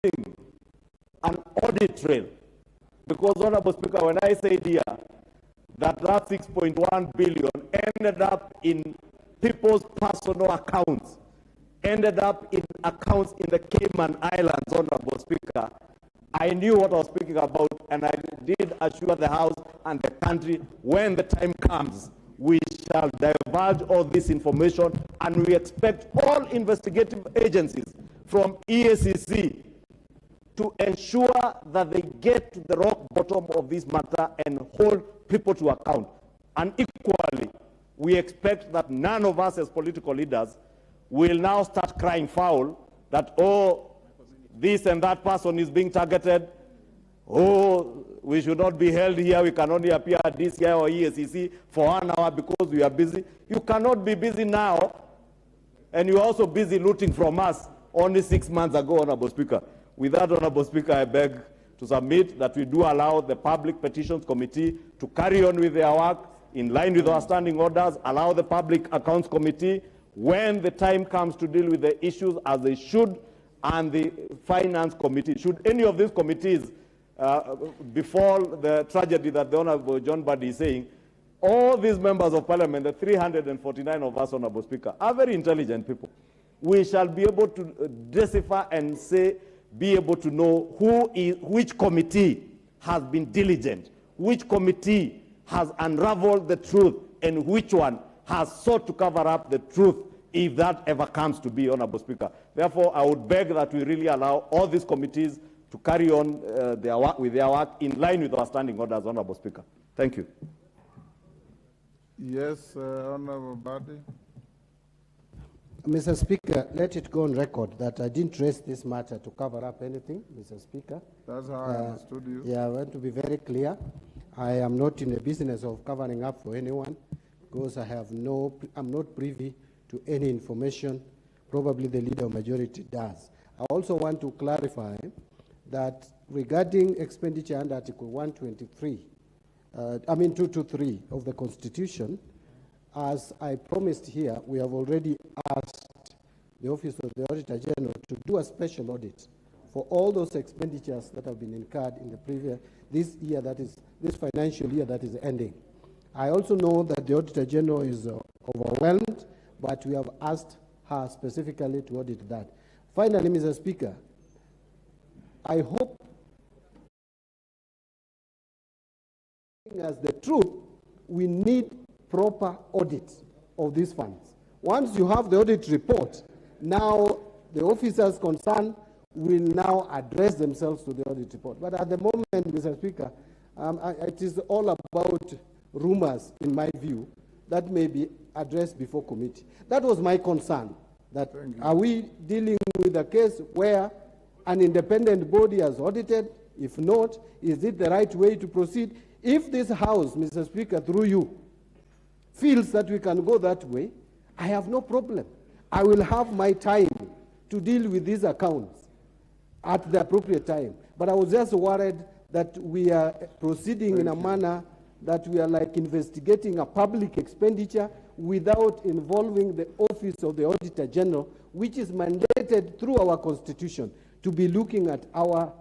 an audit trail. Because, Honorable Speaker, when I said here that 6.1 billion ended up in people's personal accounts, ended up in accounts in the Cayman Islands, Honorable Speaker, I knew what I was speaking about, and I did assure the House and the country, when the time comes, we shall divulge all this information, and we expect all investigative agencies from EACC to ensure that they get to the rock bottom of this matter and hold people to account. And equally, we expect that none of us as political leaders will now start crying foul that, oh, this and that person is being targeted, oh, we should not be held here, we can only appear at this here or EACC for 1 hour because we are busy. You cannot be busy now, and you're also busy looting from us only 6 months ago, Honorable Speaker. With that, Honorable Speaker, I beg to submit that we do allow the Public Petitions Committee to carry on with their work in line with our standing orders, allow the Public Accounts Committee, when the time comes to deal with the issues as they should, and the Finance Committee. Should any of these committees, before the tragedy that the Honorable John Buddy is saying, all these members of Parliament, the 349 of us, Honorable Speaker, are very intelligent people. We shall be able to decipher and be able to know which committee has been diligent, which committee has unraveled the truth, and which one has sought to cover up the truth, if that ever comes to be, Honorable Speaker. Therefore, I would beg that we really allow all these committees to carry on their work in line with our standing orders, Honorable Speaker. Thank you. Yes, Honorable Badi. Mr. Speaker, let it go on record that I didn't raise this matter to cover up anything, Mr. Speaker. That's how I understood you. Yeah, I want to be very clear. I am not in the business of covering up for anyone because I'm not privy to any information. Probably the leader of majority does. I also want to clarify that regarding expenditure under Article 123, 223 of the Constitution, as I promised here, we have already asked the Office of the Auditor General to do a special audit for all those expenditures that have been incurred in the this financial year that is ending. I also know that the Auditor General is overwhelmed, but we have asked her specifically to audit that. Finally, Mr. Speaker, I hope as the truth, we need proper audit of these funds. Once you have the audit report, now the officers concerned will now address themselves to the audit report. But at the moment, Mr. Speaker, it is all about rumors, in my view, that may be addressed before committee. That was my concern, that are we dealing with a case where an independent body has audited? If not, is it the right way to proceed? If this House, Mr. Speaker, through you, feels that we can go that way, I have no problem. I will have my time to deal with these accounts at the appropriate time. But I was just worried that we are proceeding in a manner that we are like investigating a public expenditure without involving the Office of the Auditor General, which is mandated through our Constitution to be looking at our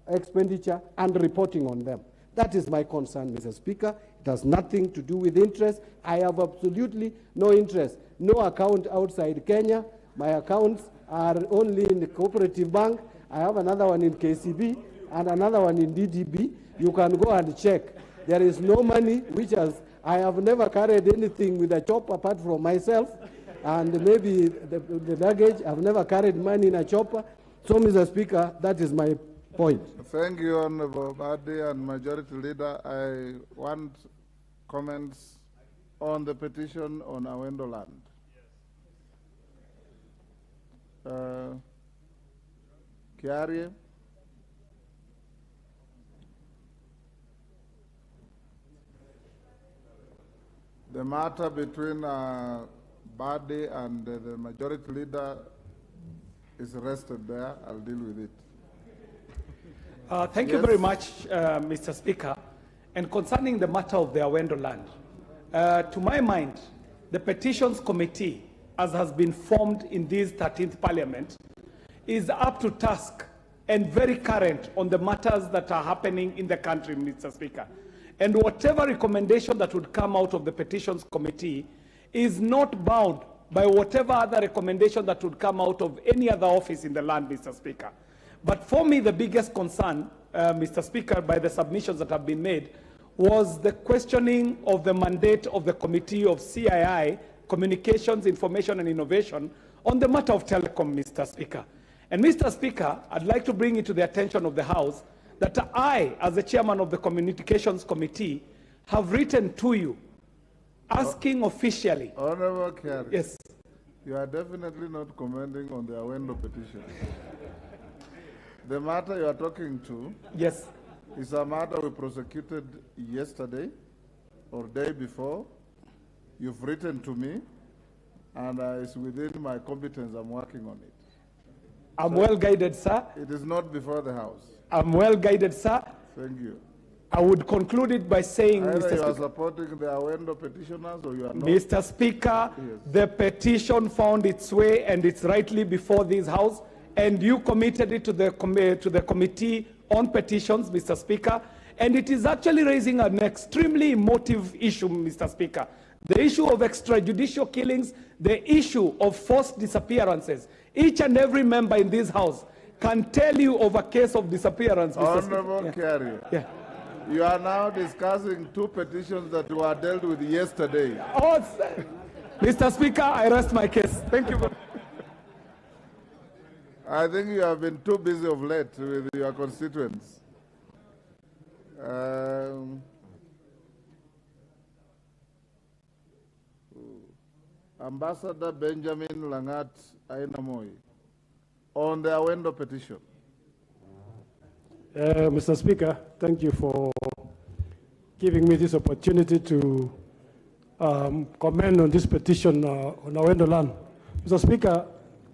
expenditure and reporting on them. That is my concern, Mr. Speaker. It has nothing to do with interest. I have absolutely no interest. No account outside Kenya. My accounts are only in the cooperative bank. I have another one in KCB and another one in DDB. You can go and check. There is no money, I have never carried anything with a chopper apart from myself, and maybe the luggage. I've never carried money in a chopper. So, Mr. Speaker, that is my point. Thank you, Honorable Badi and Majority Leader. I want comments on the petition on Awendo land. Kiarie? The matter between Badi and the Majority Leader is rested there. I'll deal with it. Thank you very much, Mr. Speaker. And concerning the matter of the Awendo land, to my mind, the Petitions Committee, as has been formed in this 13th Parliament, is up to task and very current on the matters that are happening in the country, Mr. Speaker. And whatever recommendation that would come out of the Petitions Committee is not bound by whatever other recommendation that would come out of any other office in the land, Mr. Speaker. But for me, the biggest concern, Mr. Speaker, by the submissions that have been made, was the questioning of the mandate of the Committee of CII, Communications, Information and Innovation, on the matter of telecom, Mr. Speaker. And Mr. Speaker, I'd like to bring it to the attention of the House that I, as the chairman of the Communications Committee, have written to you, asking officially. Honorable Kerry. Yes. You are definitely not commenting on the Awendo petition. The matter you are talking to, Yes. is a matter we prosecuted yesterday or day before. You've written to me, and it's within my competence. I'm working on it. I'm well guided, sir. It is not before the House. I'm well guided, sir. Thank you. I would conclude it by saying, Either Mr. you are Speaker, supporting the Awendo petitioners or you are not. Mr. Speaker, Yes. the petition found its way and it's rightly before this House, and you committed it to the Committee on Petitions, Mr. Speaker, and it is actually raising an extremely emotive issue, Mr. Speaker. The issue of extrajudicial killings, the issue of forced disappearances. Each and every member in this House can tell you of a case of disappearance, Mr. Honorable Speaker. Kerry, Yeah. you are now discussing two petitions that were dealt with yesterday. Oh, sir. Mr. Speaker, I rest my case. Thank you very much. I think you have been too busy of late with your constituents. Ambassador Benjamin Langat Ainamoi, on the Awendo petition. Mr. Speaker, thank you for giving me this opportunity to comment on this petition on Awendo land. Mr. Speaker,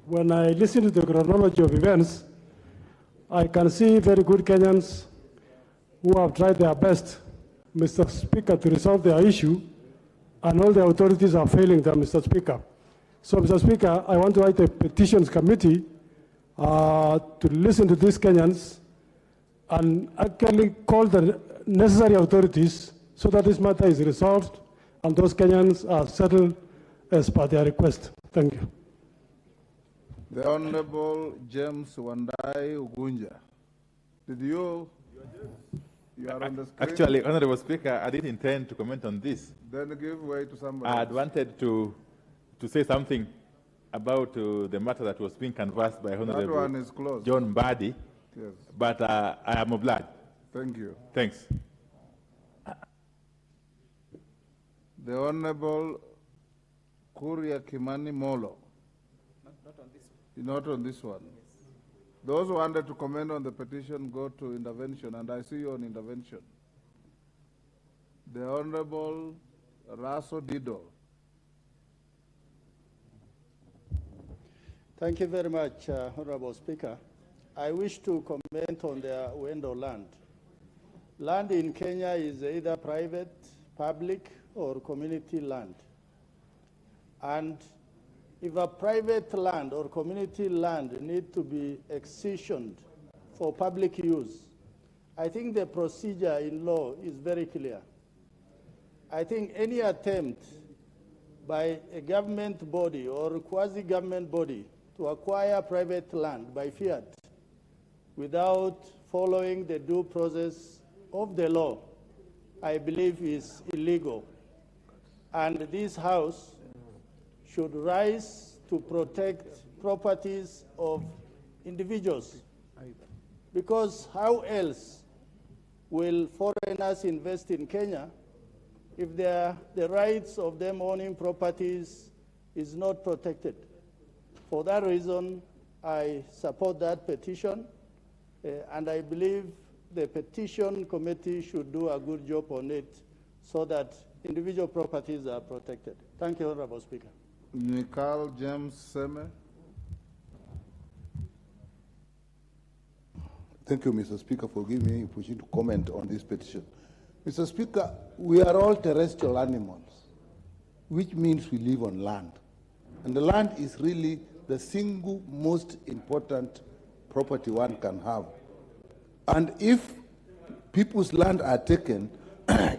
when I listen to the chronology of events, I can see very good Kenyans who have tried their best, Mr. Speaker, to resolve their issue, and all the authorities are failing them, Mr. Speaker. So, Mr. Speaker, I want to write a petitions committee to listen to these Kenyans and actually call the necessary authorities so that this matter is resolved and those Kenyans are settled as per their request. Thank you. The Honorable James Wandai Ugunja. Did you are on the screen? Actually, Honorable Speaker, I didn't intend to comment on this. Then give way to somebody I else. had wanted to say something about the matter that was being canvassed by That Honorable one is closed. John Mbadi, Yes, but I am obliged. thank you. Thanks. The Honorable Kuria Kimani Molo. Not on this one. Those who wanted to comment on the petition go to intervention, and I see you on intervention. The Honorable Raso Dido. Thank you very much, Honorable Speaker. I wish to comment on the Awendo land. Land in Kenya is either private, public, or community land. And if a private land or community land need to be excisioned for public use, I think the procedure in law is very clear. I think any attempt by a government body or quasi-government body to acquire private land by fiat without following the due process of the law, I believe is illegal. And this House should rise to protect properties of individuals. Because how else will foreigners invest in Kenya if the rights of them owning properties is not protected? For that reason, I support that petition, and I believe the petition committee should do a good job on it so that individual properties are protected. Thank you, Honorable Speaker. Nicole James Seme. Thank you, Mr. Speaker, for giving me the opportunity to comment on this petition. Mr. Speaker, we are all terrestrial animals, which means we live on land. And the land is really the single most important property one can have. And if people's land are taken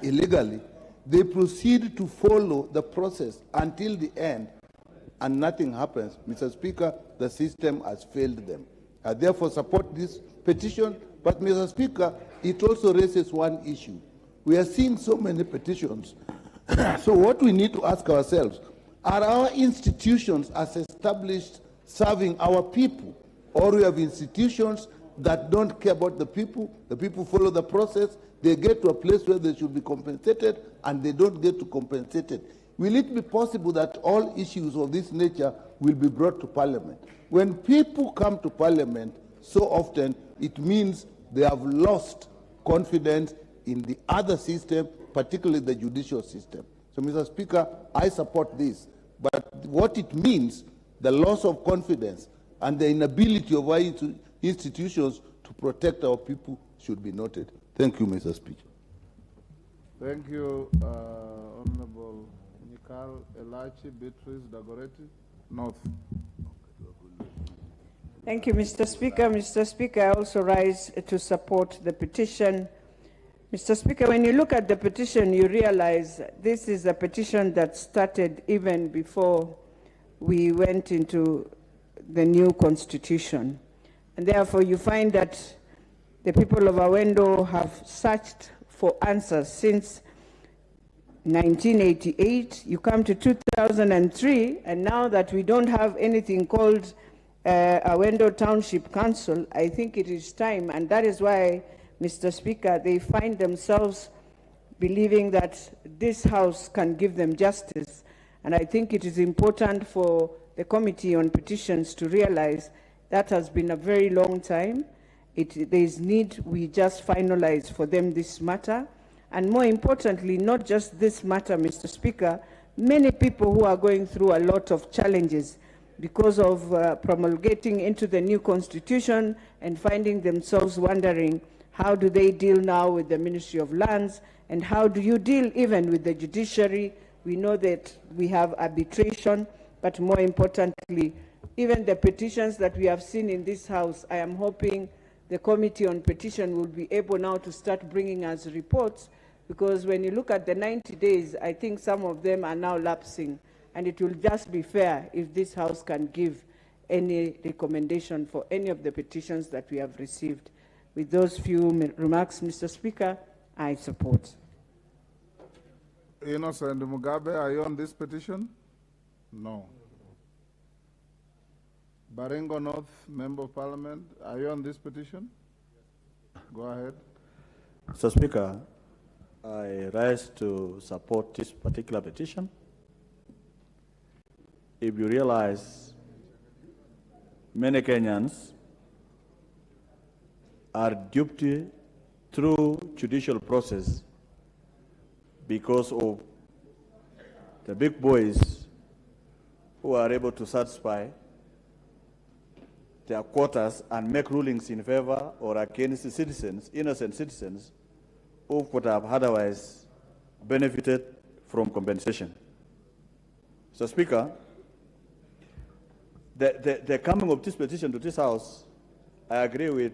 illegally, they proceed to follow the process until the end, and nothing happens. Mr. Speaker, the system has failed them. I therefore support this petition, but Mr. Speaker, it also raises one issue. We are seeing so many petitions. So what we need to ask ourselves, are our institutions as established serving our people, or we have institutions that don't care about the people follow the process, they get to a place where they should be compensated, and they don't get to compensated. Will it be possible that all issues of this nature will be brought to Parliament? When people come to Parliament so often, it means they have lost confidence in the other system, particularly the judicial system. So, Mr. Speaker, I support this. But what it means, the loss of confidence and the inability of our institutions to protect our people should be noted. Thank you, Mr. Speaker. Thank you, Honorable Nikal Elachi Beatrice Dagoretti, North. Thank you, Mr. Speaker. Mr. Speaker, I also rise to support the petition. Mr. Speaker, when you look at the petition, you realize this is a petition that started even before we went into the new constitution. And therefore, you find that the people of Awendo have searched for answers since 1988. You come to 2003, and now that we don't have anything called Awendo Township Council, I think it is time, and that is why, Mr. Speaker, they find themselves believing that this House can give them justice. And I think it is important for the Committee on Petitions to realize that has been a very long time. There is need we just finalize for them this matter. And more importantly, not just this matter, Mr. Speaker, many people who are going through a lot of challenges because of promulgating into the new constitution and finding themselves wondering, how do they deal now with the Ministry of Lands, and how do you deal even with the judiciary? We know that we have arbitration, but more importantly, even the petitions that we have seen in this House, I am hoping the Committee on Petition will be able now to start bringing us reports, because when you look at the 90 days, I think some of them are now lapsing, and it will just be fair if this House can give any recommendation for any of the petitions that we have received. With those few remarks, Mr. Speaker, I support. Innocent Mugabe, are you on this petition? No. Baringo North, Member of Parliament, are you on this petition? Go ahead. Mr. Speaker, I rise to support this particular petition. If you realize, many Kenyans are duped through judicial process because of the big boys who are able to satisfy their quotas and make rulings in favor or against the citizens, innocent citizens, who could have otherwise benefited from compensation. So, Speaker, the coming of this petition to this House, I agree with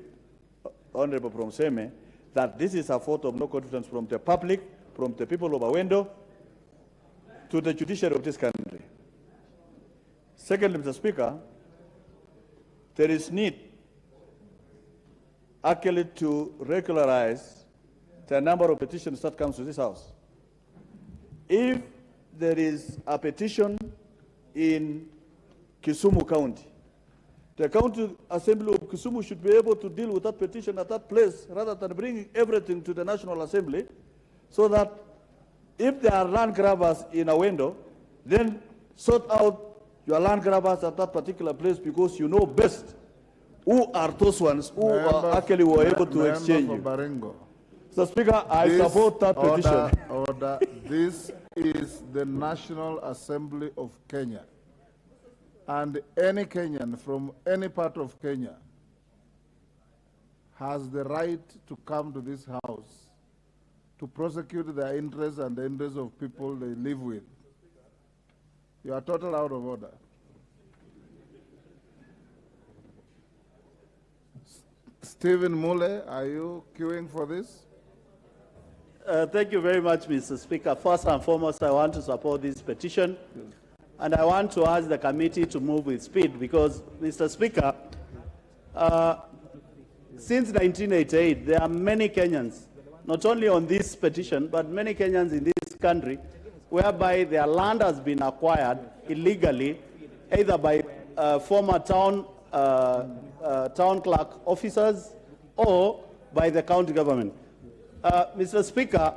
Honorable Promseme that this is a vote of no confidence from the public, from the people of Awendo, to the judiciary of this country. Secondly, Mr. Speaker, there is need actually to regularize the number of petitions that comes to this House. If there is a petition in Kisumu County, the County Assembly of Kisumu should be able to deal with that petition at that place rather than bringing everything to the National Assembly, so that if there are land grabbers in Awendo, then sort out your land grabbers at that particular place, because you know best who are those ones who actually were able to exchange you. Baringo. So, Speaker, I support that petition. Order. This is the National Assembly of Kenya. And any Kenyan from any part of Kenya has the right to come to this House to prosecute their interests and the interests of people they live with. You are totally out of order. Stephen Mule, are you queuing for this? Thank you very much, Mr. Speaker. First and foremost, I want to support this petition, and I want to ask the committee to move with speed because, Mr. Speaker, since 1988, there are many Kenyans, not only on this petition, but many Kenyans in this country, whereby their land has been acquired illegally, either by former town clerk officers or by the county government. Mr. Speaker,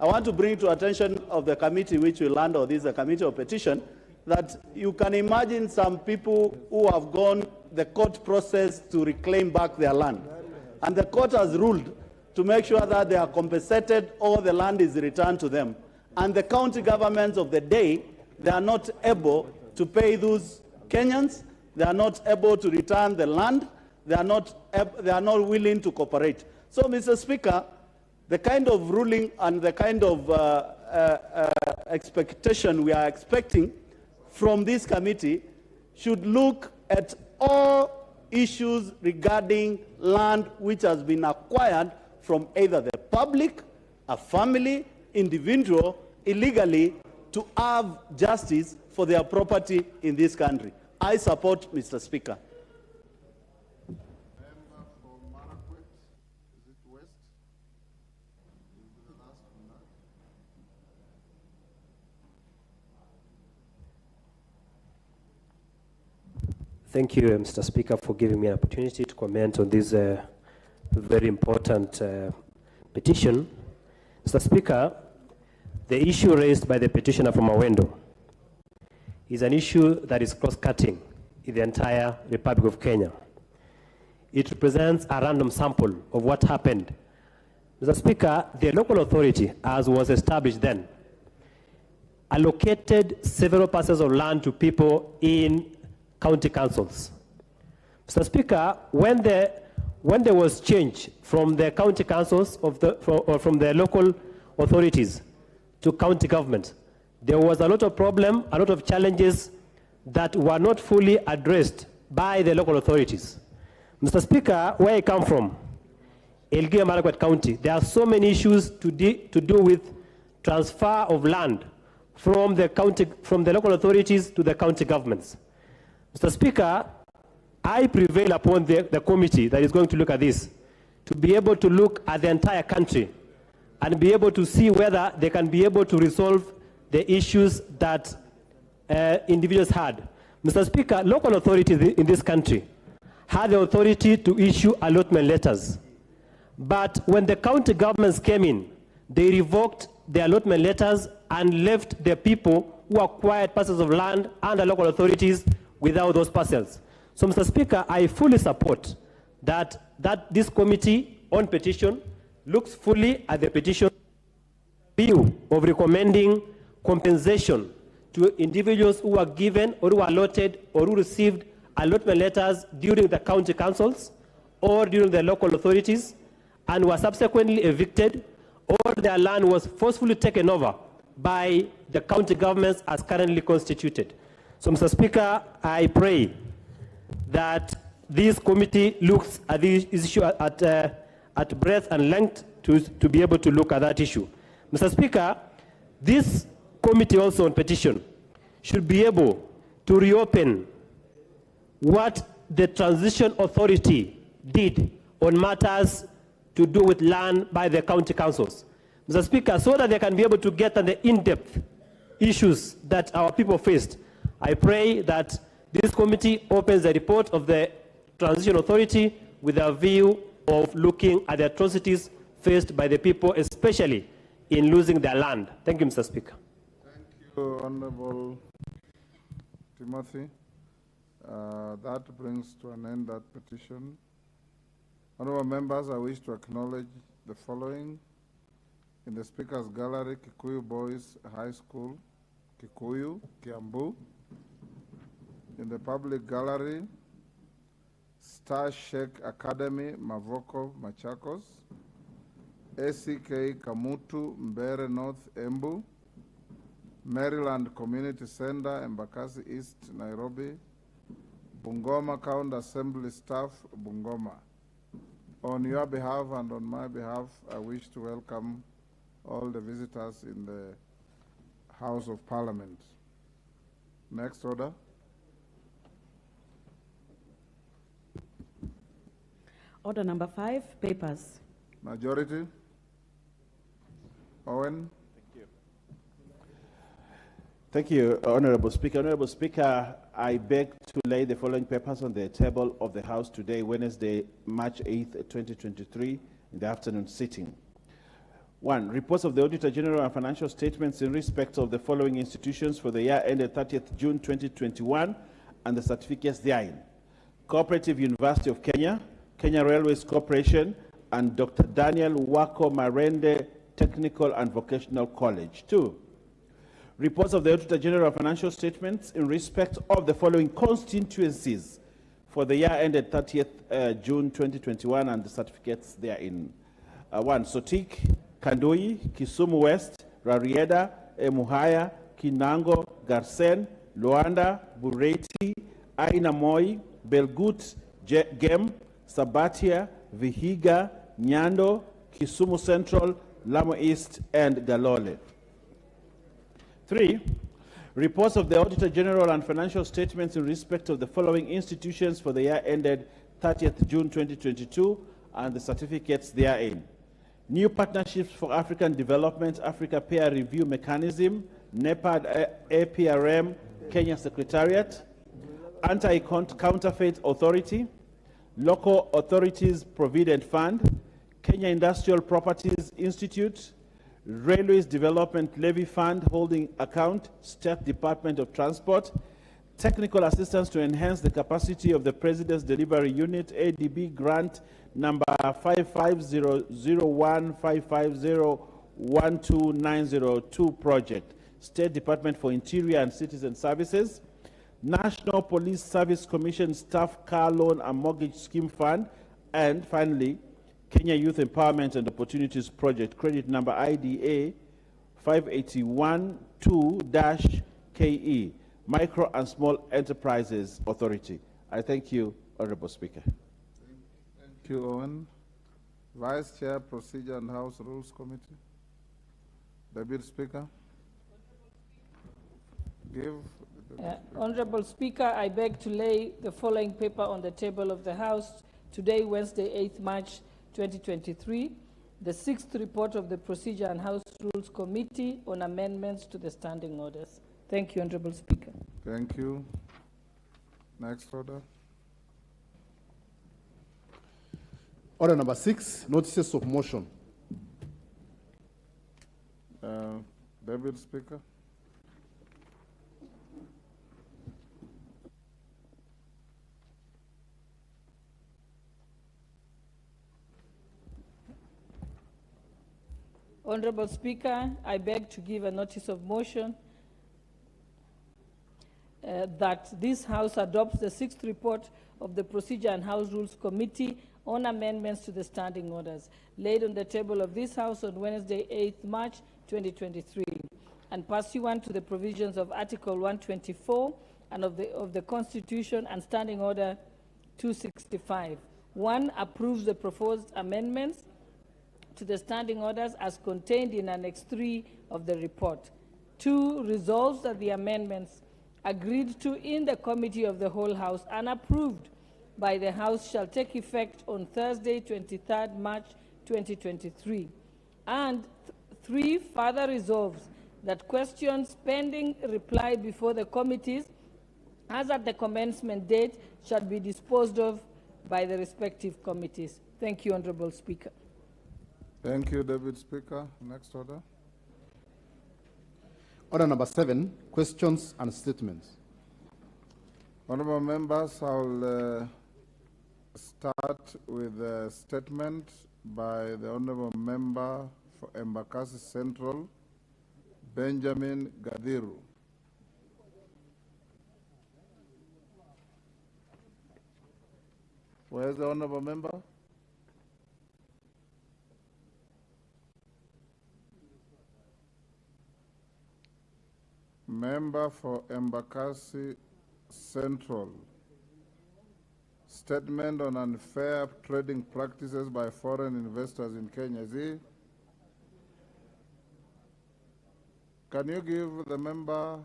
I want to bring to attention of the committee which will land on this, the committee of petition, that you can imagine some people who have gone the court process to reclaim back their land. And the court has ruled to make sure that they are compensated or the land is returned to them. And the county governments of the day, they are not able to pay those Kenyans, they are not able to return the land, they are not willing to cooperate. So, Mr. Speaker, the kind of ruling and the kind of expectation we are expecting from this committee should look at all issues regarding land which has been acquired from either the public, a family, individual, illegally, to have justice for their property in this country. I support, Mr. Speaker. Thank you, Mr. Speaker, for giving me an opportunity to comment on this very important petition. Mr. Speaker, the issue raised by the petitioner from Awendo is an issue that is cross-cutting in the entire Republic of Kenya. It represents a random sample of what happened. Mr. Speaker, the local authority, as was established then, allocated several parcels of land to people in county councils. Mr. Speaker, when there was change from the county councils from the local authorities to county government, there was a lot of problem, a lot of challenges that were not fully addressed by the local authorities. Mr. Speaker, where I come from, Elgeyo-Marakwet County, there are so many issues to do with transfer of land from the local authorities to the county governments. Mr. Speaker, I prevail upon the committee that is going to look at this to be able to look at the entire country and be able to see whether they can be able to resolve the issues that individuals had. Mr. Speaker, local authorities in this country had the authority to issue allotment letters. But when the county governments came in, they revoked the allotment letters and left the people who acquired parcels of land under local authorities without those parcels. So, Mr. Speaker, I fully support that this committee on petition looks fully at the petition view of recommending compensation to individuals who were given or who were allotted or who received allotment letters during the county councils or during the local authorities and were subsequently evicted, or their land was forcefully taken over by the county governments as currently constituted. So, Mr. Speaker, I pray that this committee looks at this issue at breadth and length to be able to look at that issue. Mr. Speaker, this committee also on petition should be able to reopen what the transition authority did on matters to do with land by the county councils. Mr. Speaker, so that they can be able to get at the in-depth issues that our people faced. I pray that this committee opens the report of the transition authority with a view of looking at the atrocities faced by the people, especially in losing their land. Thank you, Mr. Speaker. Thank you, Honorable Timothy. That brings to an end that petition. Honorable members, I wish to acknowledge the following. In the Speaker's Gallery, Kikuyu Boys High School, Kikuyu, Kiambu. In the Public Gallery, Star Sheikh Academy, Mavoko, Machakos. ACK Kamutu, Mbere North, Embu. Maryland Community Center, Embakasi East, Nairobi. Bungoma County Assembly Staff, Bungoma. On your behalf and on my behalf, I wish to welcome all the visitors in the House of Parliament. Next order. Order number 5, papers. Majority. Owen. Thank you, Honorable Speaker. Honorable Speaker, I beg to lay the following papers on the table of the House today, Wednesday, March 8th, 2023, in the afternoon sitting. 1. Reports of the Auditor General and financial statements in respect of the following institutions for the year ended 30th June 2021 and the certificates therein. Cooperative University of Kenya, Kenya Railways Corporation, and Dr. Daniel Wako Marende Technical and Vocational College. 2. Reports of the Auditor General financial statements in respect of the following constituencies for the year ended 30th June 2021 and the certificates therein. 1. Sotik, Kandui, Kisumu West, Rarieda, Emuhaya, Kinango, Garsen, Luanda, Bureti, Aina Moi, Belgut, Gem, Sabatia, Vihiga, Nyando, Kisumu Central, Lamu East, and Galole. 3. Reports of the Auditor General and financial statements in respect of the following institutions for the year ended 30th June 2022 and the certificates therein. New Partnerships for African Development, Africa Peer Review Mechanism, NEPAD APRM, Kenya Secretariat, Anti-Counterfeit Authority, Local Authorities Provident Fund, Kenya Industrial Properties Institute, Railways Development Levy Fund Holding Account, State Department of Transport, Technical Assistance to Enhance the Capacity of the President's Delivery Unit, ADB Grant number 55001501290 project, State Department for Interior and Citizen Services, National Police Service Commission Staff Car Loan and Mortgage Scheme Fund, and finally, Kenya Youth Empowerment and Opportunities Project, credit number IDA 5812-KE, Micro and Small Enterprises Authority. I thank you, Honorable Speaker. Thank you, Owen. Vice Chair, Procedure and House Rules Committee. Deputy Speaker. Honorable Speaker, I beg to lay the following paper on the table of the House today, Wednesday, 8th March 2023, the 6th report of the Procedure and House Rules Committee on amendments to the standing orders. Thank you, Honorable Speaker. Thank you. Next order. Order number 6, notices of motion. Deputy Speaker. Honorable Speaker, I beg to give a notice of motion that this House adopts the 6th report of the Procedure and House Rules Committee on amendments to the standing orders, laid on the table of this House on Wednesday, 8th March 2023, and pursuant to the provisions of Article 124 and of the Constitution and Standing Order 265. 1. Approves the proposed amendments to the standing orders as contained in Annex 3 of the report. 2. Resolves that the amendments agreed to in the Committee of the Whole House and approved by the House shall take effect on Thursday, 23rd March 2023. And 3. Further resolves that questions pending reply before the committees as at the commencement date shall be disposed of by the respective committees. Thank you, Honorable Speaker. Thank you, Deputy Speaker. Next order. Order number 7, questions and statements. Honorable members, I'll start with a statement by the Honorable Member for Embakasi Central, Benjamin Gadiru. Where's the Honorable Member? Member for Embakasi Central, statement on unfair trading practices by foreign investors in Kenya. Is he? Can you give the member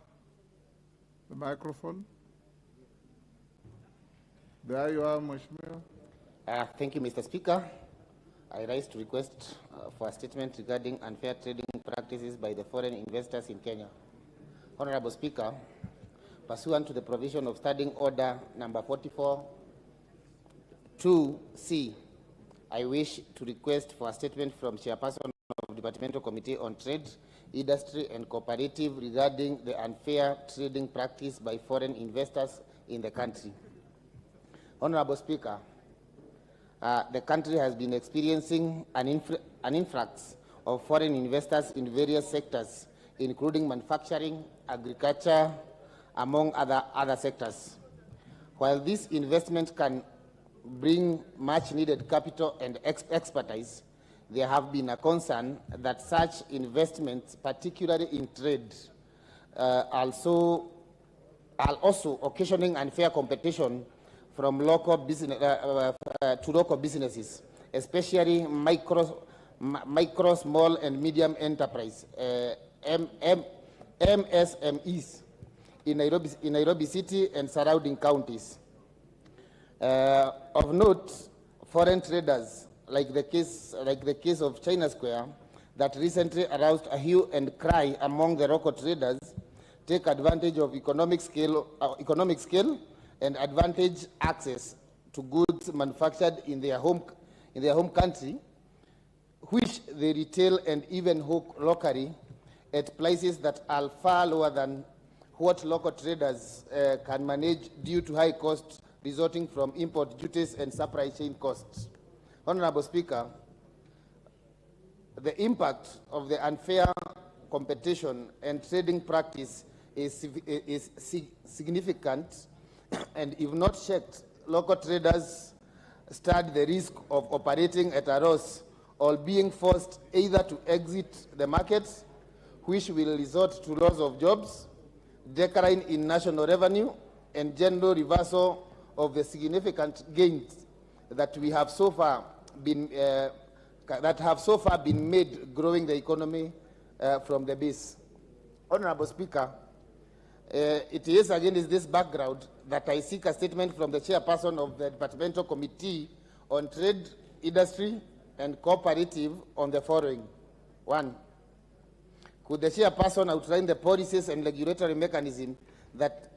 the microphone? There you are, Mheshimiwa. Thank you, Mr. Speaker. I rise to request for a statement regarding unfair trading practices by the foreign investors in Kenya. Honorable Speaker, pursuant to the provision of Standing Order number 44-2C, I wish to request for a statement from Chairperson of Departmental Committee on Trade, Industry and Cooperative regarding the unfair trading practice by foreign investors in the country. Honorable Speaker, the country has been experiencing an influx of foreign investors in various sectors, including manufacturing, agriculture, among other sectors. While this investment can bring much needed capital and expertise, there have been a concern that such investments, particularly in trade, are also occasioning unfair competition from local business to local businesses, especially micro, small and medium enterprise (MSMEs) in Nairobi City and surrounding counties. Of note, foreign traders, like the case of China Square, that recently aroused a hue and cry among the local traders, take advantage of economic scale and advantage access to goods manufactured in their home country, which they retail and even hook locally at prices that are far lower than what local traders can manage due to high costs resulting from import duties and supply chain costs. Honorable Speaker, the impact of the unfair competition and trading practice is significant, and if not checked, local traders stand the risk of operating at a loss or being forced either to exit the markets, which will result to loss of jobs, decline in national revenue, and general reversal of the significant gains that we have so far been made growing the economy from the base. Honorable Speaker, it is against this background that I seek a statement from the Chairperson of the Departmental Committee on Trade, Industry and Cooperative on the following. 1. Could the Chairperson outline the policies and regulatory mechanisms that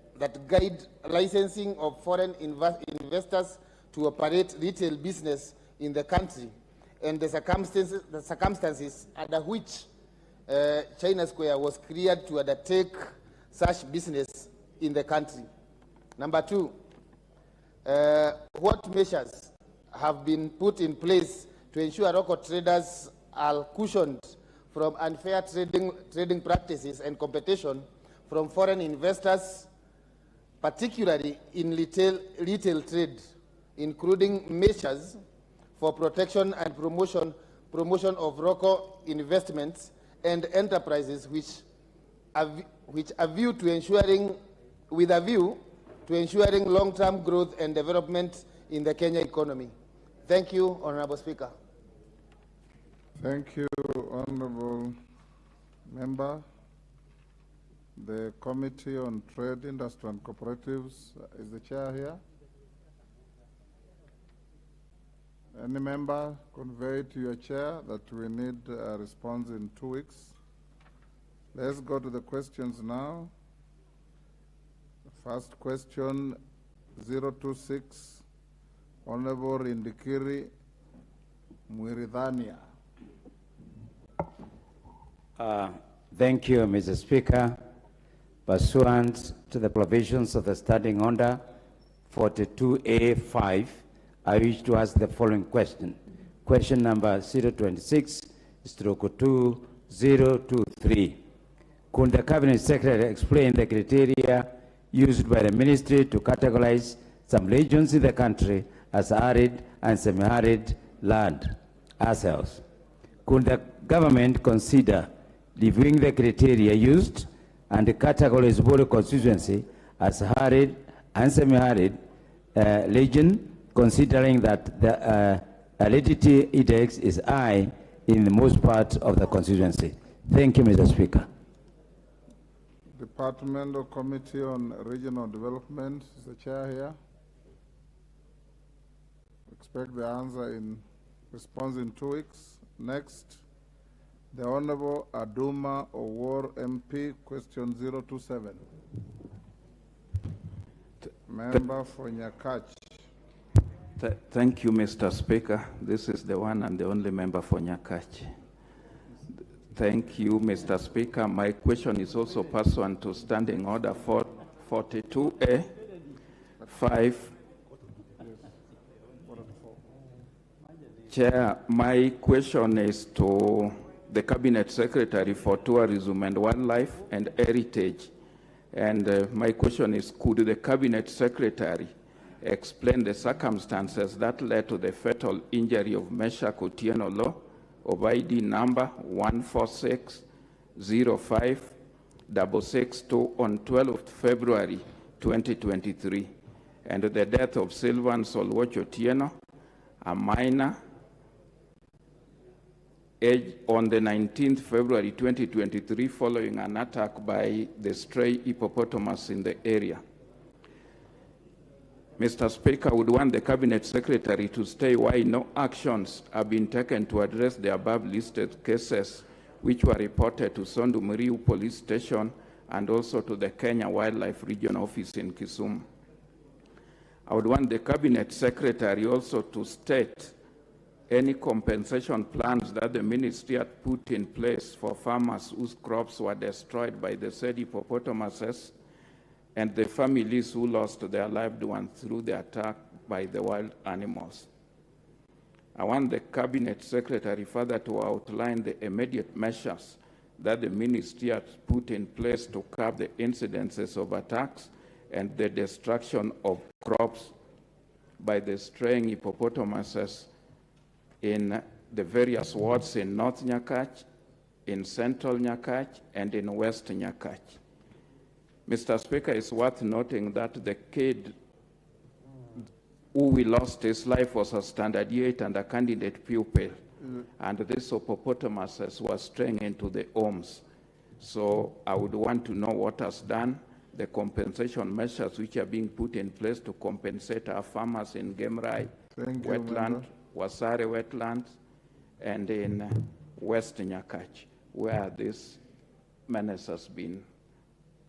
guide licensing of foreign investors to operate retail business in the country, and the circumstances under which China Square was cleared to undertake such business in the country? Number 2, what measures have been put in place to ensure local traders are cushioned from unfair trading practices and competition from foreign investors, particularly in retail trade, including measures for protection and promotion of local investments and enterprises with a view to ensuring long-term growth and development in the Kenya economy? Thank you, Honorable Speaker. Thank you, Honorable Member. The Committee on Trade, Industry and Cooperatives, is the chair here? Any member convey to your chair that we need a response in 2 weeks? Let's go to the questions now. The first question, 026, Honorable Indikiri Mwiridhania. Thank you, Mr. Speaker. Pursuant to the provisions of the Standing Order 42A5, I wish to ask the following question. Question number 026/2023. Could the Cabinet Secretary explain the criteria used by the Ministry to categorize some regions in the country as arid and semi-arid land ourselves? Could the government consider reviewing the criteria used and categorize Boro constituency as arid and semi-arid region considering that the validity index is high in most parts of the constituency. Thank you, Mr. Speaker. Departmental Committee on Regional Development, is the chair here? Expect the answer in response in 2 weeks. Next, the Honorable Aduma Owor MP, question 027. Member for Nyakach. Thank you, Mr. Speaker. This is the one and the only member for Nyakach. Thank you, Mr. Speaker. My question is also pursuant to Standing Order 42A 5. Chair, my question is to the Cabinet Secretary for Tourism and Wildlife and Heritage. And my question is, could the Cabinet Secretary explain the circumstances that led to the fatal injury of Meshach Otieno Law of ID number 146056662 on 12th February 2023, and the death of Sylvan Solwoch Otieno, a minor, on the 19th February 2023 following an attack by the stray hippopotamus in the area. Mr. Speaker, I would want the Cabinet Secretary to state why no actions have been taken to address the above listed cases which were reported to Sondu Muriu Police Station and also to the Kenya Wildlife Region Office in Kisumu. I would want the Cabinet Secretary also to state any compensation plans that the ministry had put in place for farmers whose crops were destroyed by the said hippopotamuses and the families who lost their loved ones through the attack by the wild animals. I want the Cabinet Secretary further to outline the immediate measures that the ministry has put in place to curb the incidences of attacks and the destruction of crops by the straying hippopotamuses in the various wards in North Nyakach, in Central Nyakach, and in West Nyakach. Mr. Speaker, it's worth noting that the kid who we lost his life was a standard 8 and a candidate pupil, and this hippopotamus was straying into the homes. So I would want to know what has done, the compensation measures which are being put in place to compensate our farmers in Gemrai wetland, Wasare wetlands, and in West Nyakach, where this menace has been.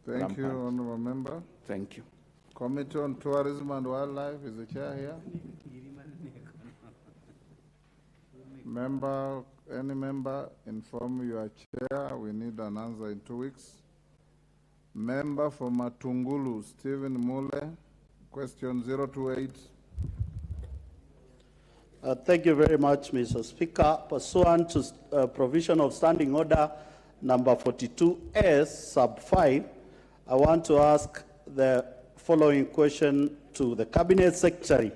Thank you, Honourable Member. Thank you. Committee on Tourism and Wildlife, is the chair here? Member, any member, inform your chair. We need an answer in 2 weeks. Member for Matungulu, Stephen Mule, question 028. Thank you very much, Mr. Speaker. Pursuant to provision of Standing Order number 42S, sub 5, I want to ask the following question to the Cabinet Secretary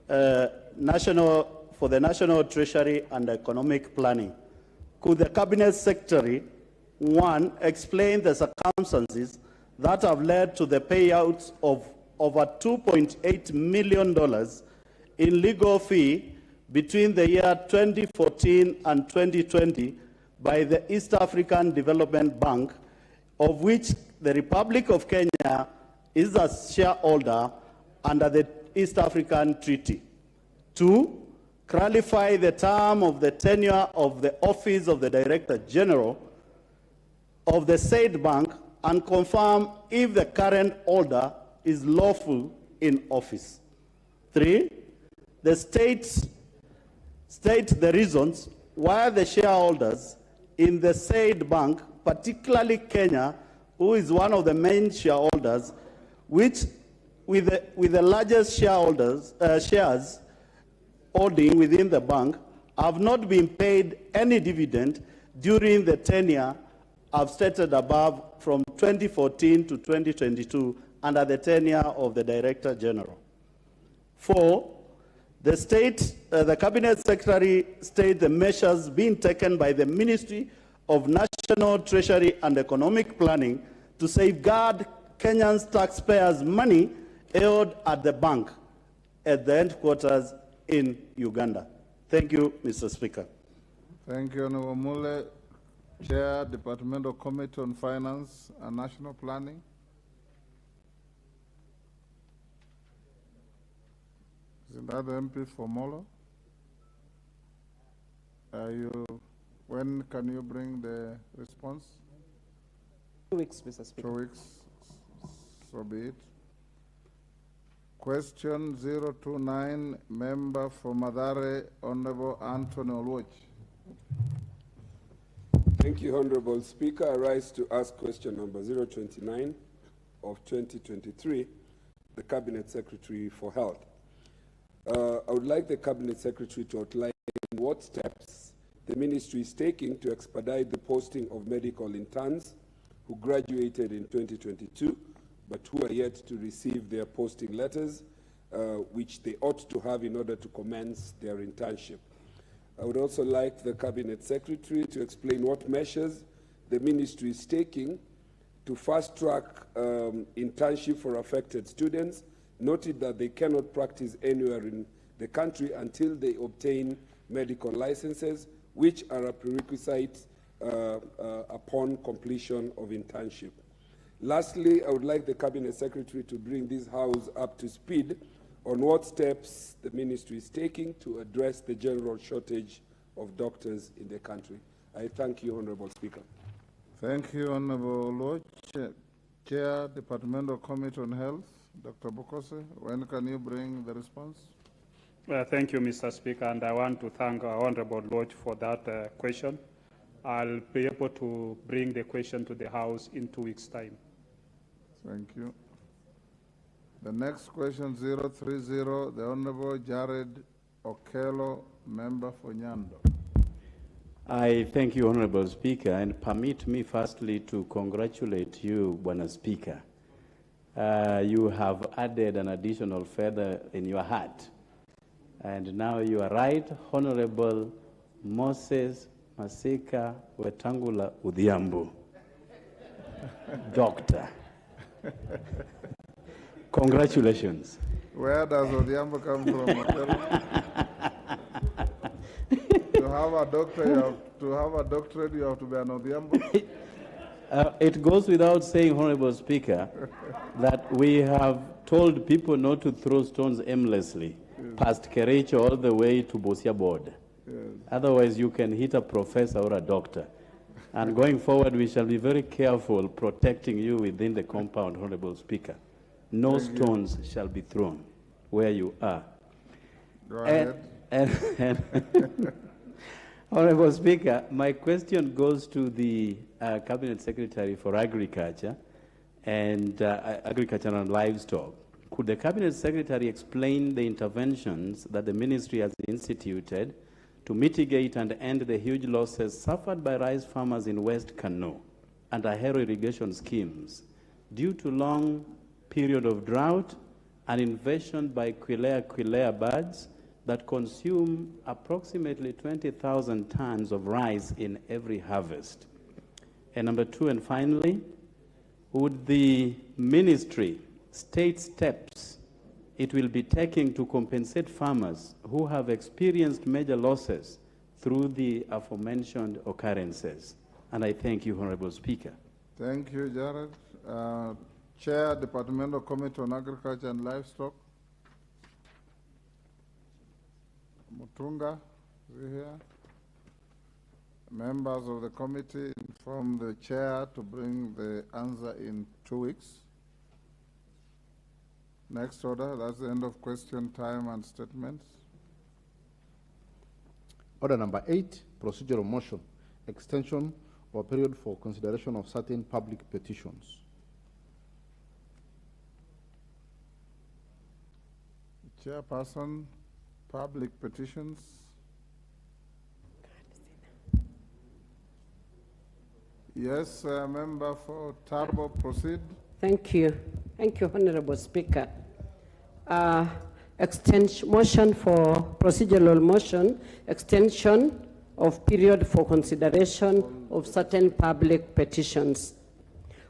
for the National Treasury and Economic Planning. Could the Cabinet Secretary, one, explain the circumstances that have led to the payouts of over $2.8 million in legal fee between the year 2014 and 2020 by the East African Development Bank, of which the Republic of Kenya is a shareholder under the East African Treaty. 2, clarify the term of the tenure of the Office of the Director General of the said bank and confirm if the current holder is lawful in office. 3, the state the reasons why the shareholders in the said bank, particularly Kenya, who is one of the main shareholders, which with the largest shares holding within the bank, have not been paid any dividend during the tenure I've stated above from 2014 to 2022 under the tenure of the Director General. 4, the Cabinet Secretary stated the measures being taken by the Ministry of National Treasury and Economic Planning to safeguard Kenyans taxpayers' money held at the bank at the headquarters in Uganda. Thank you, Mr. Speaker. Thank you, Honorable Mule. Chair, Departmental Committee on Finance and National Planning. Isn't that the MP for Molo? When can you bring the response? 2 weeks, Mr. Speaker. 2 weeks, so be it. Question 029, member for Madare, Honorable Anthony Oluoch. Thank you, Honorable Speaker. I rise to ask question number 029 of 2023, the Cabinet Secretary for Health. I would like the Cabinet Secretary to outline what steps the ministry is taking to expedite the posting of medical interns who graduated in 2022 but who are yet to receive their posting letters, which they ought to have in order to commence their internship. I would also like the Cabinet Secretary to explain what measures the ministry is taking to fast-track internship for affected students, noted that they cannot practice anywhere in the country until they obtain medical licenses, which are a prerequisite upon completion of internship. Lastly, I would like the Cabinet Secretary to bring this House up to speed on what steps the ministry is taking to address the general shortage of doctors in the country. I thank you, Honorable Speaker. Thank you, Honorable Oluoch. Chair, Departmental Committee on Health, Dr. Bokose, when can you bring the response? Thank you, Mr. Speaker, and I want to thank Honorable Lodge for that question. I'll be able to bring the question to the House in 2 weeks' time. Thank you. The next question, 030, the Honorable Jared Okello, member for Nyando. I thank you, Honorable Speaker, and permit me firstly to congratulate you, Bwana Speaker. You have added an additional feather in your hat. And now you are right, Honorable Moses Masika Wetangula Udhiambo, Doctor. Congratulations. Where does Odhiambo come from? To have a doctorate, you have to be an Odhiambo? It goes without saying, Honorable Speaker, that we have told people not to throw stones aimlessly, past Kericho all the way to Bosia Board. Yes. Otherwise, you can hit a professor or a doctor. And going forward, we shall be very careful protecting you within the compound, Honorable Speaker. No stones shall be thrown where you are. Go ahead. Honorable Speaker, my question goes to the Cabinet Secretary for Agriculture and Agriculture and Livestock. Could the Cabinet Secretary explain the interventions that the ministry has instituted to mitigate and end the huge losses suffered by rice farmers in West Kano and Ahero irrigation schemes due to long period of drought and invasion by Quilea birds that consume approximately 20,000 tons of rice in every harvest? And number two, and finally, would the ministry state steps it will be taking to compensate farmers who have experienced major losses through the aforementioned occurrences? And I thank you, Honorable Speaker. Thank you, Jared. Chair, Departmental Committee on Agriculture and Livestock. Mutunga, is he here? Members of the committee inform the chair to bring the answer in 2 weeks. Next order, that's the end of question time and statements. Order number 8, procedural motion, extension or period for consideration of certain public petitions. Chairperson, public petitions. Yes, member for Turbo, proceed. Thank you. Thank you, Honorable Speaker. Motion for procedural motion, extension of period for consideration of certain public petitions.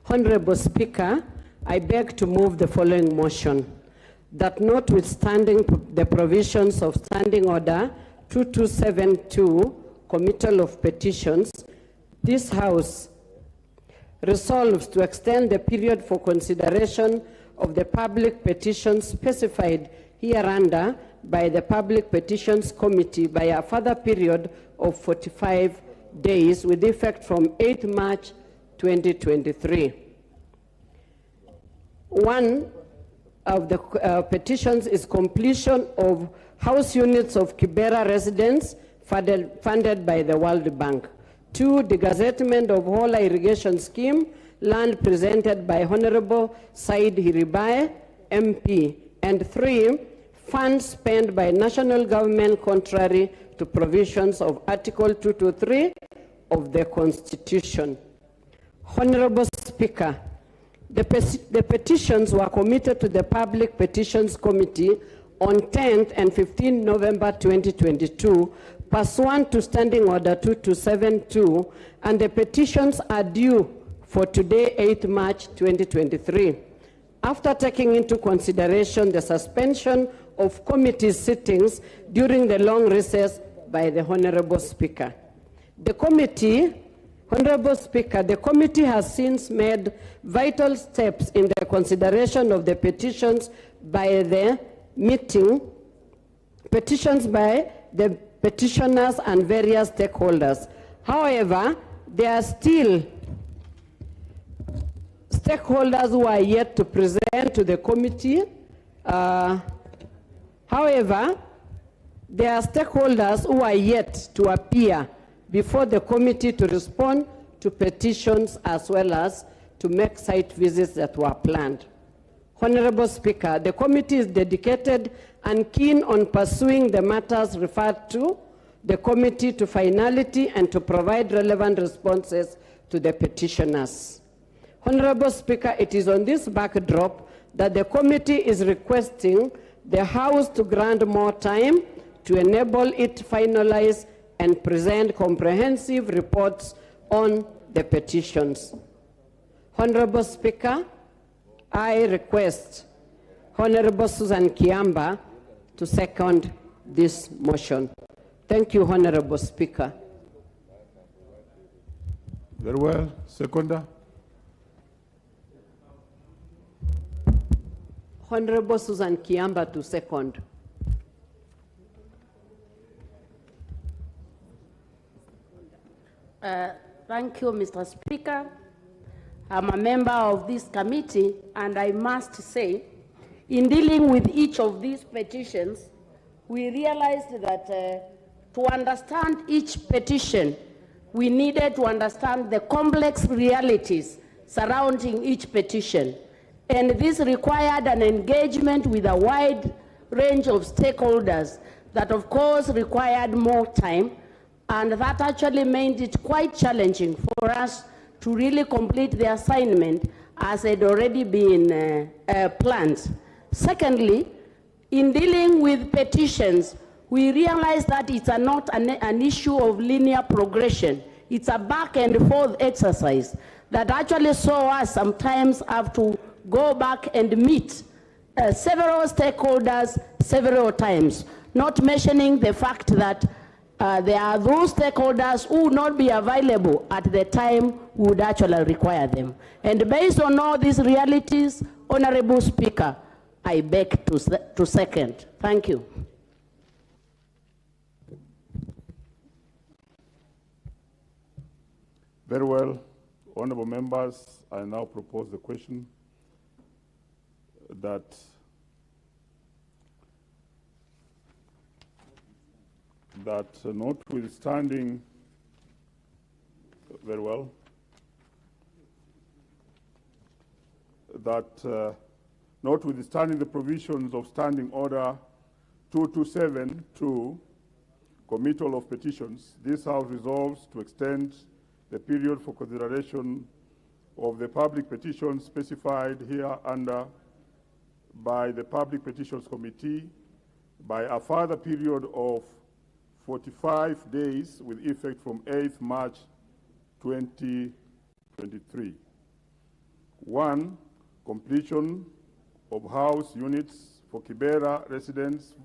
Honorable Speaker, I beg to move the following motion, that notwithstanding the provisions of Standing Order 2272, Committal of Petitions, this House resolves to extend the period for consideration of the public petitions specified hereunder by the Public Petitions Committee by a further period of 45 days with effect from 8 March 2023. One of the petitions is completion of house units of Kibera residents funded by the World Bank. 2, the gazettement of Hola Irrigation Scheme, land presented by Honorable Said Hiribae, MP. And 3, funds spent by national government contrary to provisions of Article 223 of the Constitution. Honorable Speaker, the petitions were committed to the Public Petitions Committee on 10th and 15th November 2022, pursuant to Standing Order 2272, and the petitions are due for today, 8th March 2023. After taking into consideration the suspension of committee sittings during the long recess by the Honorable Speaker. Honorable Speaker, the committee has since made vital steps in the consideration of the petitions by the petitioners and various stakeholders. However, there are still stakeholders who are yet to present to the committee. However, there are stakeholders who are yet to appear before the committee to respond to petitions as well as to make site visits that were planned. Honorable Speaker, the committee is dedicated and keen on pursuing the matters referred to the committee to finality and to provide relevant responses to the petitioners. Honorable Speaker, it is on this backdrop that the committee is requesting the House to grant more time to enable it to finalize and present comprehensive reports on the petitions. Honorable Speaker, I request Honorable Susan Kiamba to second this motion. Thank you, Honorable Speaker. Very well. Seconder. Honorable Susan Kiamba to second. Thank you, Mr. Speaker. I'm a member of this committee, and I must say, in dealing with each of these petitions, we realized that to understand each petition, we needed to understand the complex realities surrounding each petition. And this required an engagement with a wide range of stakeholders that, of course, required more time. And that actually made it quite challenging for us to really complete the assignment as had already been planned. Secondly, in dealing with petitions, we realized that it's not an issue of linear progression. It's a back and forth exercise that actually saw us sometimes have to go back and meet several stakeholders several times, not mentioning the fact that there are those stakeholders who would not be available at the time we would actually require them. And based on all these realities, Honorable Speaker, I beg to second. Thank you. Very well. Honorable members, I now propose the question that notwithstanding, very well, that notwithstanding the provisions of Standing Order 2272, Committal of Petitions, this House resolves to extend the period for consideration of the public petitions specified hereunder by the Public Petitions Committee by a further period of 45 days with effect from 8th March 2023. 1. Completion of house units for Kibera residents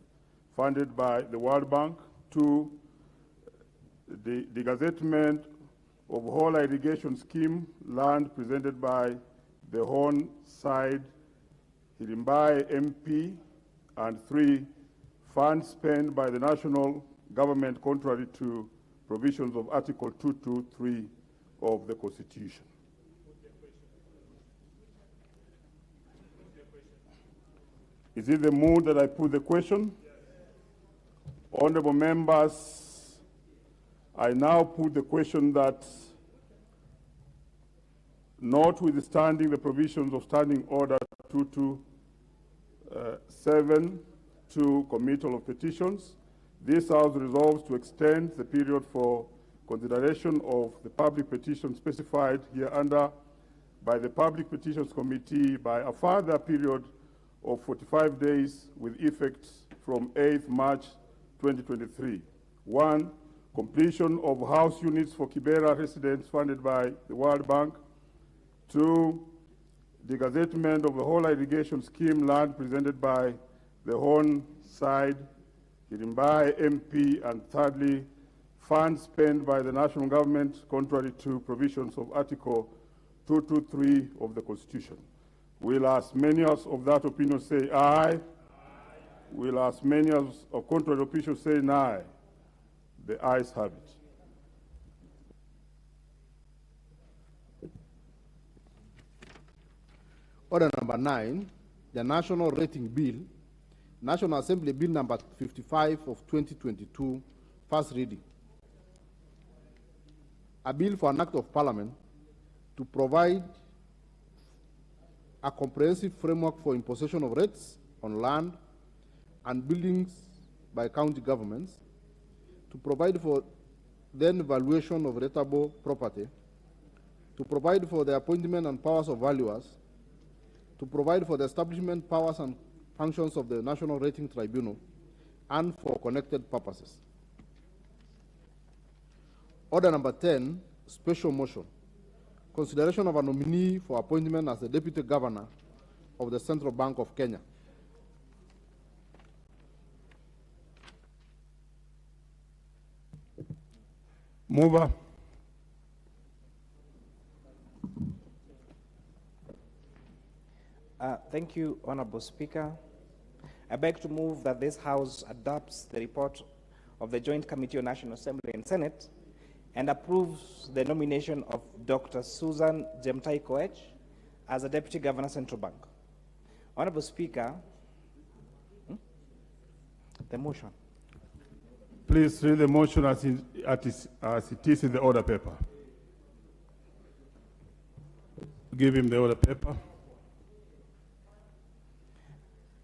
funded by the World Bank. 2, the gazettement of whole irrigation scheme land presented by the Horn Side Hirimbai MP. And 3, funds spent by the national government contrary to provisions of Article 223 of the Constitution. Is it the mood that I put the question? Yes. Honorable members, I now put the question that, notwithstanding the provisions of Standing Order 227 to Committal of Petitions, this House resolves to extend the period for consideration of the public petition specified hereunder by the Public Petitions Committee by a further period of 45 days with effect from 8th March 2023. 1, completion of house units for Kibera residents funded by the World Bank. 2, the gazettement of the whole irrigation scheme land presented by the Horn Side Hirimbai MP. And thirdly, funds spent by the national government contrary to provisions of Article 223 of the Constitution. Will as many as of that opinion say aye? Aye. Will as many as of contrary opinion say nay? The ayes have it. Order number 9, the National Rating Bill, National Assembly Bill number 55 of 2022, first reading. A bill for an act of parliament to provide a comprehensive framework for imposition of rates on land and buildings by county governments, to provide for then valuation of rateable property, to provide for the appointment and powers of valuers, to provide for the establishment powers and functions of the National Rating Tribunal, and for connected purposes. Order number 10, special motion. Consideration of a nominee for appointment as the Deputy Governor of the Central Bank of Kenya. Mover. Thank you, Honorable Speaker. I beg to move that this House adopts the report of the Joint Committee on National Assembly and Senate and approves the nomination of Dr. Susan Jemtai-Koech as a Deputy Governor, Central Bank. Honorable Speaker, the motion. Please read the motion as it is in the order paper. Give him the order paper.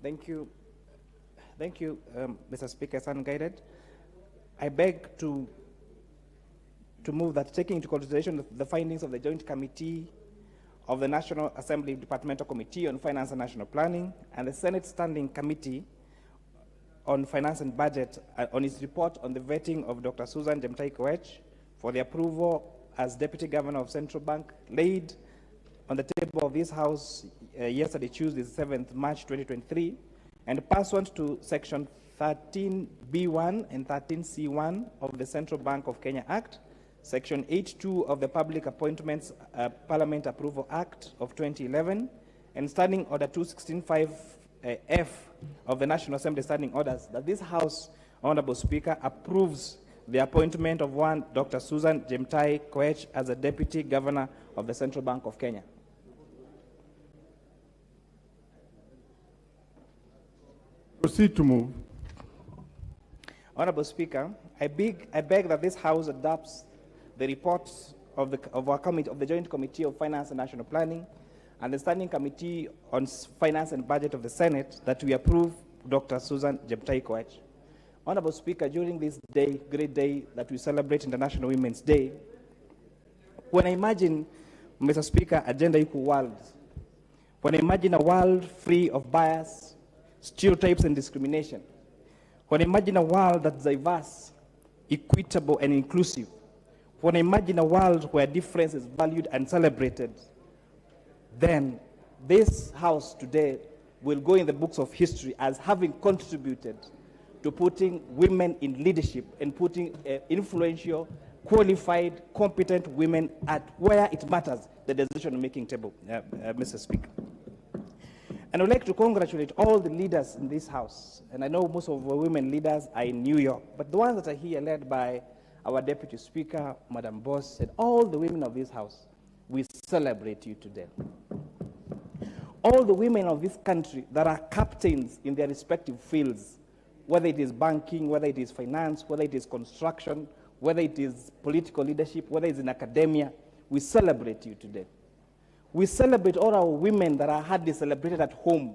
Thank you. Thank you, Mr. Speaker, as unguided. I beg to move that, taking into consideration the findings of the Joint Committee of the National Assembly Departmental Committee on Finance and National Planning and the Senate Standing Committee on Finance and Budget on its report on the vetting of Dr. Susan Jemtai-Koech for the approval as Deputy Governor of Central Bank, laid on the table of this House yesterday, Tuesday, 7th March 2023, and pursuant to Section 13B1 and 13C1 of the Central Bank of Kenya Act, Section 8.2 of the Public Appointments Parliament Approval Act of 2011, and Standing Order 216.5F of the National Assembly Standing Orders, that this House, Honorable Speaker, approves the appointment of one Dr. Susan Jemtai-Koech as a Deputy Governor of the Central Bank of Kenya. Proceed to move. Honorable Speaker, I beg that this House adopts the reports of the Joint Committee of Finance and National Planning and the Standing Committee on Finance and Budget of the Senate, that we approve Dr. Susan Jemtai-Koech. Honorable Speaker, during this day, great day that we celebrate International Women's Day, when I imagine, Mr. Speaker, a gender-equal world, when I imagine a world free of bias, stereotypes, and discrimination, when I imagine a world that's diverse, equitable, and inclusive, when I imagine a world where difference is valued and celebrated, then this House today will go in the books of history as having contributed to putting women in leadership and putting influential, qualified, competent women at where it matters, the decision-making table, Mr. Speaker. And I'd like to congratulate all the leaders in this House. And I know most of our women leaders are in New York, but the ones that are here led by our Deputy Speaker, Madam Boss, and all the women of this House, we celebrate you today. All the women of this country that are captains in their respective fields, whether it is banking, whether it is finance, whether it is construction, whether it is political leadership, whether it's in academia, we celebrate you today. We celebrate all our women that are hardly celebrated at home,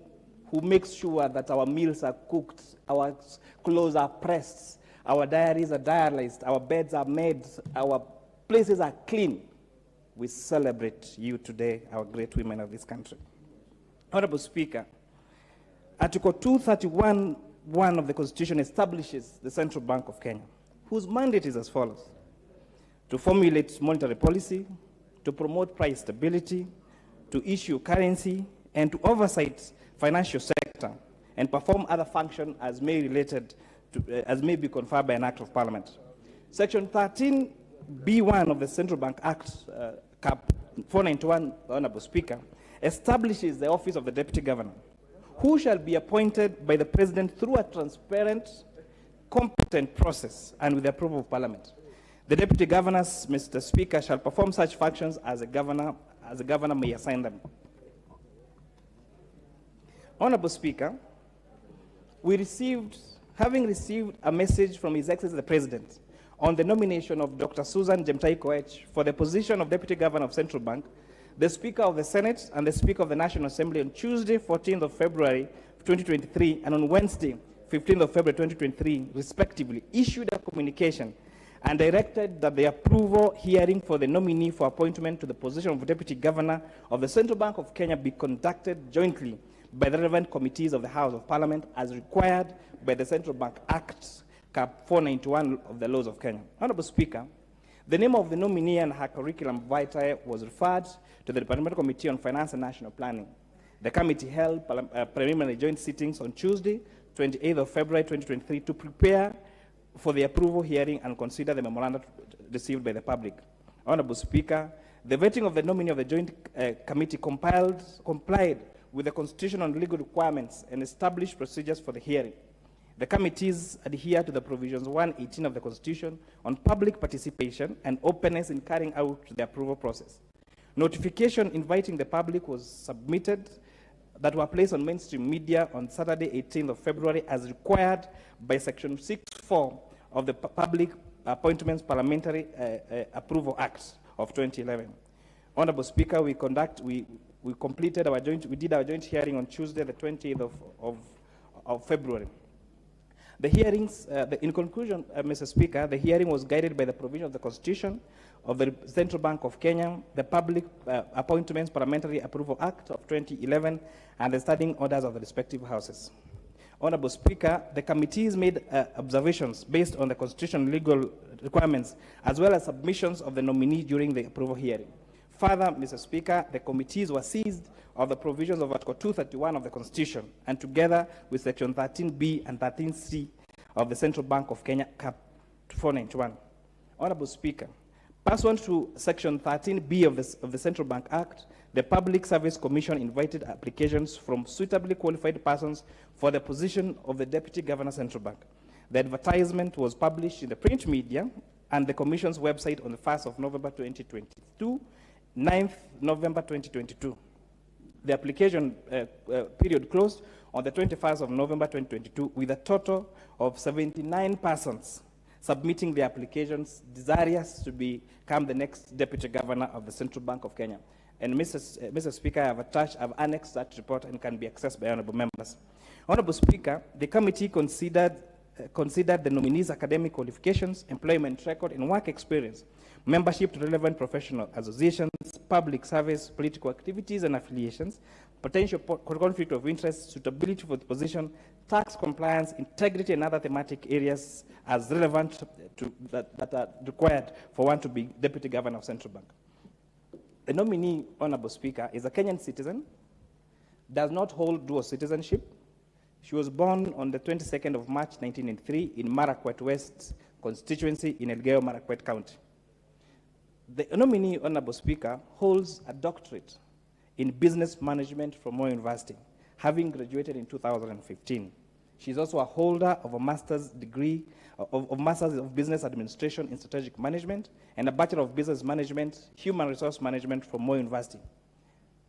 who make sure that our meals are cooked, our clothes are pressed, our diaries are diarized, our beds are made, our places are clean. We celebrate you today, our great women of this country. Honorable Speaker, Article 231(1) of the Constitution establishes the Central Bank of Kenya, whose mandate is as follows: to formulate monetary policy, to promote price stability, to issue currency, and to oversight financial sector, and perform other functions as may be conferred by an act of parliament. Section 13(b)(1) of the Central Bank Act, Cap 491, Honorable Speaker, establishes the office of the Deputy Governor, who shall be appointed by the President through a transparent, competent process and with the approval of Parliament. The Deputy Governors, Mr. Speaker, shall perform such functions as a governor may assign them. Honorable Speaker, having received a message from His Excellency the President on the nomination of Dr. Susan Jemtai-Koech for the position of Deputy Governor of Central Bank, the Speaker of the Senate and the Speaker of the National Assembly on Tuesday, 14th of February 2023, and on Wednesday, 15th of February 2023, respectively, issued a communication and directed that the approval hearing for the nominee for appointment to the position of Deputy Governor of the Central Bank of Kenya be conducted jointly by the relevant committees of the House of Parliament as required by the Central Bank Act, Cap 491 of the laws of Kenya. Honorable Speaker, the name of the nominee and her curriculum vitae was referred to the Departmental Committee on Finance and National Planning. The committee held preliminary joint sittings on Tuesday, 28th of February 2023, to prepare for the approval hearing and consider the memoranda received by the public. Honorable Speaker, the vetting of the nominee of the joint committee complied with the constitutional and legal requirements and established procedures for the hearing. The committees adhere to the provisions 118 of the Constitution on public participation and openness in carrying out the approval process. Notification inviting the public was submitted that were placed on mainstream media on Saturday, 18th of February, as required by Section 6(4) of the Public Appointments Parliamentary Approval Act of 2011. Honorable Speaker, we did our joint hearing on Tuesday, the 20th of February. The hearings, in conclusion, Mr. Speaker, the hearing was guided by the provision of the Constitution of the Central Bank of Kenya, the Public Appointments Parliamentary Approval Act of 2011, and the standing orders of the respective houses. Honorable Speaker, the committees made observations based on the constitutional legal requirements, as well as submissions of the nominee during the approval hearing. Further, Mr. Speaker, the committees were seized of the provisions of Article 231 of the Constitution, and together with Section 13(b) and 13(c) of the Central Bank of Kenya, Cap 491. Honorable Speaker, pursuant to Section 13(b) of the Central Bank Act, the Public Service Commission invited applications from suitably qualified persons for the position of the Deputy Governor Central Bank. The advertisement was published in the print media and the Commission's website on the 1st of November 2022, 9th November 2022. The application period closed on the 21st of November 2022 with a total of 79 persons submitting their applications desirous to become the next Deputy Governor of the Central Bank of Kenya. And Mr. Speaker, I've annexed that report and can be accessed by honorable members. Honorable Speaker, the committee considered the nominees' academic qualifications, employment record, and work experience, membership to relevant professional associations, public service, political activities and affiliations, potential conflict of interest, suitability for the position, tax compliance, integrity, and other thematic areas as relevant that are required for one to be Deputy Governor of Central Bank. The nominee, Honorable Speaker, is a Kenyan citizen, does not hold dual citizenship. She was born on the 22nd of March 1993 in Marakwet West constituency in Elgeyo Marakwet County. The nominee, Honorable Speaker, holds a doctorate in business management from Moi University, having graduated in 2015. She is also a holder of a master's degree of Masters of Business Administration in Strategic Management and a Bachelor of Business Management, Human Resource Management from Moi University.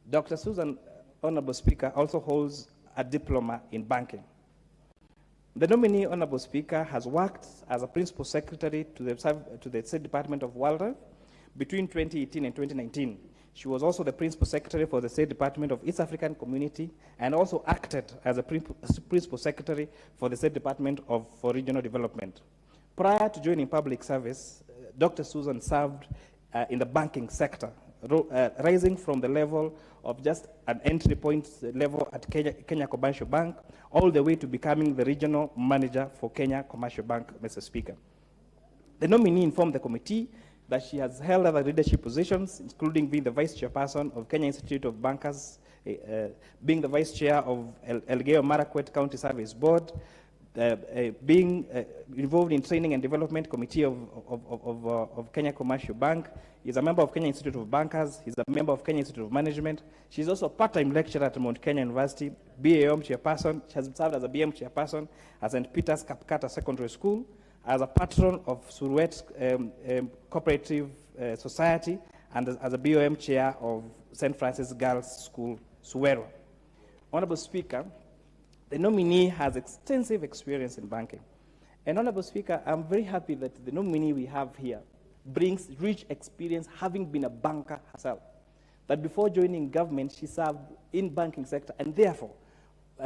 Dr. Susan, Honorable Speaker, also holds a diploma in banking. The nominee, Honorable Speaker, has worked as a Principal Secretary to the State Department of Wildlife between 2018 and 2019. She was also the Principal Secretary for the State Department of East African Community and also acted as a Principal Secretary for the State Department for Regional Development. Prior to joining public service, Dr. Susan served in the banking sector, rising from the level of just an entry point level at Kenya Commercial Bank all the way to becoming the regional manager for Kenya Commercial Bank, Mr. Speaker. The nominee informed the committee that she has held other leadership positions, including being the Vice Chairperson of Kenya Institute of Bankers, being the Vice Chair of Elgeyo Marakwet County Service Board, being involved in Training and Development Committee of Kenya Commercial Bank. He's a member of Kenya Institute of Bankers. He's a member of Kenya Institute of Management. She's also a part-time lecturer at Mount Kenya University, BAM Chairperson. She has served as a BM Chairperson at St. Peter's Kapkata Secondary School, as a patron of Suruet Cooperative Society, and as a BOM chair of St. Francis Girls School, Suwero. Honorable Speaker, the nominee has extensive experience in banking. And Honorable Speaker, I'm very happy that the nominee we have here brings rich experience, having been a banker herself. That before joining government, she served in banking sector, and therefore,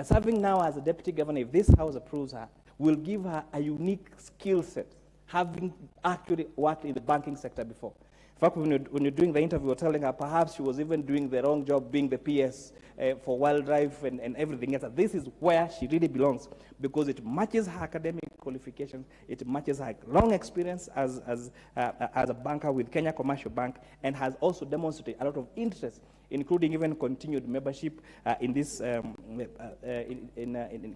serving now as a deputy governor, if this House approves her, will give her a unique skill set, having actually worked in the banking sector before. In fact, when you're doing the interview, you're telling her perhaps she was even doing the wrong job being the PS for wildlife and everything else. This is where she really belongs because it matches her academic qualifications, it matches her long experience as a banker with Kenya Commercial Bank, and has also demonstrated a lot of interest, including even continued membership in this in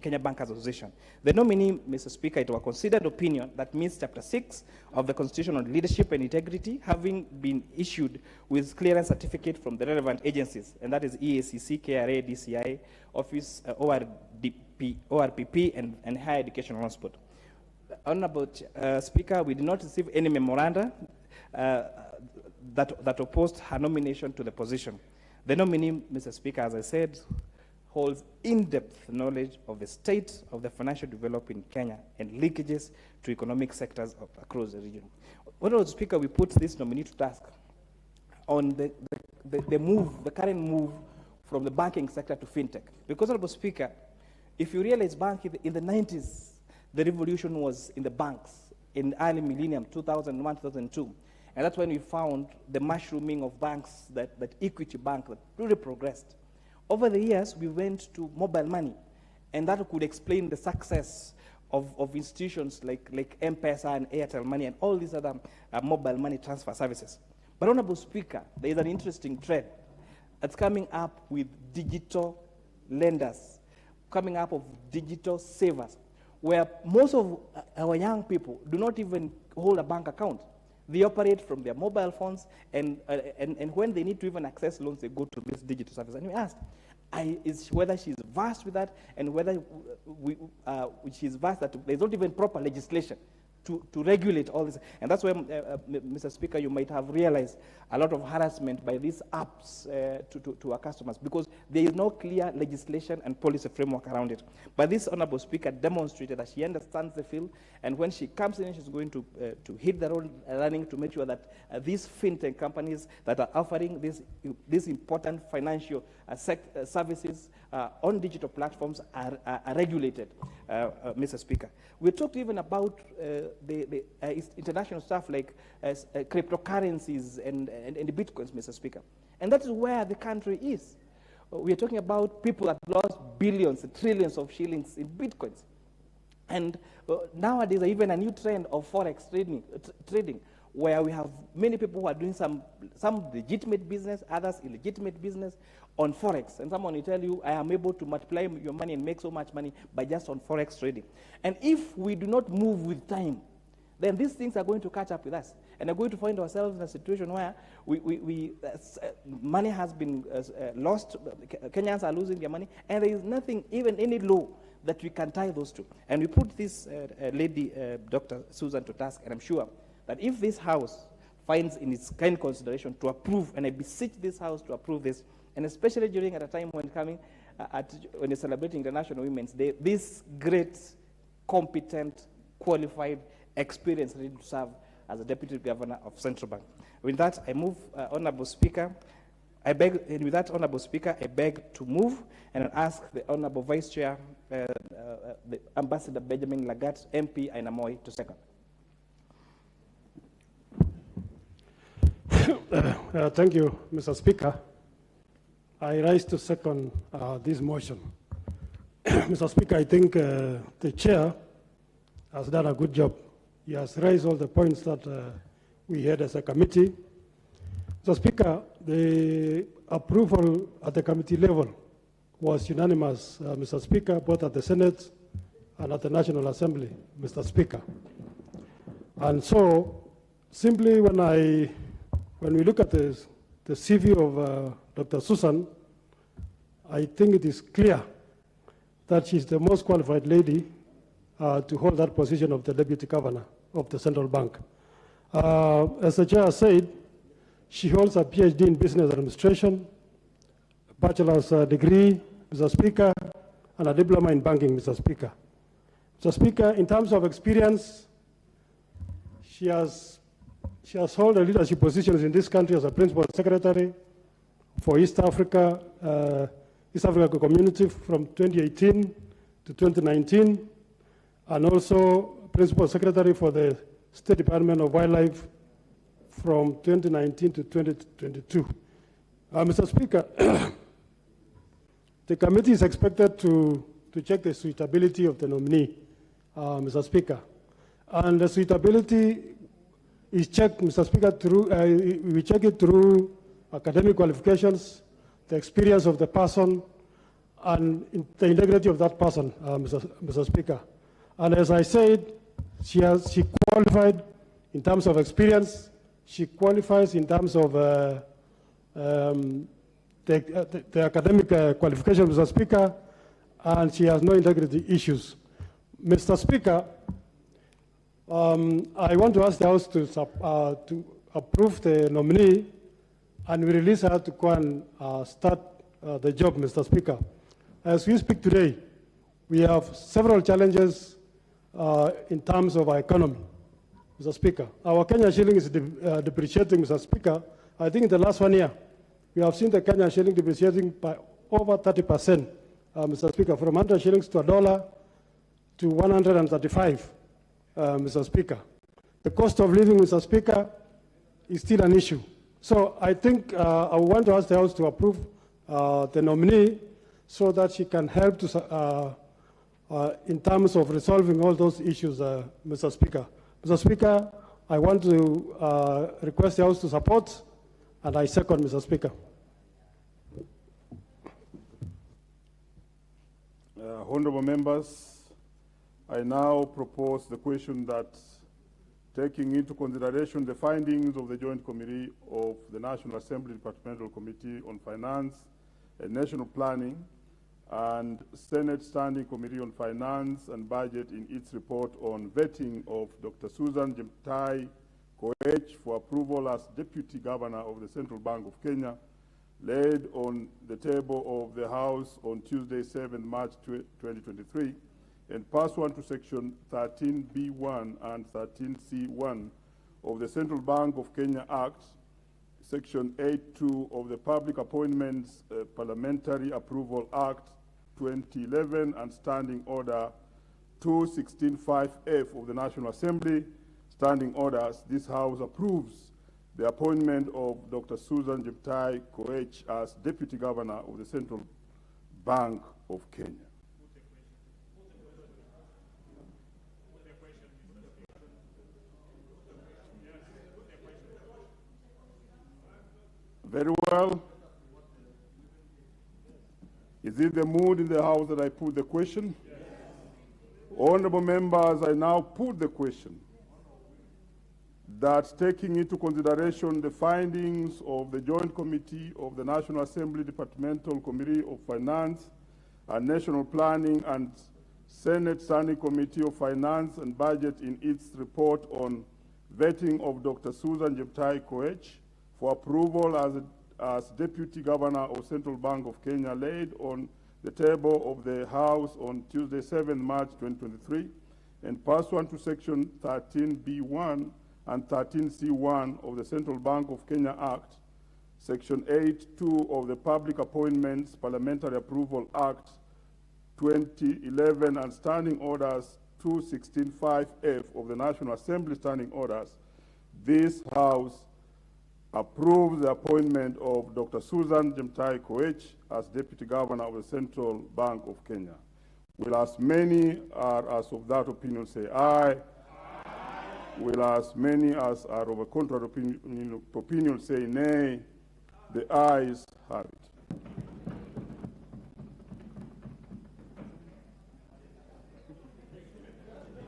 Kenya Bank Association. The nominee, Mr. Speaker, it was considered opinion that means Chapter 6 of the Constitution on Leadership and Integrity, having been issued with clearance certificate from the relevant agencies, and that is EACC, KRA, DCI, Office, ORPP, and Higher Education Transport. Honorable Speaker, we did not receive any memoranda that opposed her nomination to the position. The nominee, Mr. Speaker, as I said, holds in-depth knowledge of the state of the financial development in Kenya and linkages to economic sectors across the region. Honorable Speaker, we put this nominee to task on the current move from the banking sector to fintech. Because, Honorable Speaker, if you realize banking in the 90s, the revolution was in the banks in the early millennium, 2001, 2002. And that's when we found the mushrooming of banks, that Equity Bank that really progressed. Over the years, we went to mobile money, and that could explain the success of institutions like M-Pesa and Airtel Money and all these other mobile money transfer services. But, Honorable Speaker, there is an interesting trend that's coming up with digital lenders, coming up of digital savers, where most of our young people do not even hold a bank account. They operate from their mobile phones, and when they need to even access loans, they go to this digital service. And we asked whether she's versed with that, and whether she's versed that there's not even proper legislation to regulate all this. And that's why, Mr. Speaker, you might have realized a lot of harassment by these apps to our customers, because there is no clear legislation and policy framework around it. But this Honorable Speaker demonstrated that she understands the field, and when she comes in, she's going to hit the road running to make sure that these fintech companies that are offering these important financial services on digital platforms are regulated, Mr. Speaker. We talked even about the international stuff like cryptocurrencies and the bitcoins, Mr. Speaker. And that is where the country is. We are talking about people that lost billions, trillions of shillings in bitcoins. And nowadays, even a new trend of forex trading, where we have many people who are doing some some legitimate business, others illegitimate business, on Forex. And someone will tell you, I am able to multiply your money and make so much money by just on Forex trading. And if we do not move with time, then these things are going to catch up with us. And we're going to find ourselves in a situation where money has been lost, Kenyans are losing their money, and there is nothing, even any law, that we can tie those two. And we put this lady, Dr. Susan, to task, and I'm sure that if this House finds in its kind consideration to approve, and I beseech this House to approve this, and especially during at a time when when you're celebrating International Women's Day, this great, competent, qualified, experienced, ready to serve as a Deputy Governor of Central Bank. With that, I move, Honorable Speaker. With that, Honorable Speaker, I beg to move and ask the Honorable Vice Chair, the Ambassador Benjamin Lagat, MP, Ainamoi, to second. Thank you, Mr. Speaker. I rise to second this motion. Mr. Speaker, I think the chair has done a good job. He has raised all the points that we had as a committee. Mr. Speaker, the approval at the committee level was unanimous, Mr. Speaker, both at the Senate and at the National Assembly, Mr. Speaker. And so, simply when we look at the CV of Dr. Susan, I think it is clear that she's the most qualified lady to hold that position of the Deputy Governor of the Central Bank. As the chair said, she holds a PhD in Business Administration, a bachelor's degree, Mr. Speaker, and a diploma in banking, Mr. Speaker. Mr. Speaker, in terms of experience, she has held leadership positions in this country as a Principal Secretary for East Africa Community from 2018 to 2019, and also Principal Secretary for the State Department of Wildlife from 2019 to 2022. Mr. Speaker, the committee is expected to check the suitability of the nominee, Mr. Speaker. And the suitability is checked, Mr. Speaker, we check it through academic qualifications, the experience of the person, and the integrity of that person, Mr. Speaker. And as I said, she qualified in terms of experience, she qualifies in terms of the academic qualification, Mr. Speaker, and she has no integrity issues. Mr. Speaker, I want to ask the House to approve the nominee, and we release her to go and start the job, Mr. Speaker. As we speak today, we have several challenges in terms of our economy, Mr. Speaker. Our Kenyan shilling is depreciating, Mr. Speaker. I think in the last 1 year, we have seen the Kenyan shilling depreciating by over 30%, Mr. Speaker, from 100 shillings to $1 to 135, Mr. Speaker. The cost of living, Mr. Speaker, is still an issue. So I think I want to ask the House to approve the nominee so that she can help to, in terms of resolving all those issues, Mr. Speaker. Mr. Speaker, I want to request the House to support, and I second, Mr. Speaker. Honorable members, I now propose the question that, taking into consideration the findings of the Joint Committee of the National Assembly Departmental Committee on Finance and National Planning and Senate Standing Committee on Finance and Budget in its report on vetting of Dr. Susan Jeptai-Koech for approval as Deputy Governor of the Central Bank of Kenya, laid on the table of the House on Tuesday, 7 March 2023, and pursuant to Section 13B1 and 13C1 of the Central Bank of Kenya Act, Section 8.2 of the Public Appointments Parliamentary Approval Act 2011 and Standing Order 216.5F of the National Assembly, Standing Orders, this House approves the appointment of Dr. Susan Jeptai-Koech as Deputy Governor of the Central Bank of Kenya. Very well. Is it the mood in the House that I put the question? Yes. Honorable members, I now put the question that taking into consideration the findings of the Joint Committee of the National Assembly Departmental Committee of Finance and National Planning and Senate Standing Committee of Finance and Budget in its report on vetting of Dr. Susan Jeptai-Koech for approval as Deputy Governor of Central Bank of Kenya laid on the table of the House on Tuesday, 7 March 2023, and pursuant to Section 13B1 and 13C1 of the Central Bank of Kenya Act, Section 8.2 of the Public Appointments Parliamentary Approval Act 2011 and Standing Orders 216.5F of the National Assembly Standing Orders, this House approves the appointment of Dr. Susan Jeptai-Koech as Deputy Governor of the Central Bank of Kenya. Will as many as of that opinion say aye? Will as many as are of a contrary opinion say nay? The ayes have it.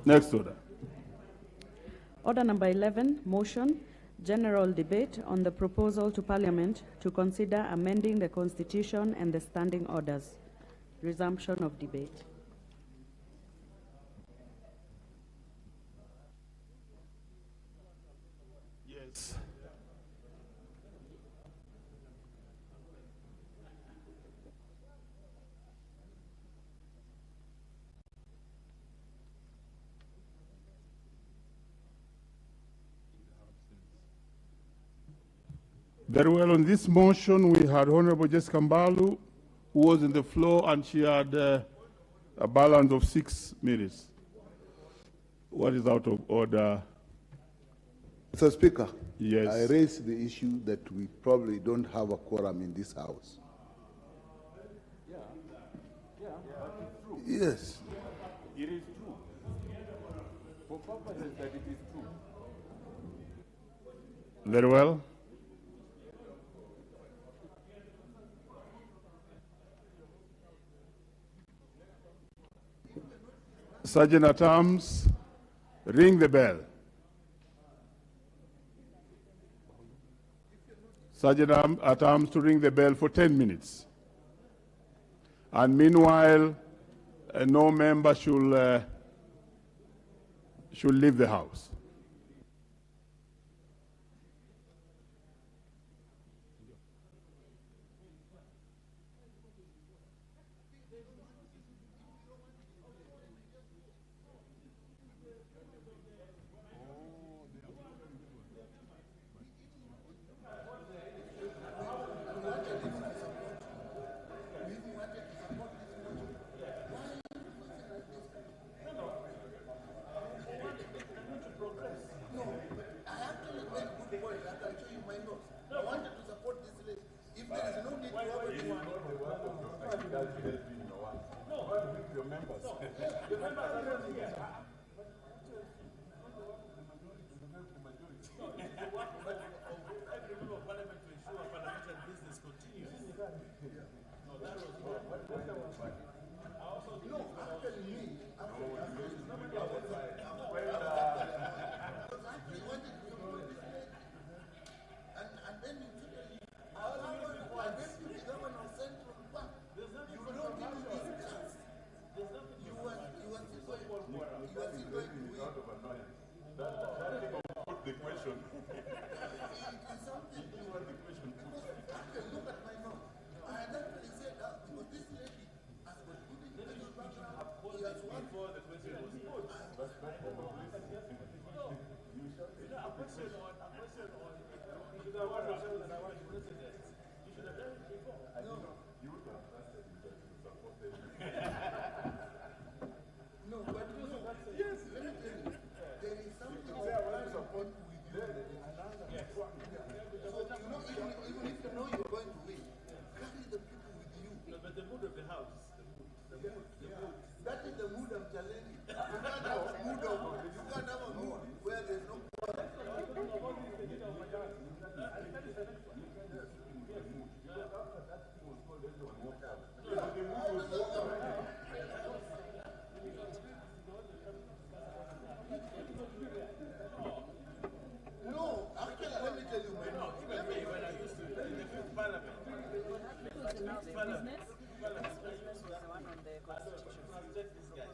Next order. Order number 11, motion, general debate on the proposal to Parliament to consider amending the Constitution and the standing orders. Resumption of debate. Yes. Very well. On this motion, we had Honorable Jessica Mbalu, who was in the floor, and she had a balance of 6 minutes. What is out of order? Mr. Speaker, yes. I raised the issue that we probably don't have a quorum in this House. Yes. It is true. For purposes that it is true. Very well. Sergeant at Arms, ring the bell. Sergeant at Arms to ring the bell for 10 minutes. And meanwhile, no member should leave the House. business. This business was the one on the constitution.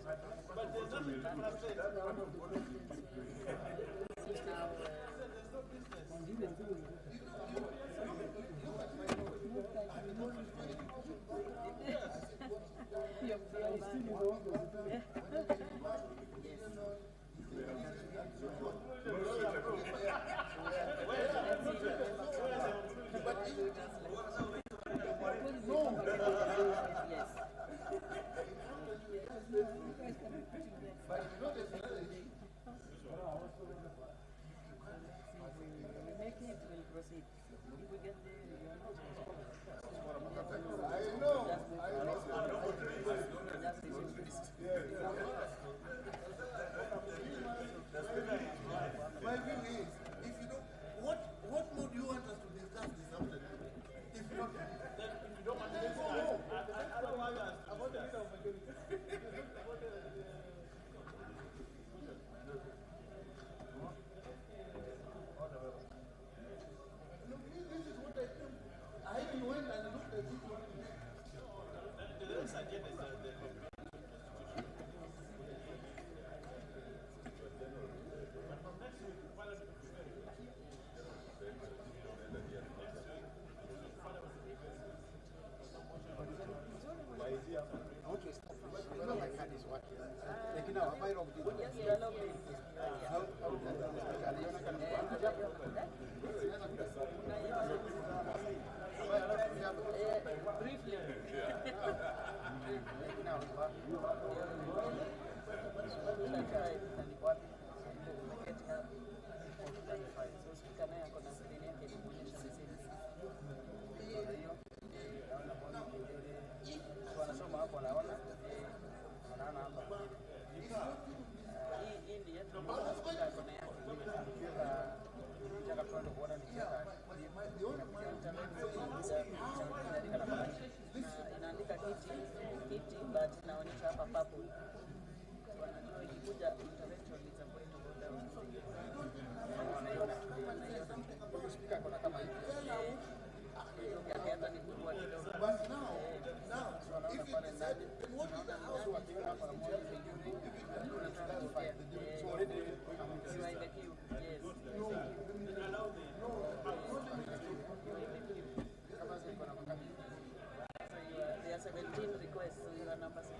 My view is, if you don't, what more do you want us to discuss this afternoon? If you don't, I even went and looked at this one. Inaandika kiti but inaonyesha hapa purple. Wanajua ikikuja intervention is a point of order. Wanaiona speaker kuna kama hivi. Hata ni kubwa kidogo. But now if you decide what is the house wakiona hapa na moja pengine tunataka kufanya. So already you are in the queue. Yes. There are 17 requests, so you are number 17.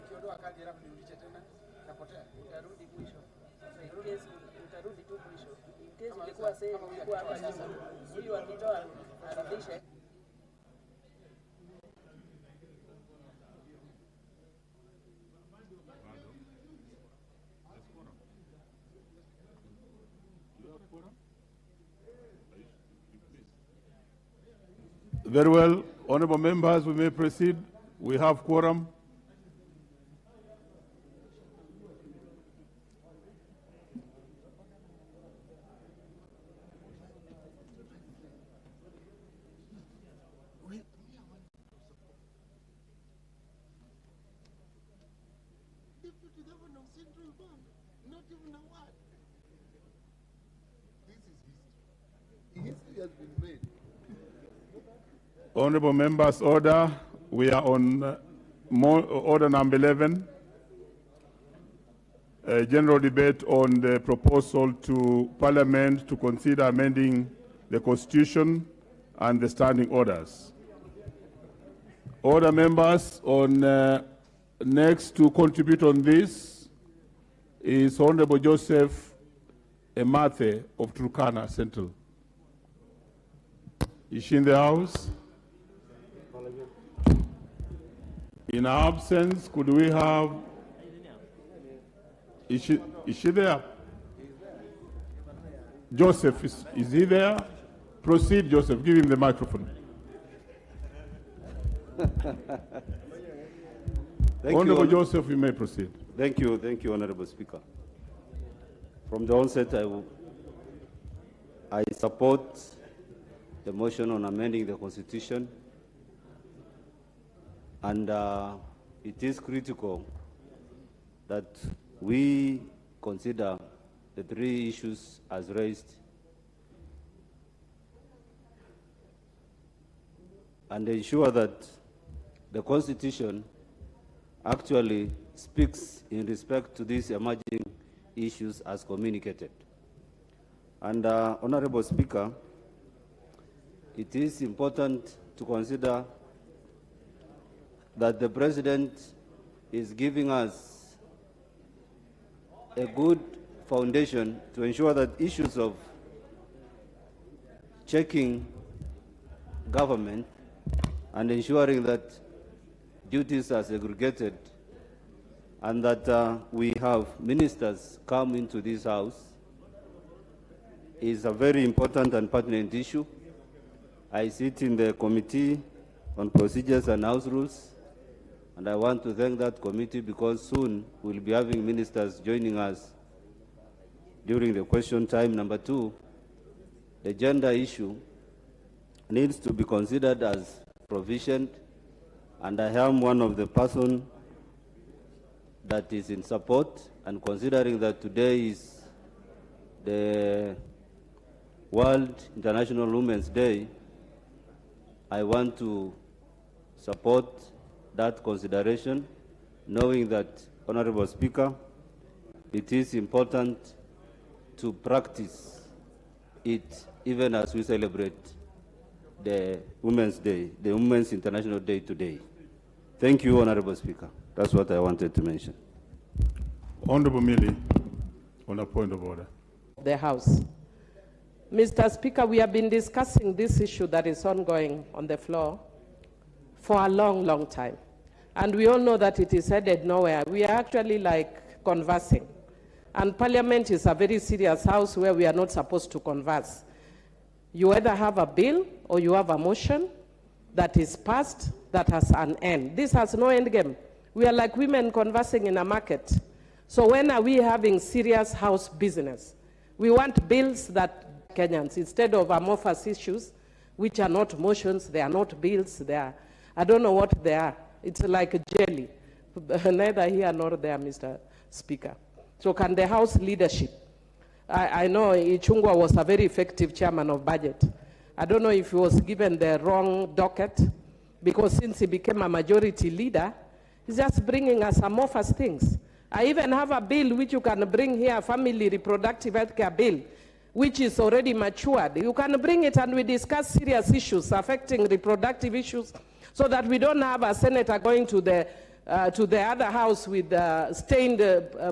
Ukiondoa kadi alafu nirudishe tena napotea. Utarudi mwisho. Sasa in case utarudi tu mwisho. In case ingekuwa save ingekuwa hapa sasa. Huyu akitoa arudishe. Very well, honorable members, we may proceed. We have quorum. Deputy Governor of Central Bank, not even a word. This is history. History has been made. Honorable members, order. We are on order number 11. A general debate on the proposal to Parliament to consider amending the Constitution and the standing orders. Order members, on next to contribute on this is Honorable Joseph Emathe of Turkana Central. Is she in the house? In her absence, could we have, is she there? Joseph, is he there? Proceed, Joseph, give him the microphone. Honorable Joseph, you may proceed. Thank you, Honorable Speaker. From the onset, I support the motion on amending the Constitution, and it is critical that we consider the three issues as raised and ensure that the Constitution actually speaks in respect to these emerging issues as communicated. And Honorable Speaker, it is important to consider that the President is giving us a good foundation to ensure that issues of checking government and ensuring that duties are segregated and that we have ministers come into this House is a very important and pertinent issue. I sit in the Committee on Procedures and House Rules, and I want to thank that committee because soon we'll be having ministers joining us during the question time. Number two, the gender issue needs to be considered as provisioned, and I am one of the persons that is in support, and considering that today is the World International Women's Day, I want to support that consideration, knowing that, Honorable Speaker, it is important to practice it even as we celebrate the Women's Day, the Women's International Day today. Thank you, Honorable Speaker. That's what I wanted to mention. Honorable Millie, on a point of order. The House. Mr. Speaker, we have been discussing this issue that is ongoing on the floor for a long, long time. And we all know that it is headed nowhere. We are actually like conversing. And Parliament is a very serious house where we are not supposed to converse. You either have a bill or you have a motion that is passed that has an end. This has no end game. We are like women conversing in a market. So when are we having serious house business? We want bills that Kenyans, instead of amorphous issues, which are not motions, they are not bills, they are, I don't know what they are. It's like a jelly. Neither here nor there, Mr. Speaker. So can the House leadership, I know Ichungwa was a very effective chairman of budget. I don't know if he was given the wrong docket, because since he became a majority leader, he's just bringing us amorphous things. I even have a bill which you can bring here, family reproductive health care bill, which is already matured. You can bring it and we discuss serious issues affecting reproductive issues so that we don't have a senator going to the other house with stained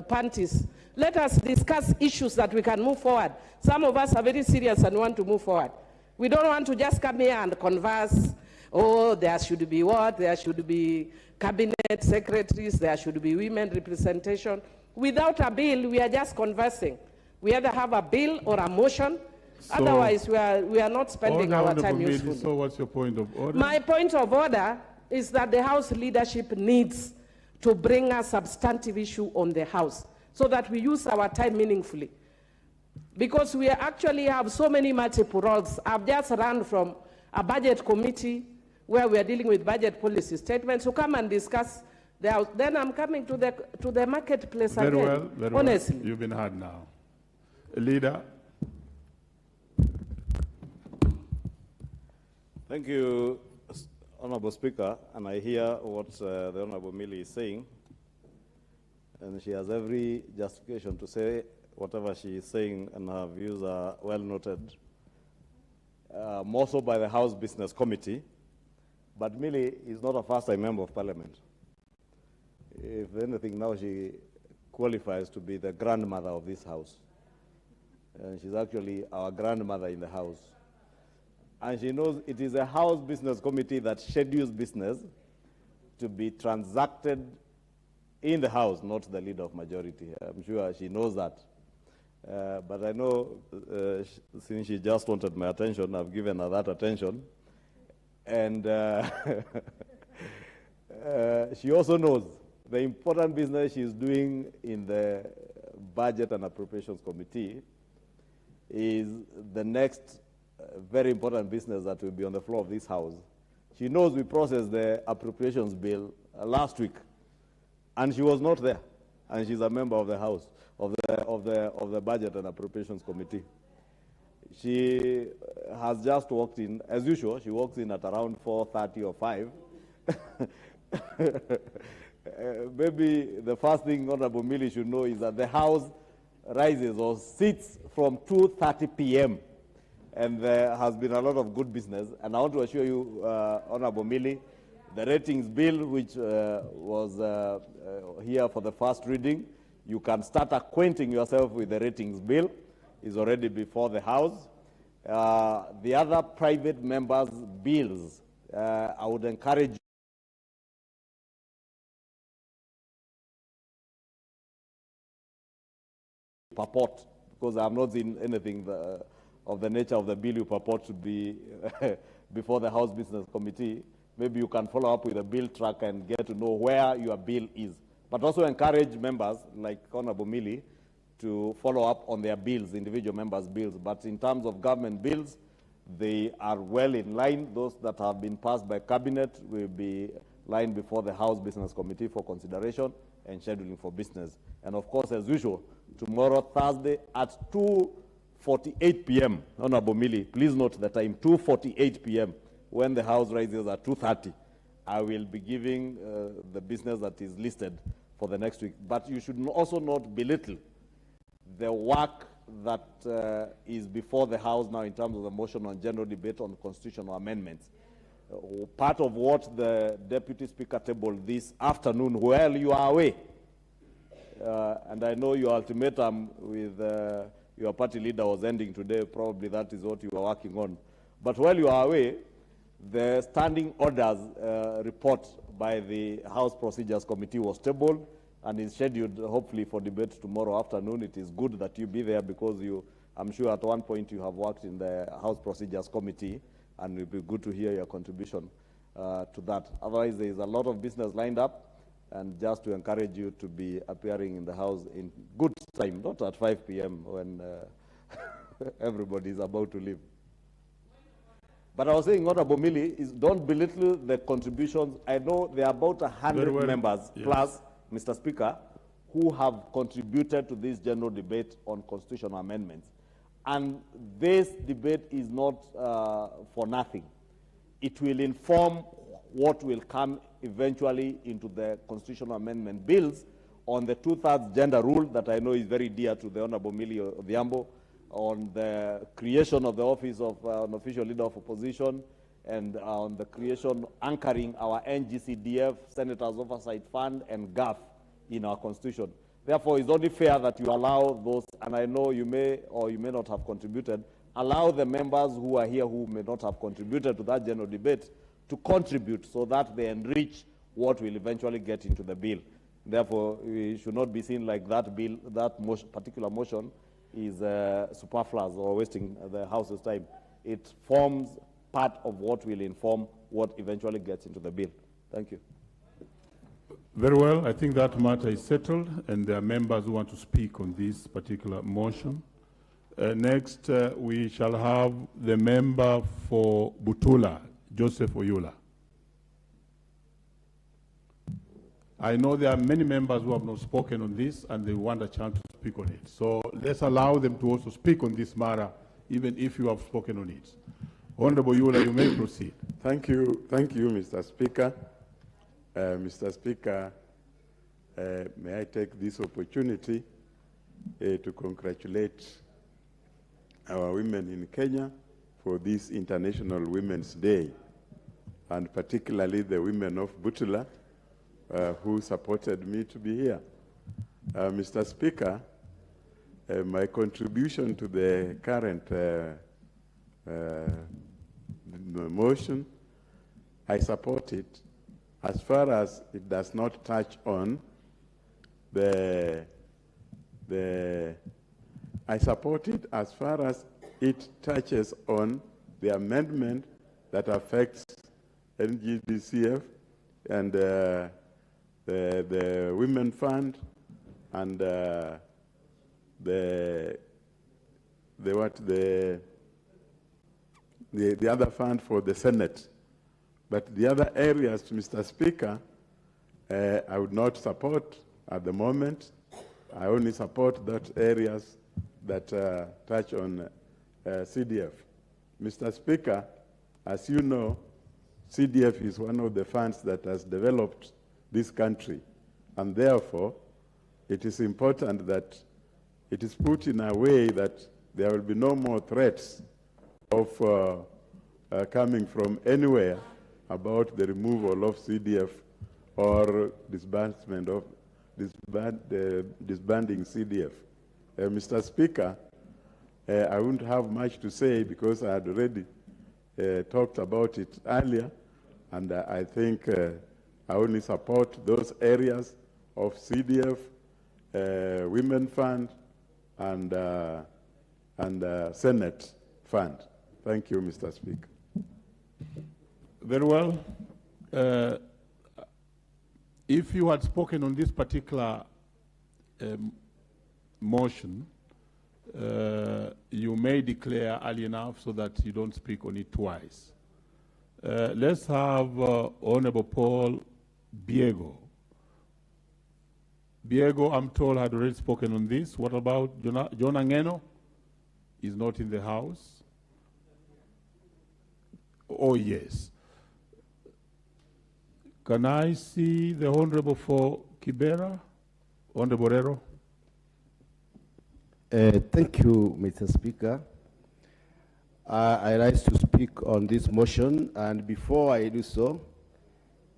panties. Let us discuss issues that we can move forward. Some of us are very serious and want to move forward. We don't want to just come here and converse. Oh, there should be what? There should be cabinet secretaries. There should be women representation. Without a bill, we are just conversing. We either have a bill or a motion. So, otherwise, we are not spending our time usefully. So what's your point of order? My point of order is that the House leadership needs to bring a substantive issue on the House so that we use our time meaningfully. Because we actually have so many multiple roles. I've just run from a budget committee where we are dealing with budget policy statements to come and discuss. Then I'm coming to the marketplace very again. Well, very honestly. Well. You've been heard now. Leader. Thank you, Honorable Speaker, and I hear what the Honorable Millie is saying, and she has every justification to say whatever she is saying, and her views are well noted, more so by the House Business Committee. But Millie is not a first-time member of Parliament. If anything, now she qualifies to be the grandmother of this House. And she's actually our grandmother in the House. And she knows it is a House Business Committee that schedules business to be transacted in the House, not the leader of majority. I'm sure she knows that. But I know since she just wanted my attention, I've given her that attention. And she also knows the important business she's doing in the Budget and Appropriations Committee is the next very important business that will be on the floor of this House. She knows we processed the appropriations bill last week, and she was not there, and she's a member of the House, of the Budget and Appropriations Committee. She has just walked in. As usual, she walks in at around 4:30 or 5. Maybe the first thing Honorable Millie should know is that the House rises or sits from 2:30 p.m. and there has been a lot of good business. And I want to assure you, Honorable Millie, the ratings bill, which was here for the first reading, you can start acquainting yourself with the ratings bill, is already before the House. The other private members' bills, I would encourage purport, because I have not seen anything of the nature of the bill you purport to be before the House Business Committee. Maybe you can follow up with a bill track and get to know where your bill is. But also encourage members, like Honorable Millie, to follow up on their bills, individual members' bills. But in terms of government bills, they are well in line. Those that have been passed by Cabinet will be lined before the House Business Committee for consideration and scheduling for business. And of course, as usual, tomorrow, Thursday, at 2:48 p.m., Honorable Millie, please note the time, 2:48 p.m., when the House rises at 2:30, I will be giving the business that is listed for the next week. But you should also not belittle the work that is before the House now in terms of the motion on general debate on constitutional amendments. Part of what the Deputy Speaker tabled this afternoon while you are away, and I know your ultimatum with your party leader was ending today, probably that is what you are working on. But while you are away, the standing orders report by the House Procedures Committee was tabled and is scheduled hopefully for debate tomorrow afternoon. It is good that you be there because I'm sure at one point you have worked in the House Procedures Committee, and it will be good to hear your contribution to that. Otherwise, there is a lot of business lined up, and just to encourage you to be appearing in the House in good time, not at 5 p.m. when everybody is about to leave. But I was saying, Honorable Millie, is don't belittle the contributions. I know there are about 100 members plus, Mr. Speaker, who have contributed to this general debate on constitutional amendments. And this debate is not for nothing. It will inform what will come eventually into the constitutional amendment bills on the 2/3 gender rule that I know is very dear to the Honorable Millie Odhiambo, on the creation of the office of an official leader of opposition, and on the creation, anchoring our NGCDF, Senators Oversight Fund, and GAF in our constitution. Therefore, it's only fair that you allow those, and I know you may or you may not have contributed, allow the members who are here who may not have contributed to that general debate to contribute so that they enrich what will eventually get into the bill. Therefore, it should not be seen like that bill, that particular motion is superfluous or wasting the House's time. It forms part of what will inform what eventually gets into the bill. Thank you. Very well. I think that matter is settled, and there are members who want to speak on this particular motion. Next, we shall have the member for Butula, Joseph Oyula. I know there are many members who have not spoken on this, and they want a chance to speak on it. So let's allow them to also speak on this matter, even if you have spoken on it. Honorable Oyula, you may proceed. Thank you, Mr. Speaker. Mr. Speaker, may I take this opportunity to congratulate our women in Kenya for this International Women's Day, and particularly the women of Butula, who supported me to be here. Mr. Speaker, my contribution to the current motion, I support it as far as it does not touch on I support it as far as it touches on the amendment that affects NGDCF and the Women Fund and the other fund for the Senate. But the other areas, Mr. Speaker, I would not support at the moment. I only support those areas that touch on CDF. Mr. Speaker, as you know, CDF is one of the funds that has developed this country, and therefore it is important that it is put in a way that there will be no more threats of coming from anywhere about the removal of CDF or disbandment of disbanding CDF. Mr. Speaker, I wouldn't have much to say because I had already talked about it earlier, and I think I only support those areas of CDF, Women Fund, and Senate Fund. Thank you, Mr. Speaker. Very well. If you had spoken on this particular motion, you may declare early enough so that you don't speak on it twice. Let's have Honorable Paul Biego. Biego, I'm told, had already spoken on this. What about John Angeno? He's not in the house. Oh, yes. Can I see the Honorable for Kibera? Honorable Borrero. Thank you, Mr. Speaker. I rise to speak on this motion, and before I do so,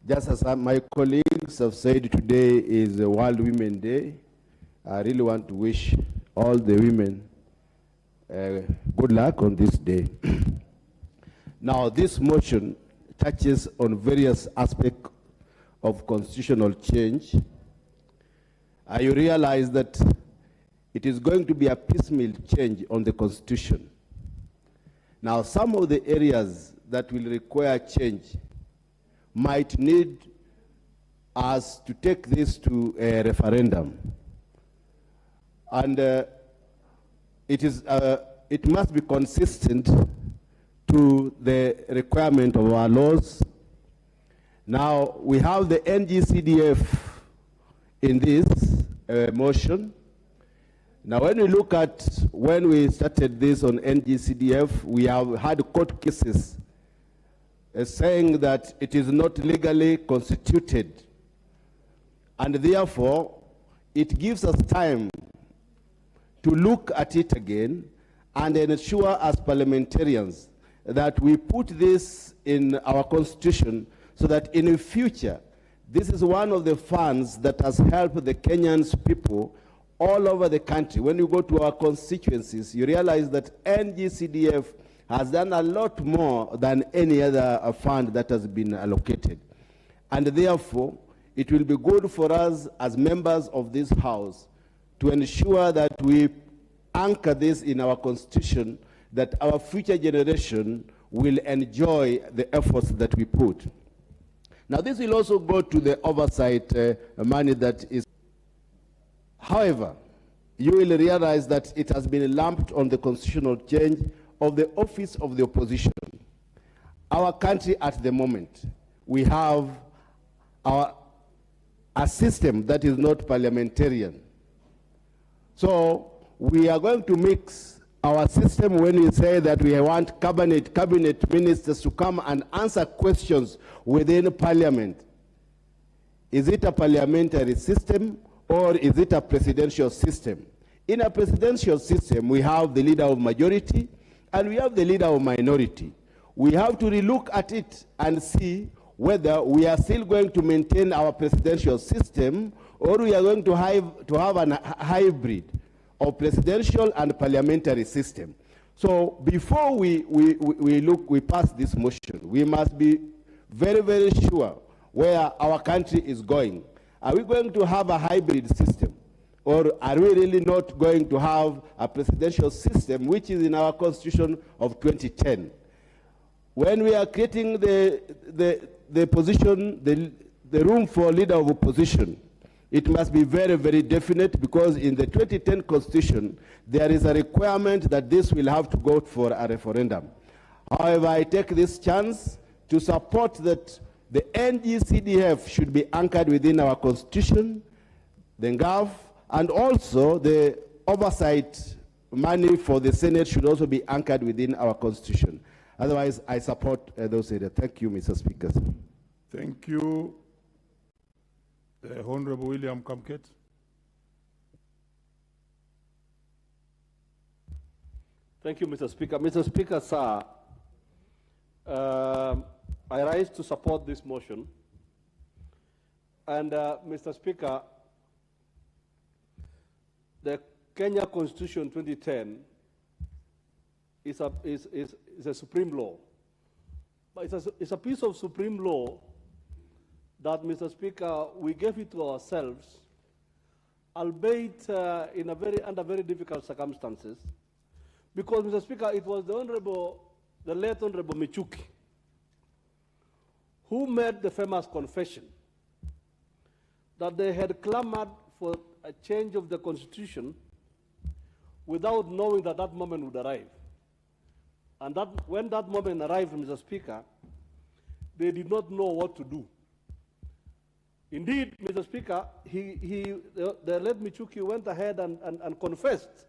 just as my colleagues have said, today is World Women's Day. I really want to wish all the women good luck on this day. Now, this motion touches on various aspects of constitutional change. You realize that it is going to be a piecemeal change on the Constitution. Now, some of the areas that will require change might need us to take this to a referendum. And it must be consistent to the requirement of our laws. Now, we have the NGCDF in this motion. Now, when we look at when we started this on NGCDF, we have had court cases saying that it is not legally constituted. And therefore, it gives us time to look at it again and ensure as parliamentarians that we put this in our constitution so that in the future, this is one of the funds that has helped the Kenyans people all over the country. When you go to our constituencies, you realize that NGCDF has done a lot more than any other fund that has been allocated. And therefore, it will be good for us as members of this House to ensure that we anchor this in our constitution, that our future generation will enjoy the efforts that we put. Now, this will also go to the oversight money that is. However, you will realize that it has been lumped on the constitutional change of the office of the opposition. Our country at the moment, we have a system that is not parliamentarian. So we are going to mix our system when we say that we want cabinet ministers to come and answer questions within parliament. Is it a parliamentary system or is it a presidential system? In a presidential system, we have the leader of majority and we have the leader of minority. We have to relook at it and see whether we are still going to maintain our presidential system or we are going to have a hybrid of presidential and parliamentary system. So before we pass this motion, we must be very, very sure where our country is going. Are we going to have a hybrid system? Or are we really not going to have a presidential system, which is in our constitution of 2010? When we are creating the position, the room for leader of opposition, it must be very, very definite, because in the 2010 constitution, there is a requirement that this will have to go for a referendum. However, I take this chance to support that the NGCDF should be anchored within our constitution, the NGAV, and also the oversight money for the Senate should also be anchored within our constitution. Otherwise, I support those areas. Thank you, Mr. Speaker. Thank you. Honorable William Kamket. Thank you, Mr. Speaker. Mr. Speaker, sir, I rise to support this motion. And, Mr. Speaker, the Kenya Constitution 2010 is a supreme law. But it's a piece of supreme law that, Mr. Speaker, we gave it to ourselves, albeit under very difficult circumstances, because, Mr. Speaker, it was the late Honorable Michuki who made the famous confession that they had clamored for a change of the Constitution without knowing that that moment would arrive. And that when that moment arrived, Mr. Speaker, they did not know what to do. Indeed, Mr. Speaker, the late Michuki went ahead and confessed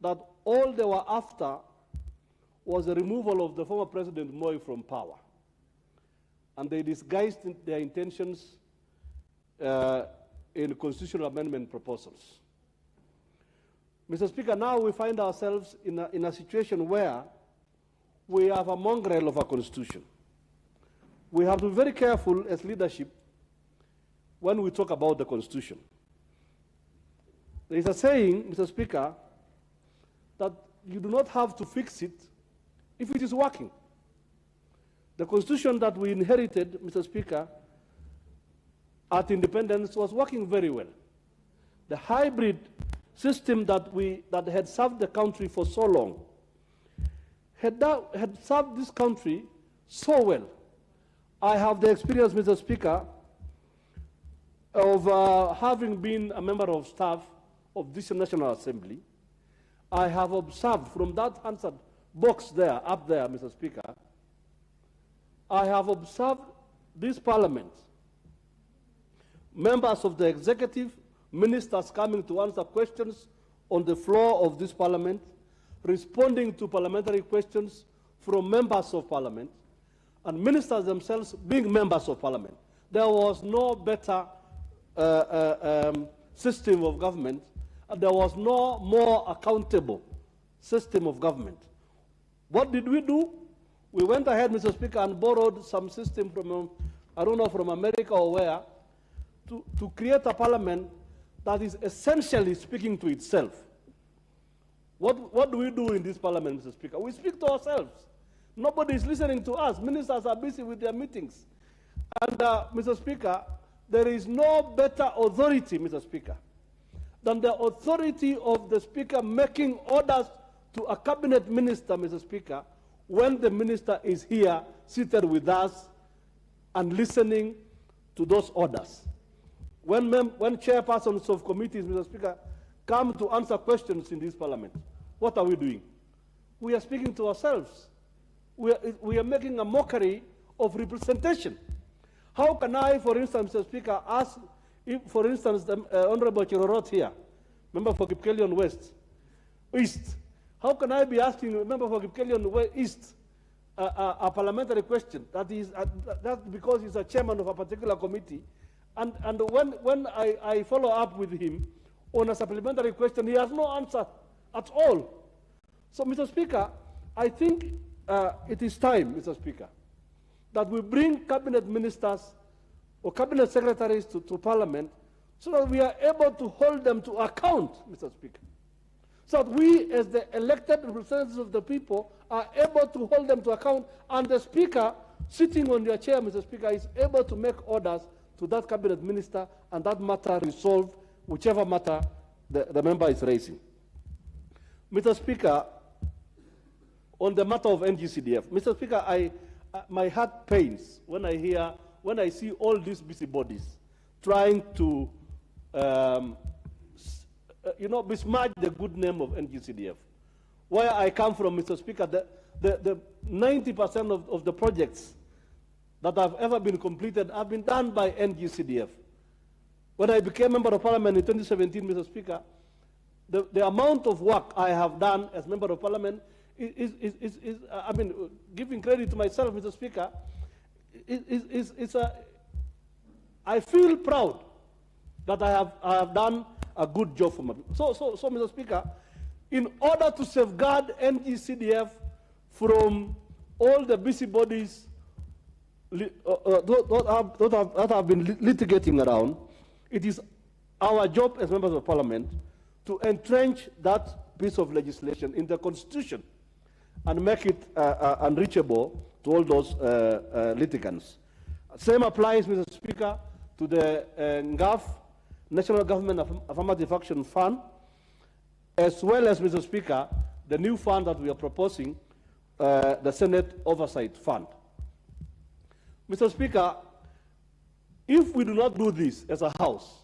that all they were after was the removal of the former President Moi from power. And they disguised their intentions in constitutional amendment proposals. Mr. Speaker, now we find ourselves in a situation where we have a mongrel of a constitution. We have to be very careful as leadership when we talk about the constitution. There is a saying, Mr. Speaker, that you do not have to fix it if it is working. The constitution that we inherited, Mr. Speaker, at independence was working very well. The hybrid system that had served the country for so long had served this country so well. I have the experience, Mr. Speaker, of having been a member of staff of this National Assembly. I have observed from that answered box there, up there, Mr. Speaker, I have observed this parliament, members of the executive, ministers coming to answer questions on the floor of this parliament, responding to parliamentary questions from members of parliament, and ministers themselves being members of parliament. There was no better system of government, and there was no more accountable system of government. What did we do? We went ahead, Mr. Speaker, and borrowed some system from, I don't know, from America or where, to create a parliament that is essentially speaking to itself. What do we do in this parliament, Mr. Speaker? We speak to ourselves. Nobody is listening to us. Ministers are busy with their meetings. And, Mr. Speaker, there is no better authority, Mr. Speaker, than the authority of the Speaker making orders to a cabinet minister, Mr. Speaker, when the minister is here, seated with us, and listening to those orders. When chairpersons of committees, Mr. Speaker, come to answer questions in this parliament, what are we doing? We are speaking to ourselves. We are making a mockery of representation. How can I, for instance, Mr. Speaker, ask, if, for instance, the Honorable Chirorot here, member for Kipkelion East, how can I be asking a member for Kipkelion East a parliamentary question? That's because he's a chairman of a particular committee. And when I follow up with him on a supplementary question, he has no answer at all. So, Mr. Speaker, I think it is time, Mr. Speaker, that we bring cabinet ministers or cabinet secretaries to Parliament so that we are able to hold them to account, Mr. Speaker. So that we, as the elected representatives of the people, are able to hold them to account, and the Speaker, sitting on your chair, Mr. Speaker, is able to make orders to that cabinet minister, and that matter resolved, whichever matter the member is raising. Mr. Speaker, on the matter of NGCDF, Mr. Speaker, my heart pains when I see all these busybodies trying to besmirch the good name of NGCDF. Where I come from, Mr. Speaker, the 90% of the projects that have ever been completed have been done by NGCDF. When I became member of parliament in 2017, Mr. Speaker, the amount of work I have done as member of parliament I mean, giving credit to myself, Mr. Speaker, I feel proud that I have done a good job for my people. So, Mr. Speaker, in order to safeguard NGCDF from all the busybodies that have been litigating around, it is our job as members of parliament to entrench that piece of legislation in the constitution and make it unreachable to all those litigants. Same applies, Mr. Speaker, to the NGAF, National Government Affirmative Action Fund, as well as, Mr. Speaker, the new fund that we are proposing, the Senate Oversight Fund. Mr. Speaker, if we do not do this as a House,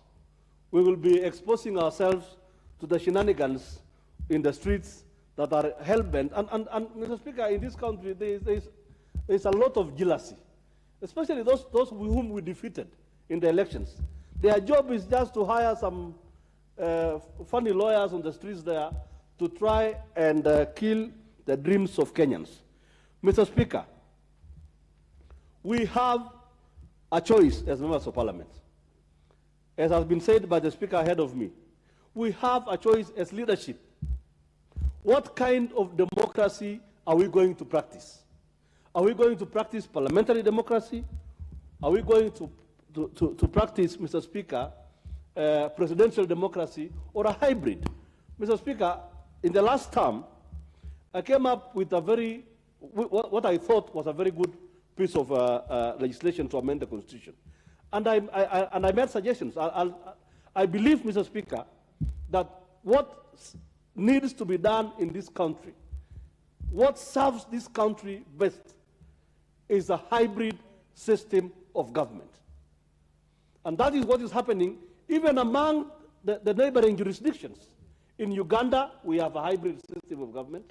we will be exposing ourselves to the shenanigans in the streets that are hell-bent. And Mr. Speaker, in this country, there's a lot of jealousy, especially those whom we defeated in the elections. Their job is just to hire some funny lawyers on the streets there to try and kill the dreams of Kenyans. Mr. Speaker, we have a choice as members of parliament. As has been said by the speaker ahead of me, we have a choice as leadership. What kind of democracy are we going to practice? Are we going to practice parliamentary democracy? Are we going to practice, Mr. Speaker, presidential democracy, or a hybrid? Mr. Speaker, in the last term, I came up with what I thought was a very good piece of legislation to amend the Constitution. And I made suggestions. I believe, Mr. Speaker, that what needs to be done in this country, what serves this country best, is a hybrid system of government. And that is what is happening even among the neighboring jurisdictions. In Uganda, we have a hybrid system of government.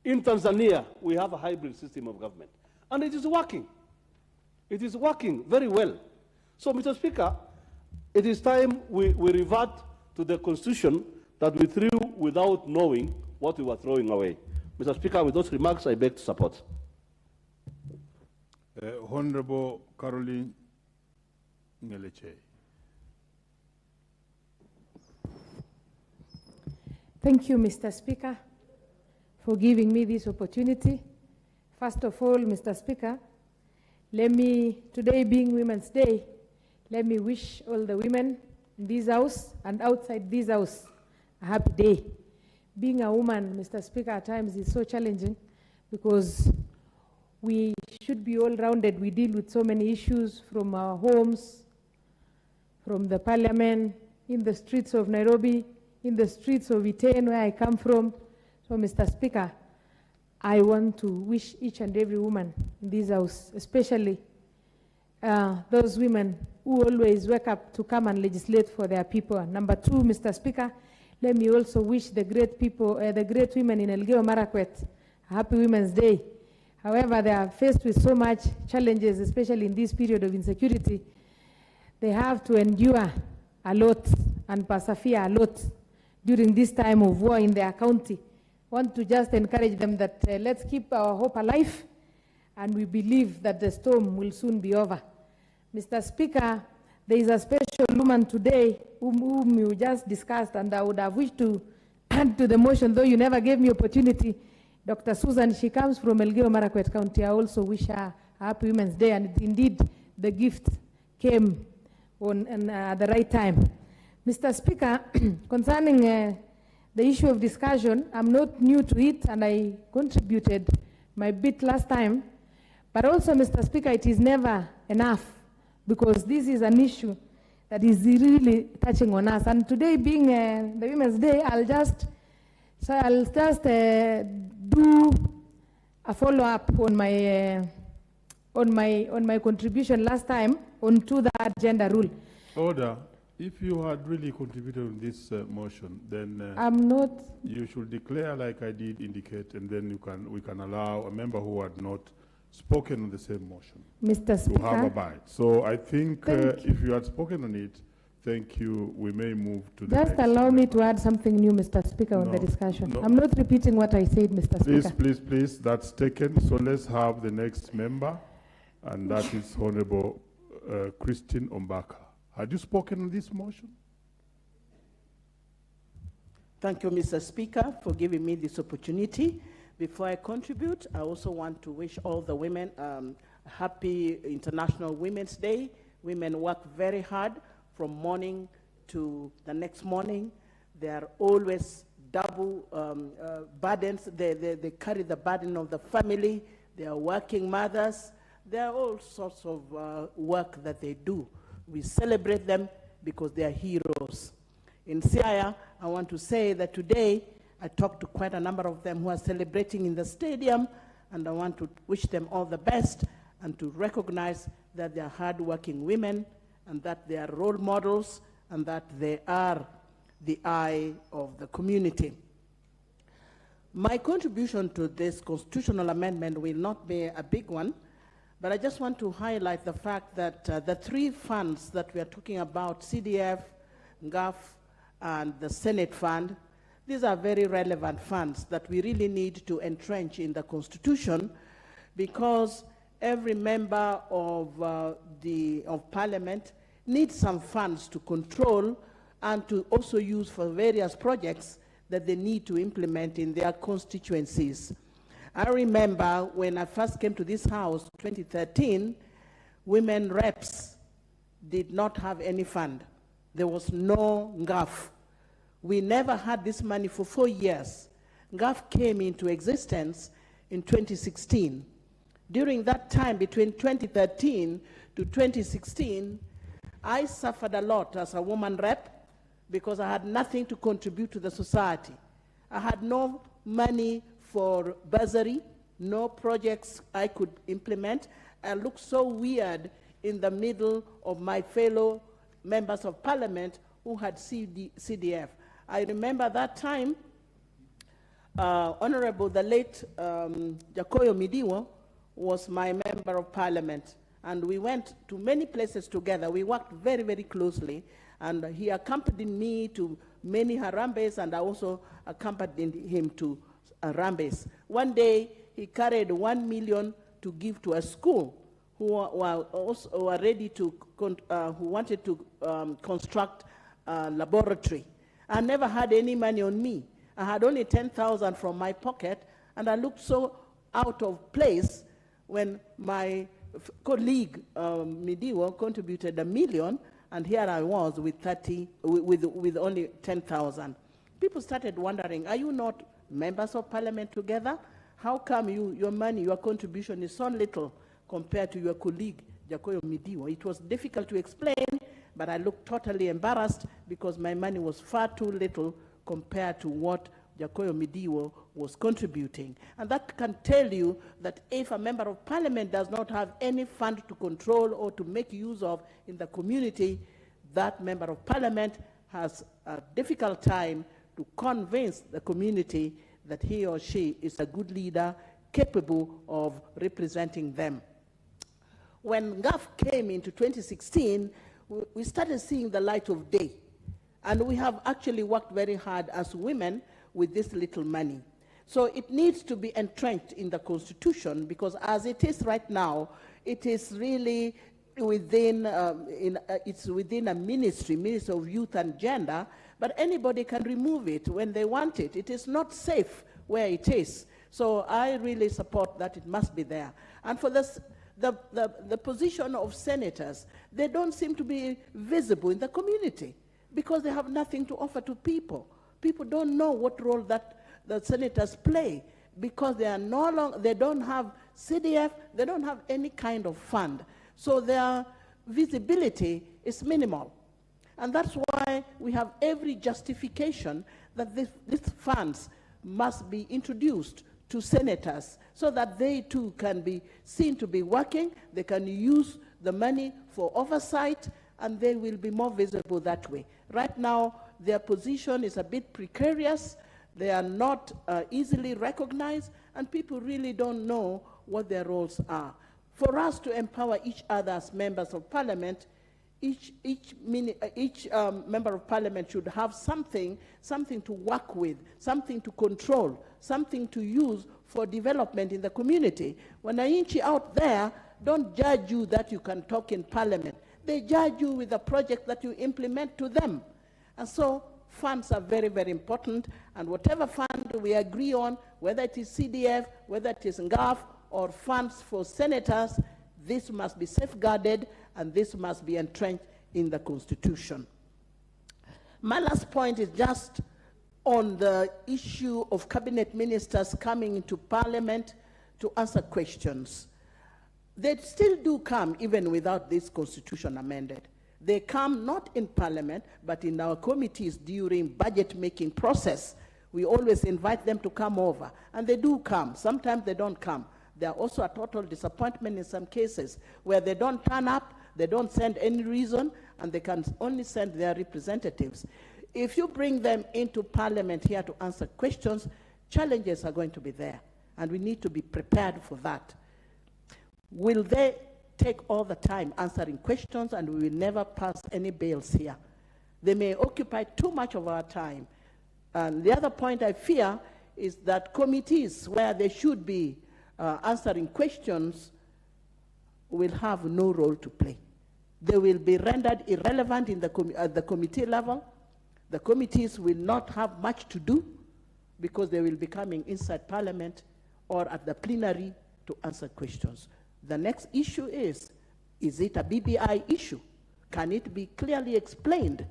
In Tanzania, we have a hybrid system of government. And it is working. It is working very well. So, Mr. Speaker, it is time we revert to the Constitution that we threw without knowing what we were throwing away. Mr. Speaker, with those remarks, I beg to support. Honorable Caroline Ngeleche. Thank you, Mr. Speaker, for giving me this opportunity. First of all, Mr. Speaker, today being Women's Day, let me wish all the women in this house and outside this house a happy day. Being a woman, Mr. Speaker, at times is so challenging because we should be all-rounded. We deal with so many issues from our homes, from the parliament, in the streets of Nairobi, in the streets of Iten, where I come from. So, Mr. Speaker, I want to wish each and every woman in this house, especially those women who always wake up to come and legislate for their people. Number two, Mr. Speaker, let me also wish the great people, the great women in Elgeyo Marakwet, a happy Women's Day. However, they are faced with so much challenges, especially in this period of insecurity. They have to endure a lot and persevere a lot during this time of war in their county. I want to just encourage them that let's keep our hope alive, and we believe that the storm will soon be over. Mr. Speaker, there is a special woman today whom you just discussed, and I would have wished to add to the motion, though you never gave me opportunity. Dr. Susan, she comes from Elgeyo Marakwet County. I also wish her a happy Women's Day, and indeed the gift came at the right time. Mr. Speaker, concerning the issue of discussion, I'm not new to it, and I contributed my bit last time. But also, Mr. Speaker, it is never enough, because this is an issue that is really touching on us. And today being the Women's Day, I'll just do a follow-up on my contribution last time onto that gender rule. Order. If you had really contributed on this motion, then I'm not. You should declare, like I did indicate, and then we can allow a member who had not spoken on the same motion Mr. Speaker, to have a bite. So I think if you had spoken on it, Thank you. We may move to the Just next. allow me to add something new, Mr. Speaker, on the discussion. no. I'm not repeating what I said, Mr. Please, Speaker. please, please, that's taken. So let's have the next member, and that is Honorable Christine Ombaka. Had you spoken on this motion? Thank you, Mr. Speaker, for giving me this opportunity. Before I contribute, I also want to wish all the women happy International Women's Day. Women work very hard from morning to the next morning. They are always double burdens. They carry the burden of the family. They are working mothers. There are all sorts of work that they do. We celebrate them because they are heroes. In Siaya, I want to say that today I talked to quite a number of them who are celebrating in the stadium, and I want to wish them all the best and to recognize that they are hardworking women and that they are role models and that they are the eye of the community. My contribution to this constitutional amendment will not be a big one, but I just want to highlight the fact that the three funds that we are talking about, CDF, GAF, and the Senate Fund, these are very relevant funds that we really need to entrench in the Constitution, because every member of Parliament needs some funds to control and to also use for various projects that they need to implement in their constituencies. I remember when I first came to this house, 2013, women reps did not have any fund. There was no GAF. We never had this money for 4 years. GAF came into existence in 2016. During that time, between 2013 to 2016, I suffered a lot as a woman rep because I had nothing to contribute to the society. I had no money for bursary, no projects I could implement. I looked so weird in the middle of my fellow members of Parliament who had CDF. I remember that time, Honorable, the late Jacoyo Midiwo was my member of Parliament, and we went to many places together. We worked very, very closely, and he accompanied me to many Harambes, and I also accompanied him to Harambes. One day, he carried 1 million to give to a school who were ready to, who wanted to construct a laboratory. I never had any money on me. I had only 10,000 from my pocket, and I looked so out of place when my colleague Midiwo contributed 1 million, and here I was with with only 10,000. People started wondering, are you not members of Parliament together? How come your money, your contribution is so little compared to your colleague Jacoyo Midiwo? It was difficult to explain, but I looked totally embarrassed because my money was far too little compared to what Jacoyo Midiwo was contributing. And that can tell you that if a member of Parliament does not have any fund to control or to make use of in the community, that member of Parliament has a difficult time to convince the community that he or she is a good leader capable of representing them. When GAF came into 2016, we started seeing the light of day. And we have actually worked very hard as women with this little money. So it needs to be entrenched in the Constitution, because as it is right now, it is really within, it's within a Ministry of Youth and Gender, but anybody can remove it when they want it. It is not safe where it is. So I really support that it must be there. And for this, the position of senators, they don't seem to be visible in the community because they have nothing to offer to people. People don't know what role that the senators play because they are no longer, they don't have CDF, they don't have any kind of fund. So their visibility is minimal. And that's why we have every justification that these funds must be introduced to senators so that they too can be seen to be working, they can use the money for oversight, and they will be more visible that way. Right now, their position is a bit precarious, they are not easily recognized, and people really don't know what their roles are. For us to empower each other as members of Parliament, each member of parliament should have something to work with, something to control, something to use for development in the community. Wananchi out there don't judge you that you can talk in parliament. They judge you with the project that you implement to them. And so funds are very, very important, and whatever fund we agree on, whether it is CDF, whether it is NGAF, or funds for senators, this must be safeguarded and this must be entrenched in the Constitution. My last point is just on the issue of cabinet ministers coming into parliament to answer questions. They still do come even without this constitution amended. They come not in parliament, but in our committees during budget-making process. We always invite them to come over, and they do come. Sometimes they don't come. They are also a total disappointment in some cases, where they don't turn up, they don't send any reason, and they can only send their representatives. If you bring them into parliament here to answer questions, challenges are going to be there, and we need to be prepared for that. Will they take all the time answering questions, and we will never pass any bills here? They may occupy too much of our time. And the other point I fear is that committees where they should be answering questions will have no role to play. They will be rendered irrelevant at the committee level. The committees will not have much to do because they will be coming inside parliament or at the plenary to answer questions. The next issue is it a BBI issue? Can it be clearly explained?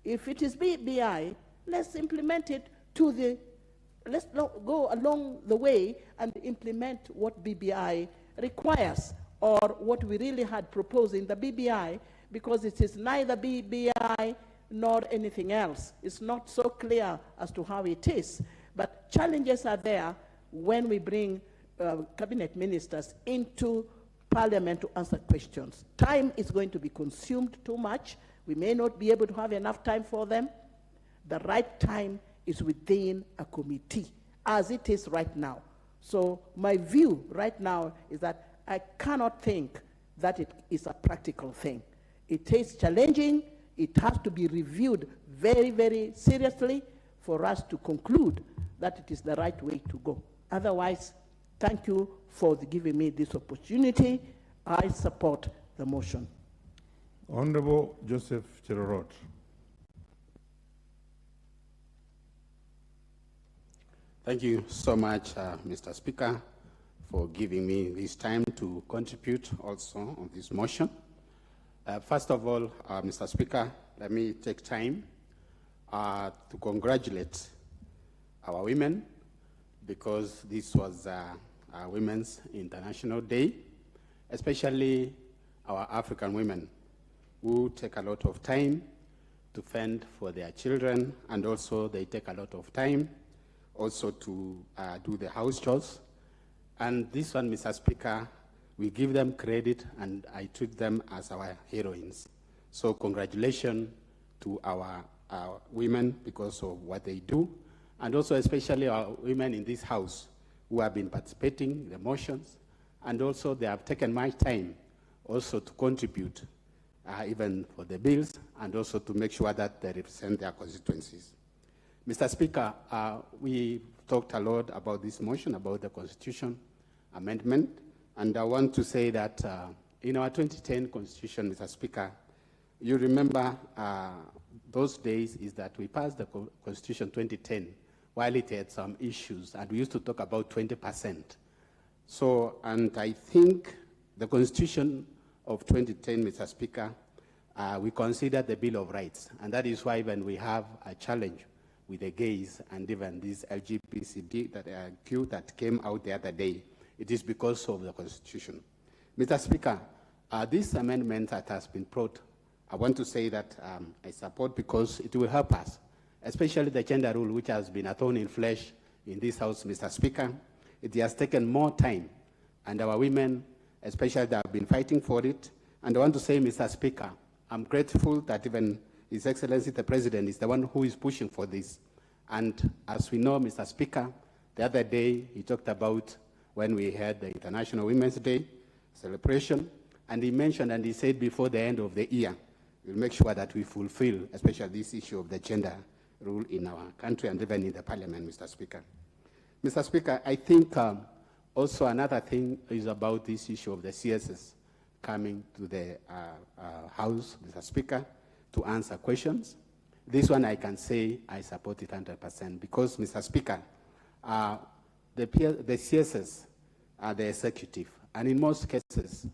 If it is BBI, let's implement it let's go along the way and implement what BBI requires, or what we really had proposed in the BBI, because it is neither BBI nor anything else. It's not so clear as to how it is. But challenges are there when we bring cabinet ministers into parliament to answer questions. Time is going to be consumed too much. We may not be able to have enough time for them. The right time is within a committee, as it is right now. So my view right now is that I cannot think that it is a practical thing. It is challenging. It has to be reviewed very, very seriously for us to conclude that it is the right way to go. Otherwise, thank you for giving me this opportunity. I support the motion. Honorable Joseph Cherorot. Thank you so much, Mr. Speaker, for giving me this time to contribute also on this motion. First of all, Mr. Speaker, let me take time to congratulate our women, because this was Women's International Day, especially our African women who take a lot of time to fend for their children, and also they take a lot of time also to do the house chores. And this one, Mr. Speaker, we give them credit, and I treat them as our heroines. So congratulations to our women because of what they do, and also especially our women in this house who have been participating in the motions, and also they have taken much time also to contribute even for the bills, and also to make sure that they represent their constituencies. Mr. Speaker, we talked a lot about this motion, about the Constitution amendment, and I want to say that in our 2010 Constitution, Mr. Speaker, you remember those days is that we passed the Constitution 2010 while it had some issues, and we used to talk about 20%. So, and I think the Constitution of 2010, Mr. Speaker, we consider the Bill of Rights, and that is why when we have a challenge with the gays and even this LGBTQ that came out the other day, it is because of the Constitution. Mr. Speaker, this amendment that has been brought, I want to say that I support, because it will help us, especially the gender rule, which has been a thorn in flesh in this House, Mr. Speaker. It has taken more time, and our women, especially, they have been fighting for it. And I want to say, Mr. Speaker, I'm grateful that even His Excellency the President is the one who is pushing for this. And as we know, Mr. Speaker, the other day he talked about when we had the International Women's Day celebration, and he mentioned and he said before the end of the year we'll make sure that we fulfill, especially this issue of the gender rule in our country and even in the parliament, Mr. Speaker. Mr. Speaker, I think also another thing is about this issue of the CSS coming to the House, Mr. Speaker, to answer questions. This one I can say I support it 100% because, Mr. Speaker, the CSS are the executive, and in most cases,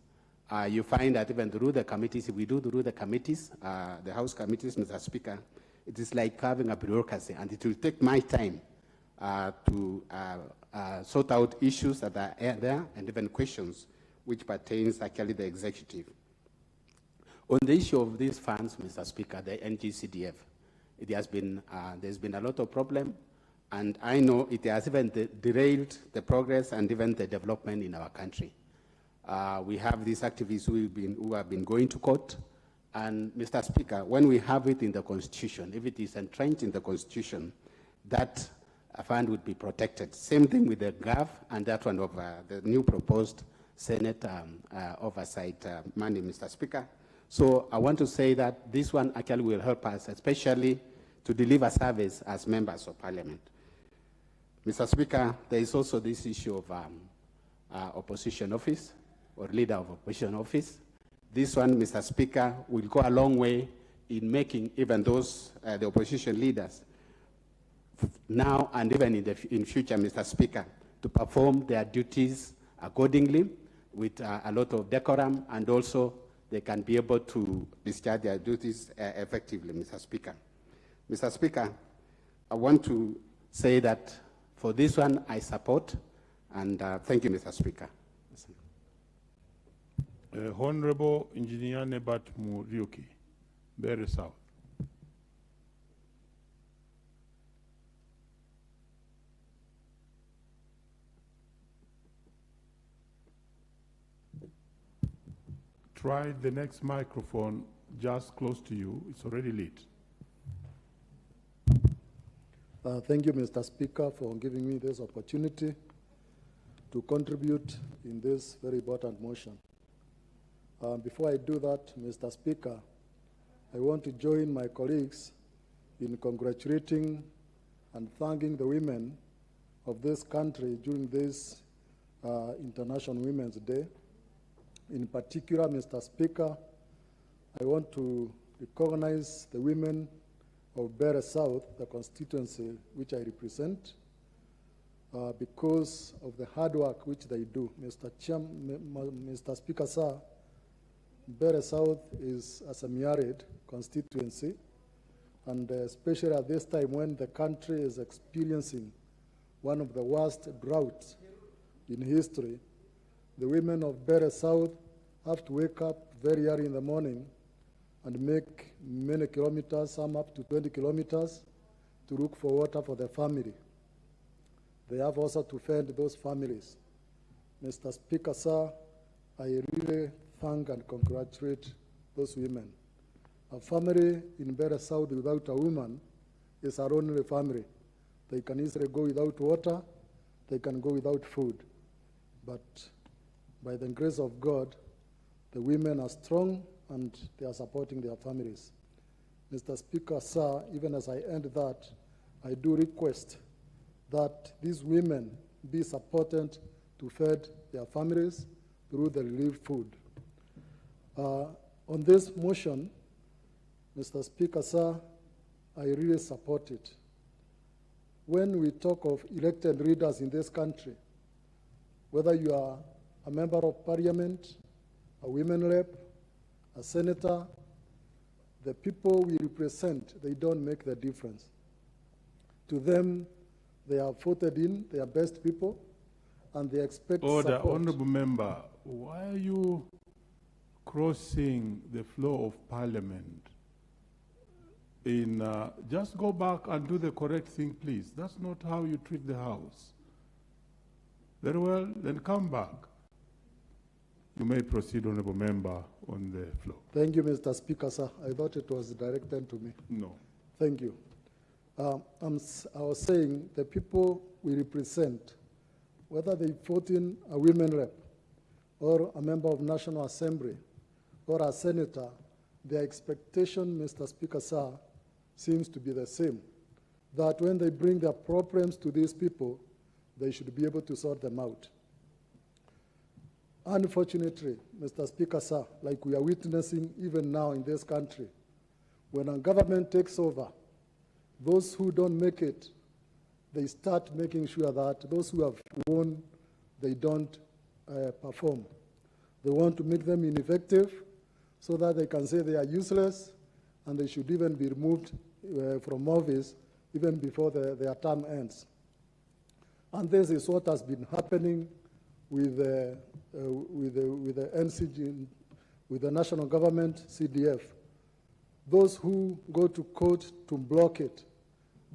you find that even through the committees, if we do through the committees, the House committees, Mr. Speaker, it is like having a bureaucracy, and it will take my time to sort out issues that are there and even questions which pertains actually the executive. On the issue of these funds, Mr. Speaker, the NGCDF, it has been, there's been a lot of problem, and I know it has even derailed the progress and even the development in our country. We have these activists who have been going to court, and Mr. Speaker, when we have it in the Constitution, if it is entrenched in the Constitution, that fund would be protected. Same thing with the GAF and that one of the new proposed Senate oversight money, Mr. Speaker. So I want to say that this one actually will help us, especially to deliver service as members of Parliament. Mr. Speaker, there is also this issue of opposition office or leader of opposition office. This one, Mr. Speaker, will go a long way in making even those, the opposition leaders, now and even in future, Mr. Speaker, to perform their duties accordingly with a lot of decorum, and also they can be able to discharge their duties effectively, Mr. Speaker. Mr. Speaker, I want to say that for this one, I support, and thank you, Mr. Speaker. Honorable Engineer Nebat Muriuki, Mbeere South. Try the next microphone just close to you. It's already lit. Thank you, Mr. Speaker, for giving me this opportunity to contribute in this very important motion. Before I do that, Mr. Speaker, I want to join my colleagues in congratulating and thanking the women of this country during this International Women's Day. In particular, Mr. Speaker, I want to recognize the women of Mbeere South, the constituency which I represent, because of the hard work which they do. Mr. Speaker, sir, Mbeere South is a semi-arid constituency, and especially at this time when the country is experiencing one of the worst droughts in history, the women of Mbeere South have to wake up very early in the morning and make many kilometers, some up to 20 kilometers, to look for water for their family. They have also to feed those families. Mr. Speaker, sir, I really thank and congratulate those women. A family in Mbeere South without a woman is our only family. They can easily go without water, they can go without food. But by the grace of God, the women are strong and they are supporting their families. Mr. Speaker, sir, even as I end that, I do request that these women be supported to feed their families through the relief food. On this motion, Mr. Speaker, sir, I really support it. When we talk of elected leaders in this country, whether you are a member of parliament, a women rep, a senator, the people we represent, they don't make the difference. To them, they are voted in, they are best people, and they expect Order, support. Honorable Member, why are you crossing the floor of Parliament? Just go back and do the correct thing, please. That's not how you treat the House. Very well, then come back. You may proceed, Honorable Member, on the floor. Thank you, Mr. Speaker, sir. I thought it was directed to me. No. Thank you. I was saying the people we represent, whether they vote in a women rep or a member of National Assembly or a senator, the expectation, Mr. Speaker, sir, seems to be the same, that when they bring their problems to these people, they should be able to sort them out. Unfortunately, Mr. Speaker, sir, like we are witnessing even now in this country, when a government takes over, those who don't make it, they start making sure that those who have won, they don't perform. They want to make them ineffective so that they can say they are useless and they should even be removed from office even before their term ends. And this is what has been happening with the NCG, with the national government, CDF. Those who go to court to block it,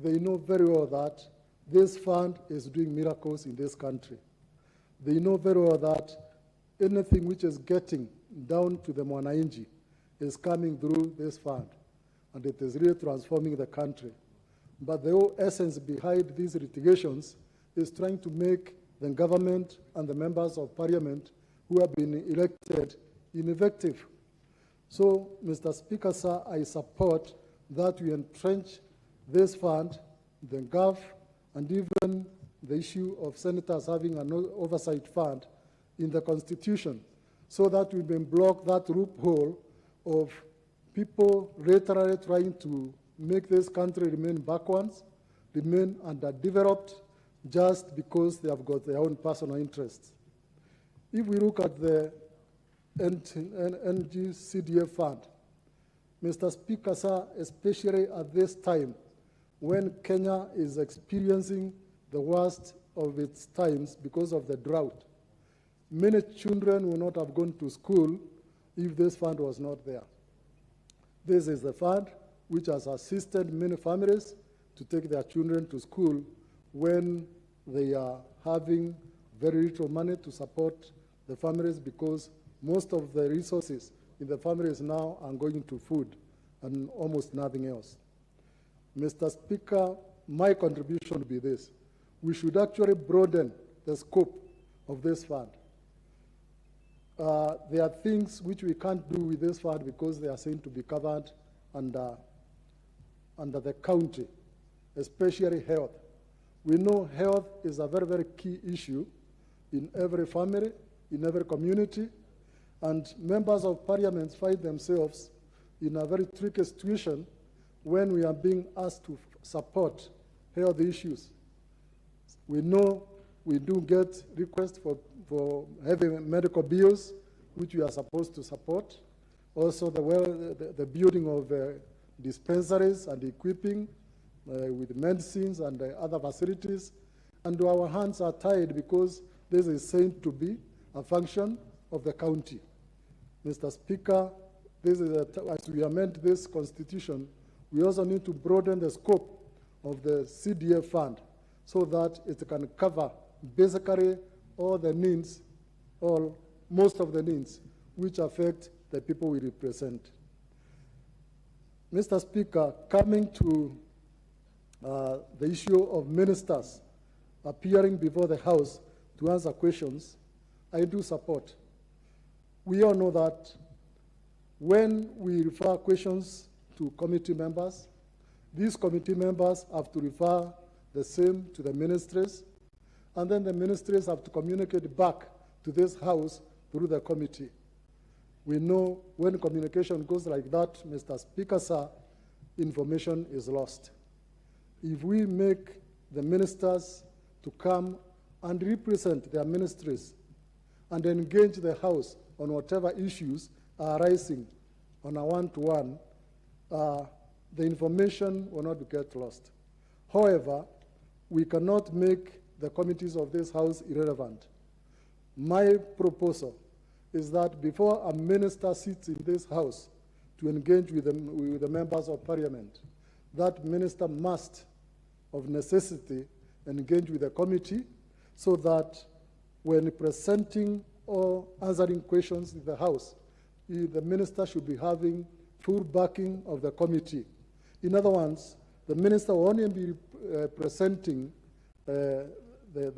they know very well that this fund is doing miracles in this country. They know very well that anything which is getting down to the Mwananchi is coming through this fund, and it is really transforming the country. But the whole essence behind these litigations is trying to make the government and the members of parliament who have been elected ineffective. So, Mr. Speaker, sir, I support that we entrench this fund, the GAF, and even the issue of senators having an oversight fund in the Constitution, so that we can block that loophole of people literally trying to make this country remain backwards, remain underdeveloped, just because they have got their own personal interests. If we look at the NGCDF fund, Mr. Speaker, sir, especially at this time when Kenya is experiencing the worst of its times because of the drought, many children will not have gone to school if this fund was not there. This is the fund which has assisted many families to take their children to school when they are having very little money to support the families, because most of the resources in the families now are going to food and almost nothing else. Mr. Speaker, my contribution would be this. We should actually broaden the scope of this fund. There are things which we can't do with this fund because they are saying to be covered under the county, especially health. We know health is a very, very key issue in every family, in every community, and members of parliament find themselves in a very tricky situation when we are being asked to support health issues. We know we do get requests for heavy medical bills, which we are supposed to support. Also, the building of dispensaries and equipping with medicines and other facilities. And our hands are tied because this is said to be a function of the county. Mr. Speaker, this is as we amend this constitution, we also need to broaden the scope of the CDF fund so that it can cover basically all the needs, or most of the needs, which affect the people we represent. Mr. Speaker, coming to the issue of ministers appearing before the House to answer questions, I do support. We all know that when we refer questions to committee members, these committee members have to refer the same to the ministries, and then the ministries have to communicate back to this House through the committee. We know when communication goes like that, Mr. Speaker, sir, information is lost. If we make the ministers to come and represent their ministries and engage the House on whatever issues are arising on a one-to-one, the information will not get lost. However, we cannot make the committees of this House irrelevant. My proposal is that before a minister sits in this House to engage with the members of Parliament, that minister must, of necessity, engage with the committee so that when presenting or answering questions in the House, the minister should be having full backing of the committee. In other words, the minister will only be presenting the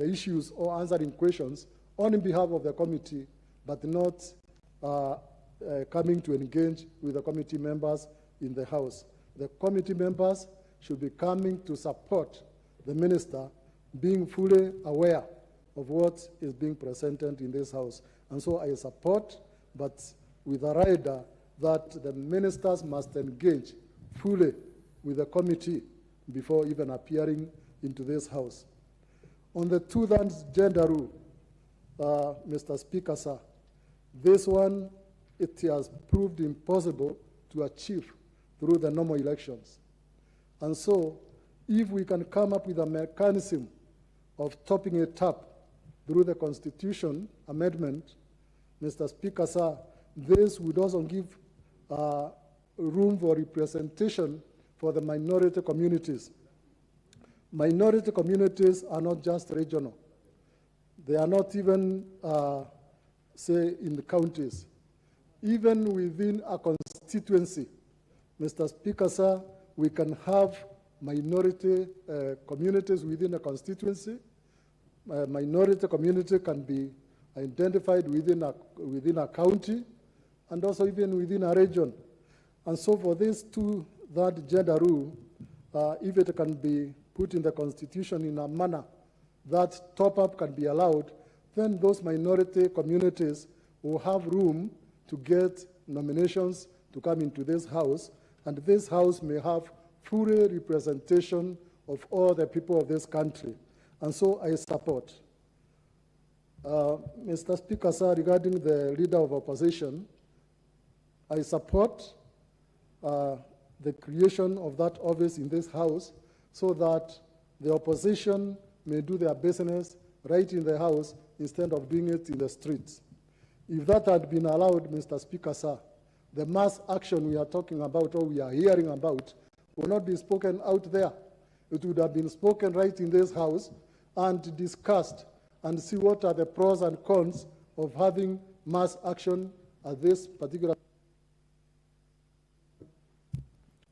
issues or answering questions on behalf of the committee, but not coming to engage with the committee members in the House. The committee members should be coming to support the minister, being fully aware of what is being presented in this House. And so I support, but with a rider that the ministers must engage fully with the committee before even appearing into this House. On the two-thirds gender rule, Mr. Speaker, sir, this one, it has proved impossible to achieve through the normal elections. And so, if we can come up with a mechanism of topping it up through the Constitution amendment, Mr. Speaker, sir, this would also give room for representation for the minority communities. Minority communities are not just regional. They are not even, say, in the counties. Even within a constituency, Mr. Speaker, sir, we can have minority communities within a constituency. Minority community can be identified within a county and also even within a region. And so for this two-third gender rule, if it can be put in the Constitution in a manner that top-up can be allowed, then those minority communities will have room to get nominations to come into this House, and this House may have full representation of all the people of this country. And so I support. Mr. Speaker, sir, regarding the Leader of Opposition, I support the creation of that office in this House so that the opposition may do their business right in the House instead of doing it in the streets. If that had been allowed, Mr. Speaker, sir, the mass action we are talking about or we are hearing about will not be spoken out there. It would have been spoken right in this House and discussed and see what are the pros and cons of having mass action at this particular.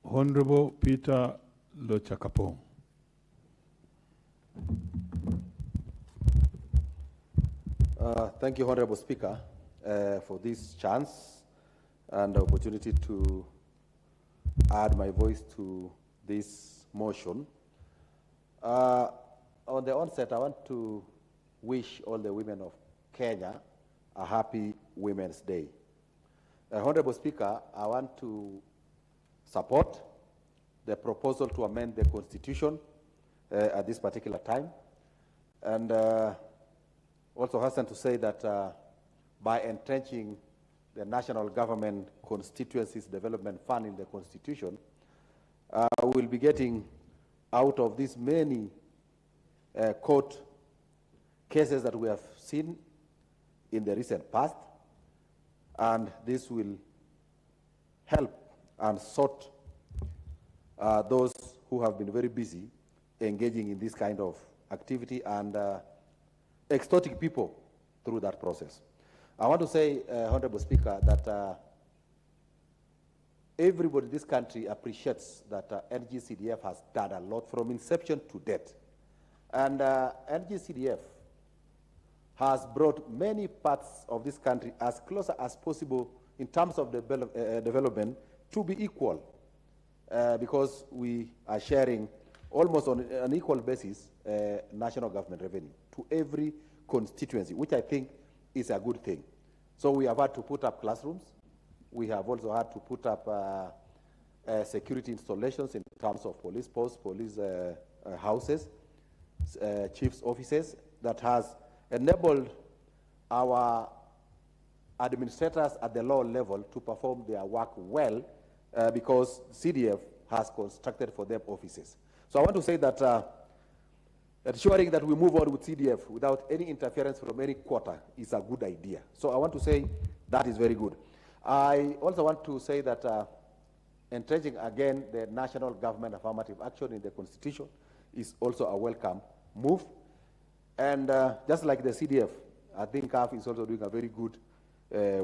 Honorable Peter Lochakapo. Thank you, Honorable Speaker, for this chance and the opportunity to add my voice to this motion. On the onset, I want to wish all the women of Kenya a happy Women's Day. Honorable Speaker, I want to support the proposal to amend the Constitution at this particular time, and also hasten to say that by entrenching the National Government Constituencies Development Fund in the Constitution, we will be getting out of these many court cases that we have seen in the recent past, and this will help and sort those who have been very busy engaging in this kind of activity and extorting people through that process. I want to say, Honorable Speaker, that everybody in this country appreciates that NGCDF has done a lot from inception to date. And NGCDF has brought many parts of this country as closer as possible in terms of development to be equal, because we are sharing almost on an equal basis national government revenue to every constituency, which I think is a good thing. So we have had to put up classrooms. We have also had to put up security installations in terms of police posts, police houses, chief's offices, that has enabled our administrators at the lower level to perform their work well, because CDF has constructed for them offices. So I want to say that ensuring that we move on with CDF without any interference from any quarter is a good idea. So I want to say that is very good. I also want to say that entrenching again the national government affirmative action in the Constitution is also a welcome move. And just like the CDF, I think CAF is also doing a very good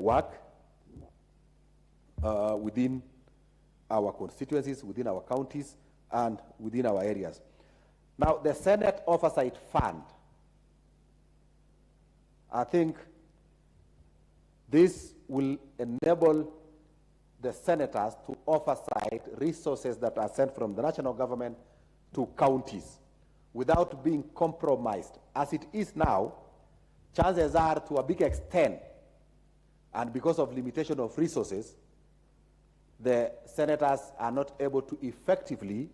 work within our constituencies, within our counties, and within our areas. Now, the Senate Oversight Fund, I think this will enable the senators to oversight resources that are sent from the national government to counties without being compromised. As it is now, chances are, to a big extent, and because of limitation of resources, the senators are not able to effectively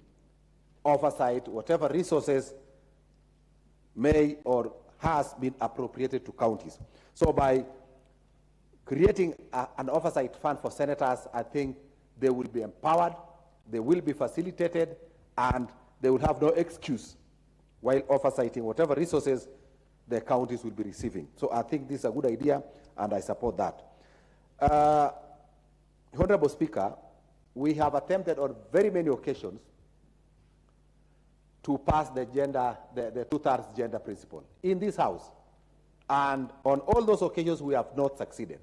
oversight whatever resources may or has been appropriated to counties. So by creating an oversight fund for senators, I think they will be empowered, they will be facilitated, and they will have no excuse while oversighting whatever resources the counties will be receiving. So I think this is a good idea, and I support that. Honorable Speaker, we have attempted on very many occasions to pass the two-thirds gender principle in this House. And on all those occasions, we have not succeeded.